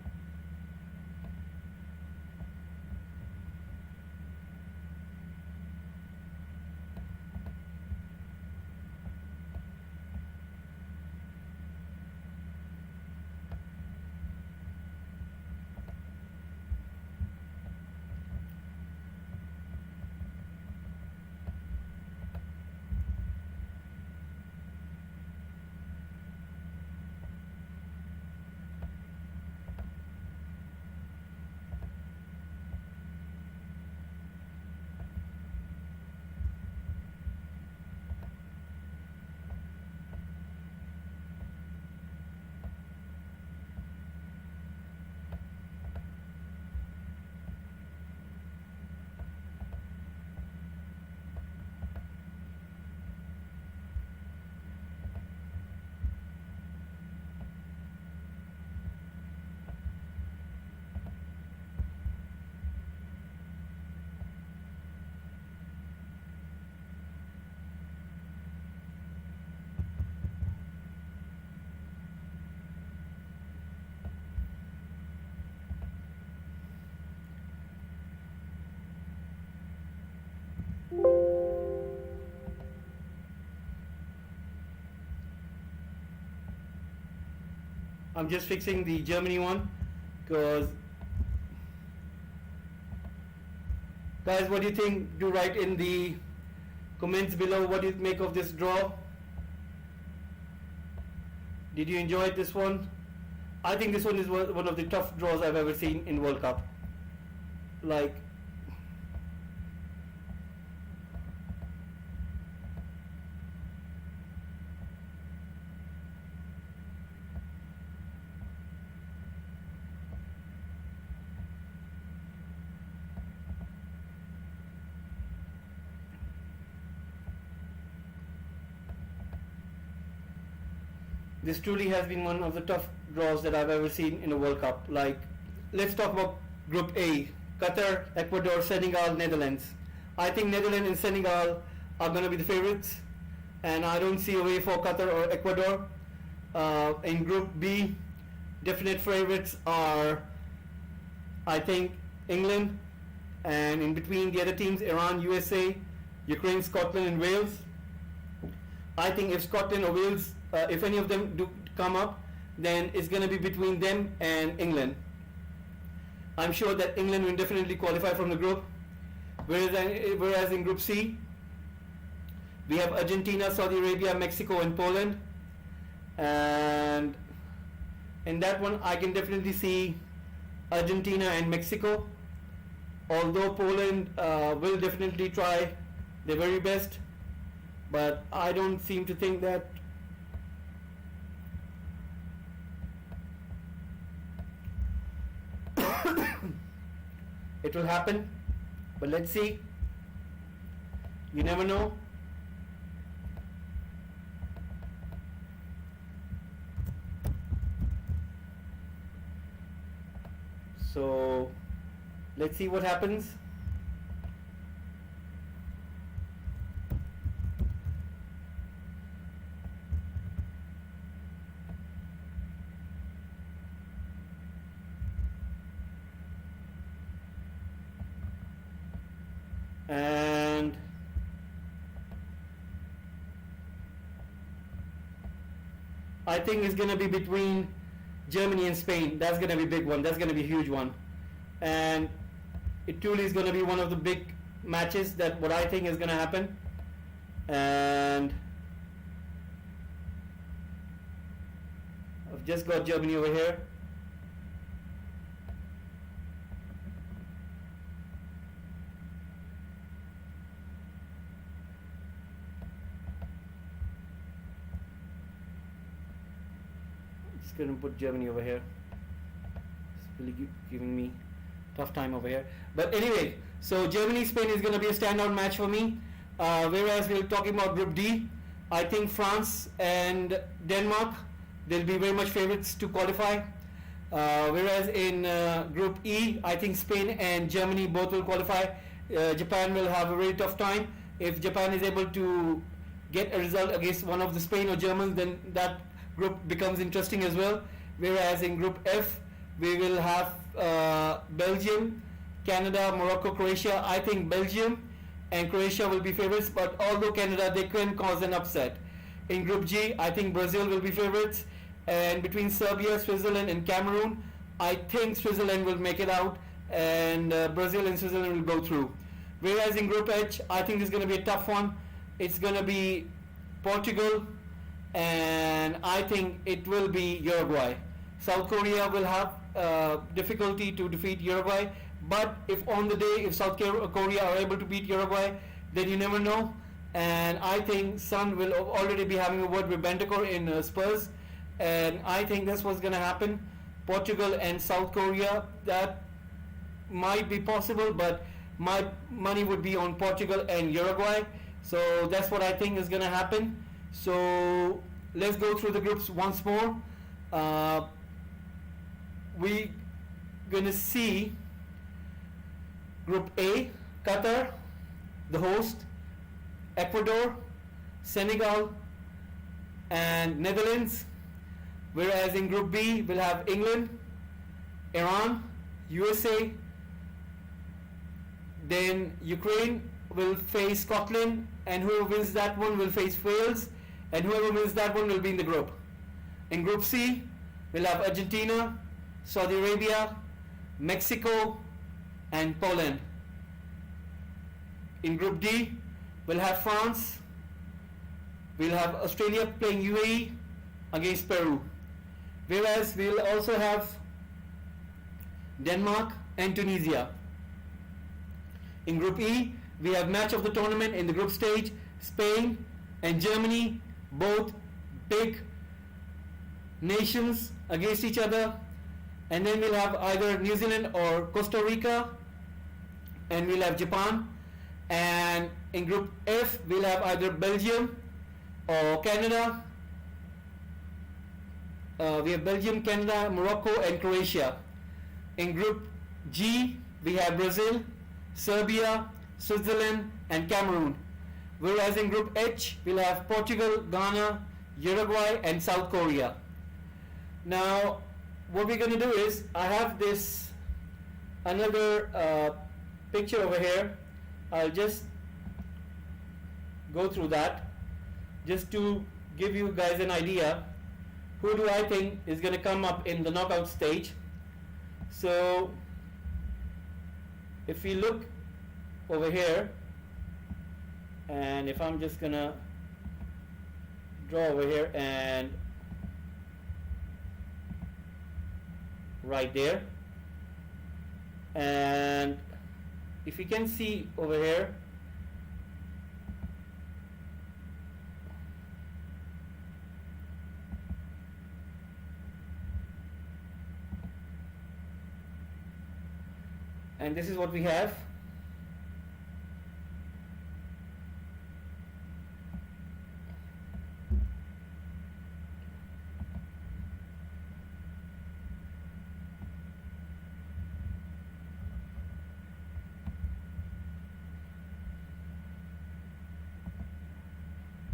I'm just fixing the Germany one, because guys, what do you think? Do write in the comments below what do you make of this draw. Did you enjoy this one? I think this one is one of the tough draws I've ever seen in World Cup. Like, this truly has been one of the tough draws that I've ever seen in a World Cup. Like, let's talk about Group A. Qatar, Ecuador, Senegal, Netherlands. I think Netherlands and Senegal are going to be the favorites, and I don't see a way for Qatar or Ecuador. In Group B, definite favorites are, I think, England, and in between the other teams, Iran, USA, Ukraine, Scotland, and Wales. I think if Scotland or Wales, if any of them do come up, then it's going to be between them and England. I'm sure that England will definitely qualify from the group. Whereas in Group C, we have Argentina, Saudi Arabia, Mexico, and Poland. And in that one, I can definitely see Argentina and Mexico. Although Poland will definitely try their very best, but I don't seem to think that it will happen. But let's see. You never know. So let's see what happens. And I think it's going to be between Germany and Spain. That's going to be a big one. That's going to be a huge one. And it truly is going to be one of the big matches, that what I think is going to happen. And I've just got Germany over here. Just going to put Germany over here. It's really giving me tough time over here. But anyway, so Germany-Spain is going to be a standout match for me. Whereas we're talking about Group D, I think France and Denmark, they'll be very much favorites to qualify. Whereas in Group E, I think Spain and Germany both will qualify. Japan will have a very tough time. If Japan is able to get a result against one of the Spain or Germans, then that group becomes interesting as well. Whereas in Group F, we will have Belgium, Canada, Morocco, Croatia. I think Belgium and Croatia will be favorites, but although Canada, they can cause an upset. In Group G, I think Brazil will be favorites, and between Serbia, Switzerland and Cameroon, I think Switzerland will make it out, and Brazil and Switzerland will go through. Whereas in Group H, I think it's going to be a tough one. It's going to be Portugal, and I think it will be Uruguay. South Korea will have difficulty to defeat Uruguay, but if on the day, if South Korea are able to beat Uruguay, then you never know. And I think Son will already be having a word with Bentancur in Spurs, and I think that's what's going to happen. Portugal and South Korea, that might be possible, but my money would be on Portugal and Uruguay. So that's what I think is going to happen. So let's go through the groups once more. We're going to see Group A, Qatar, the host, Ecuador, Senegal, and Netherlands. Whereas in Group B, we'll have England, Iran, USA, then Ukraine will face Scotland, and whoever wins that one will face Wales, and whoever wins that one will be in the group. In Group C, we'll have Argentina, Saudi Arabia, Mexico, and Poland. In Group D, we'll have France, we'll have Australia playing UAE against Peru. Whereas we'll also have Denmark and Tunisia. In Group E, we have match of the tournament in the group stage, Spain and Germany, both big nations against each other. And then we'll have either New Zealand or Costa Rica, and we'll have Japan. And in Group F, we'll have either Belgium or Canada. We have Belgium, Canada, Morocco, and Croatia. In Group G, we have Brazil, Serbia, Switzerland, and Cameroon. Whereas in Group H, we'll have Portugal, Ghana, Uruguay, and South Korea. Now, what we're going to do is, I have this another picture over here. I'll just go through that just to give you guys an idea. Who do I think is going to come up in the knockout stage? So if we look over here, and if I'm just going to draw over here and right there, and if you can see over here, and this is what we have.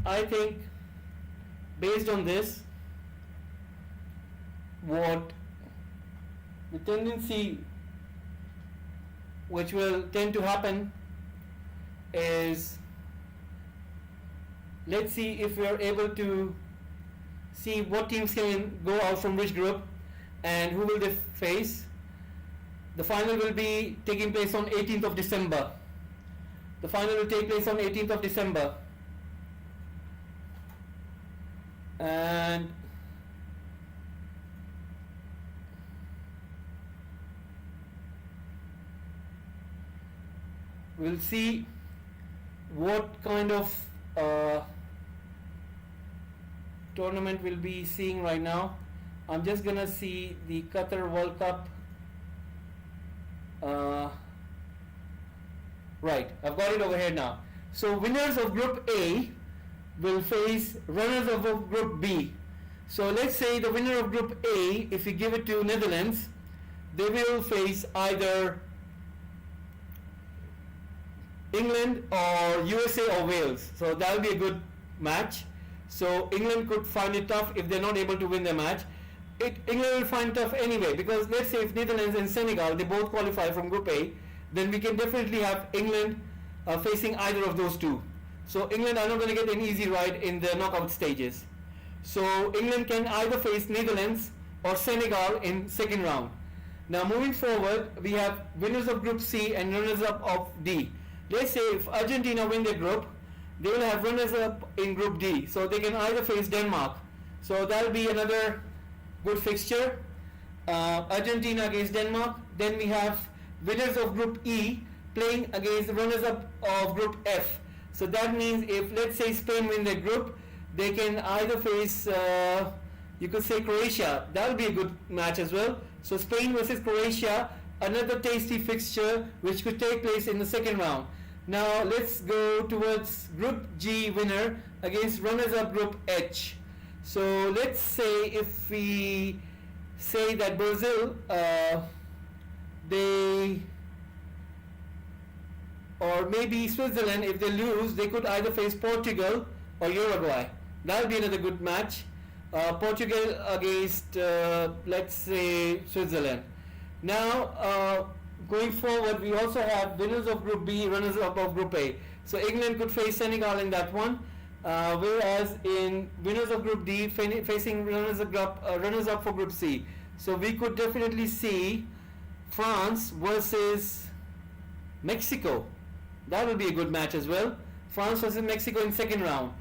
I think based on this, what the tendency which will tend to happen is, let's see if we are able to see what teams can go out from which group and who will they face. The final will be taking place on 18th of December. The final will take place on 18th of December. And we'll see what kind of tournament we'll be seeing right now. I'm just gonna see the Qatar World Cup. Right, I've got it over here now. So winners of Group A will face runners of Group B. So let's say the winner of Group A, if we give it to Netherlands, they will face either England or USA or Wales. So that will be a good match. So England could find it tough if they're not able to win their match. England will find it tough anyway, because let's say if Netherlands and Senegal, they both qualify from Group A, then we can definitely have England facing either of those two. So England are not going to get an easy ride in the knockout stages. So England can either face Netherlands or Senegal in second round. Now moving forward, we have winners of Group C and runners up of D. Let's say if Argentina win their group, they will have runners up in Group D. So they can either face Denmark. So that will be another good fixture. Argentina against Denmark. Then we have winners of Group E playing against the runners up of Group F. So that means if, let's say, Spain win their group, they can either face, you could say, Croatia. That will be a good match as well. So Spain versus Croatia, another tasty fixture which could take place in the second round. Now let's go towards Group G winner against runners up Group H. So let's say if we say that Brazil, they, or maybe Switzerland, if they lose, they could either face Portugal or Uruguay. That will be another good match. Portugal against, let's say, Switzerland. Now, going forward, we also have winners of Group B, runners up of Group A. So England could face Senegal in that one, whereas in winners of Group D facing runners up for Group C. So we could definitely see France versus Mexico. That will be a good match as well. France versus Mexico in second round.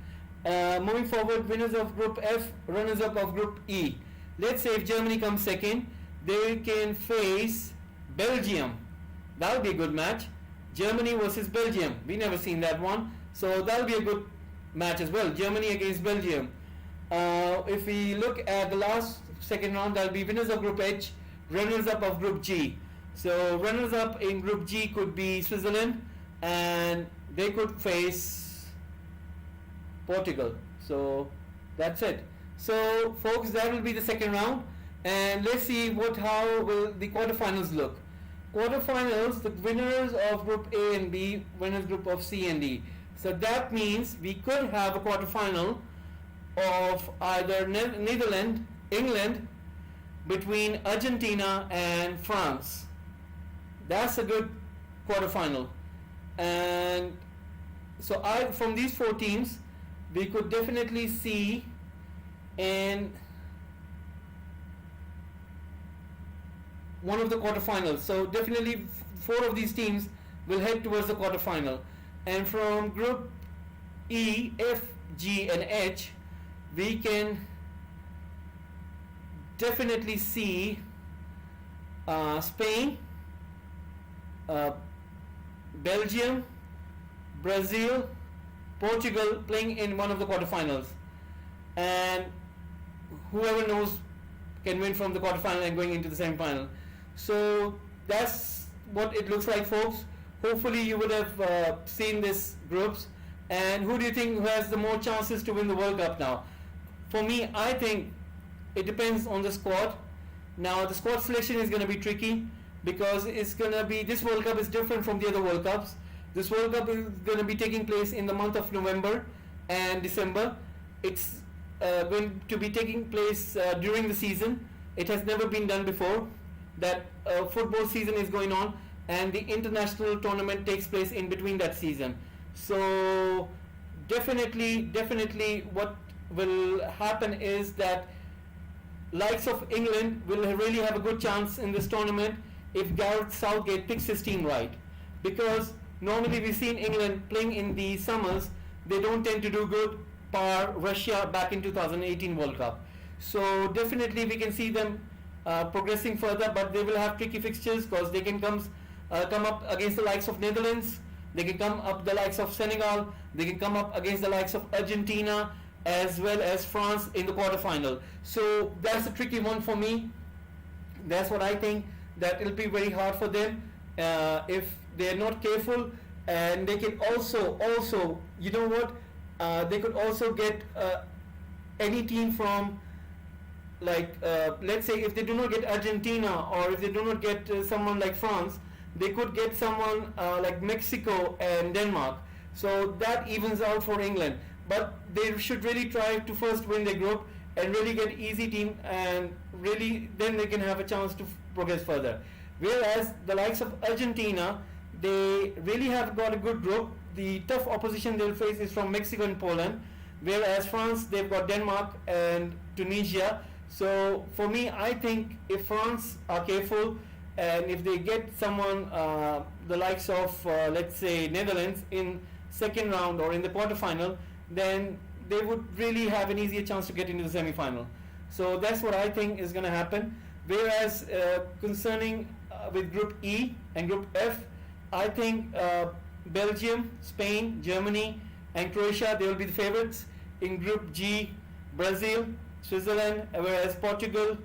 Moving forward, winners of Group F, runners up of Group E. Let's say if Germany comes second, they can face Belgium. That will be a good match. Germany versus Belgium. We never seen that one. So that will be a good match as well. Germany against Belgium. If we look at the last second round, that will be winners of Group H, runners up of Group G. So runners up in Group G could be Switzerland, and they could face Portugal. So that's it. So folks, that will be the second round, and let's see how will the quarterfinals look. Quarterfinals, the winners of Group A and B, winners group of C and D. So that means we could have a quarterfinal of either Netherlands, England, between Argentina and France. That's a good quarterfinal. And so from these four teams, we could definitely see in one of the quarterfinals. So definitely four of these teams will head towards the quarterfinal. And from Group E, F, G and H, we can definitely see Spain, Belgium, Brazil, Portugal playing in one of the quarterfinals, and whoever knows can win from the quarterfinal and going into the semi-final. So that's what it looks like, folks. Hopefully you would have seen these groups. And who do you think has the more chances to win the World Cup now? For me, I think it depends on the squad. Now the squad selection is going to be tricky, because it's going to be, this World Cup is different from the other World Cups. This World Cup is going to be taking place in the month of November and December. It's going to be taking place during the season. It has never been done before that football season is going on and the international tournament takes place in between that season. So definitely what will happen is that likes of England will really have a good chance in this tournament if Gareth Southgate picks his team right, because normally we've seen England playing in the summers, they don't tend to do good, par Russia back in 2018 World Cup. So definitely we can see them progressing further, but they will have tricky fixtures because they can come up against the likes of Netherlands, they can come up the likes of Senegal, they can come up against the likes of Argentina as well as France in the quarterfinal. So that's a tricky one for me. That's what I think, that it'll be very hard for them if they're not careful. And they can also you know what, they could also get any team from, like let's say if they do not get Argentina, or if they do not get someone like France, they could get someone like Mexico and Denmark. So that evens out for England. But they should really try to first win their group and really get easy team, and really then they can have a chance to progress further. Whereas the likes of Argentina, they really have got a good group. The tough opposition they'll face is from Mexico and Poland. Whereas France, they've got Denmark and Tunisia. So for me, I think if France are careful, and if they get someone the likes of let's say Netherlands in second round or in the quarterfinal, then they would really have an easier chance to get into the semi-final. So that's what I think is going to happen. Whereas concerning with Group E and Group F, I think Belgium, Spain, Germany and Croatia, they will be the favorites. In Group G, Brazil, Switzerland, whereas Portugal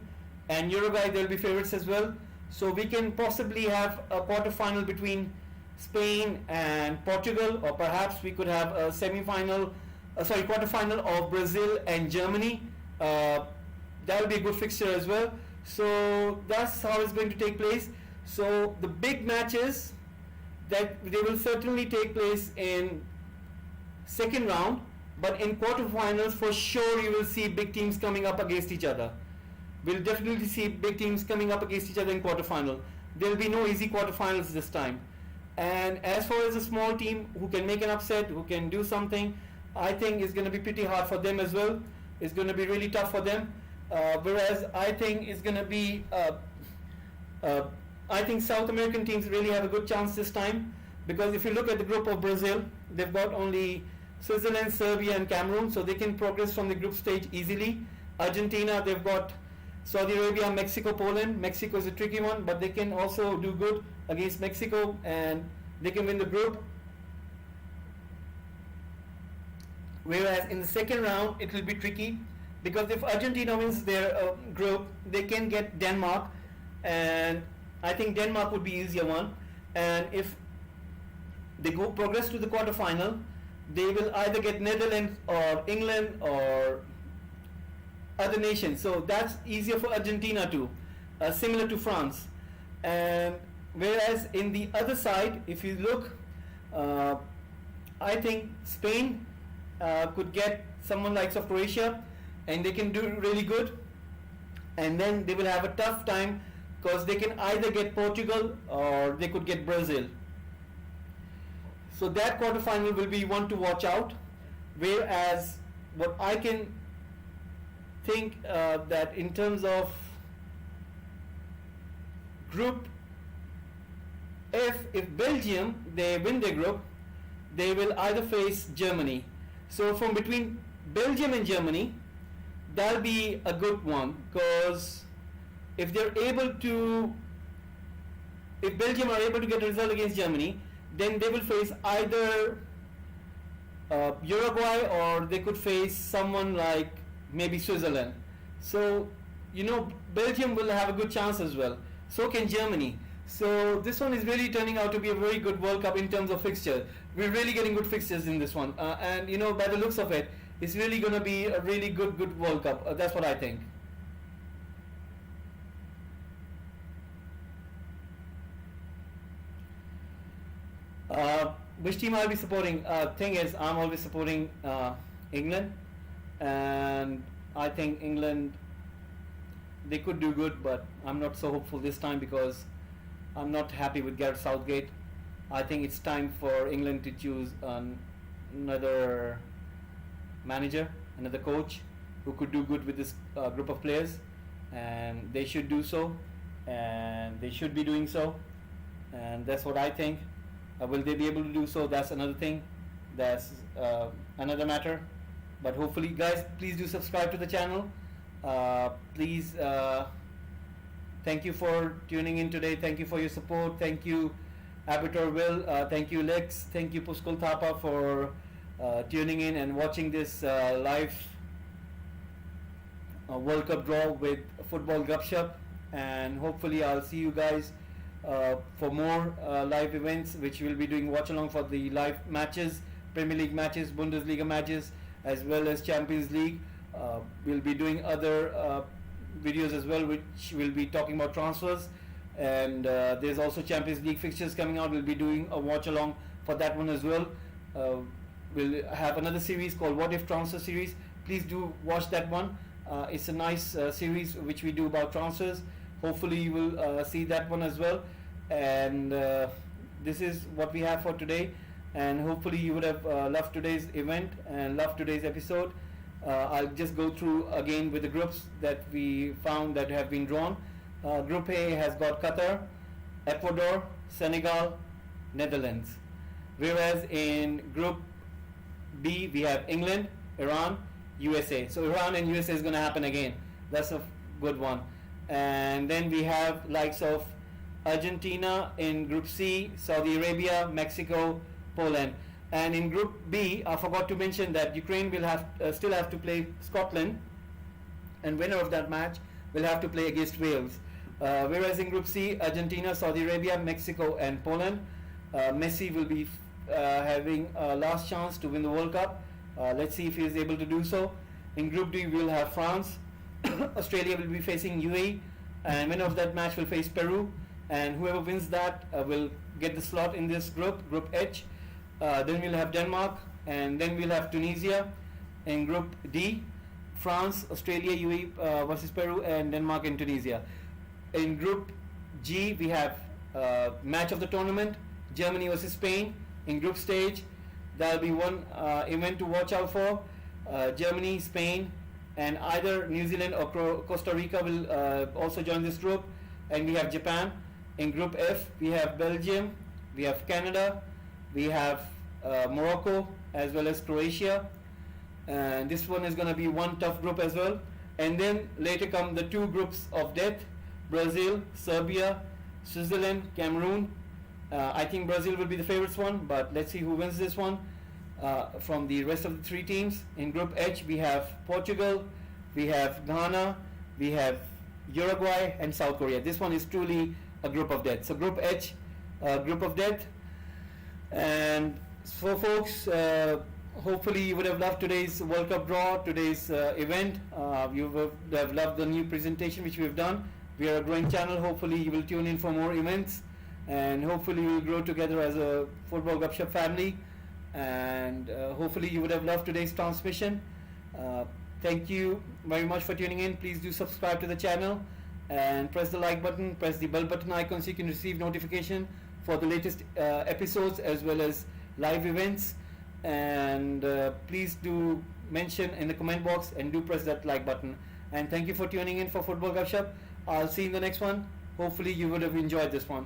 and Uruguay, they will be favorites as well. So we can possibly have a quarter-final between Spain and Portugal, or perhaps we could have a quarter-final of Brazil and Germany. That will be a good fixture as well. So that's how it's going to take place. So the big matches, that they will certainly take place in second round, but in quarterfinals for sure you will see big teams coming up against each other. We'll definitely see big teams coming up against each other in quarterfinal. There will be no easy quarterfinals this time. And as far as a small team who can make an upset, who can do something, I think it's going to be pretty hard for them as well. It's going to be really tough for them. Whereas I think it's going to be, I think South American teams really have a good chance this time, because if you look at the group of Brazil, they've got only Switzerland, Serbia and Cameroon, so they can progress from the group stage easily. Argentina, they've got Saudi Arabia, Mexico, Poland. Mexico is a tricky one, but they can also do good against Mexico and they can win the group. Whereas in the second round, it will be tricky, because if Argentina wins their group, they can get Denmark, and I think Denmark would be easier one. And if they progress to the quarterfinal, they will either get Netherlands or England or other nations. So that's easier for Argentina too, similar to France. And whereas in the other side, if you look, I think Spain could get someone like Croatia, and they can do really good. And then they will have a tough time, because they can either get Portugal or they could get Brazil. So that quarterfinal will be one to watch out. Whereas what I can think that in terms of Group F, if Belgium, they win their group, they will either face Germany. So from between Belgium and Germany, that'll be a good one, because if Belgium are able to get a result against Germany, then they will face either Uruguay, or they could face someone like maybe Switzerland. So Belgium will have a good chance as well. So can Germany. So this one is really turning out to be a very good World Cup in terms of fixture. We're really getting good fixtures in this one, and by the looks of it, it's really going to be a really good World Cup. That's what I think. Which team I'll be supporting? Thing is, I'm always supporting England, and I think England, they could do good, but I'm not so hopeful this time, because I'm not happy with Gareth Southgate. I think it's time for England to choose another manager, another coach who could do good with this group of players, and they should do so, and they should be doing so, and that's what I think. Will they be able to do so? That's another thing. That's another matter. But hopefully, guys, please do subscribe to the channel. Please, thank you for tuning in today. Thank you for your support. Thank you, Abitor Will. Thank you, Lex. Thank you, Puskul Thapa, for tuning in and watching this live World Cup draw with Football Gupshup. And hopefully, I'll see you guys for more live events, which we'll be doing watch along for the live matches, Premier League matches, Bundesliga matches, as well as Champions League. We'll be doing other videos as well, which will be talking about transfers, and there's also Champions League fixtures coming out. We'll be doing a watch along for that one as well. We'll have another series called What If Transfer Series. Please do watch that one. It's a nice series which we do about transfers. Hopefully you will see that one as well. And this is what we have for today, and hopefully you would have loved today's event and loved today's episode. I'll just go through again with the groups that we found that have been drawn. Group A has got Qatar, Ecuador, Senegal, Netherlands. Whereas in Group B we have England, Iran, USA. So Iran and USA is going to happen again. That's a good one. And then we have likes of Argentina in Group C, Saudi Arabia, Mexico, Poland. And in Group B, I forgot to mention that Ukraine will still have to play Scotland, and winner of that match will have to play against Wales. Whereas in Group C, Argentina, Saudi Arabia, Mexico, and Poland. Messi will be having a last chance to win the World Cup. Let's see if he is able to do so. In Group D, we will have France. Australia will be facing UAE, and winner of that match will face Peru. And whoever wins that will get the slot in this group, Group H. Then we'll have Denmark, and then we'll have Tunisia. In Group D, France, Australia, UAE versus Peru, and Denmark and Tunisia. In Group G, we have match of the tournament, Germany versus Spain. In group stage, there'll be one event to watch out for, Germany, Spain, and either New Zealand or Costa Rica will also join this group. And we have Japan. In Group F, we have Belgium, we have Canada, we have Morocco, as well as Croatia. And this one is going to be one tough group as well. And then later come the two groups of death, Brazil, Serbia, Switzerland, Cameroon. I think Brazil will be the favorites one, but let's see who wins this one from the rest of the three teams. In Group H, we have Portugal, we have Ghana, we have Uruguay, and South Korea. This one is truly a group of death. So Group H, group of death. And so folks, hopefully you would have loved today's World Cup draw, today's event. You would have loved the new presentation which we have done. We are a growing channel. Hopefully you will tune in for more events, and hopefully we will grow together as a Football Gupshup family. And hopefully you would have loved today's transmission. Thank you very much for tuning in. Please do subscribe to the channel and press the like button, press the bell button icon so you can receive notification for the latest episodes as well as live events. And please do mention in the comment box and do press that like button. And thank you for tuning in for Football Gupshup. I'll see you in the next one. Hopefully you would have enjoyed this one.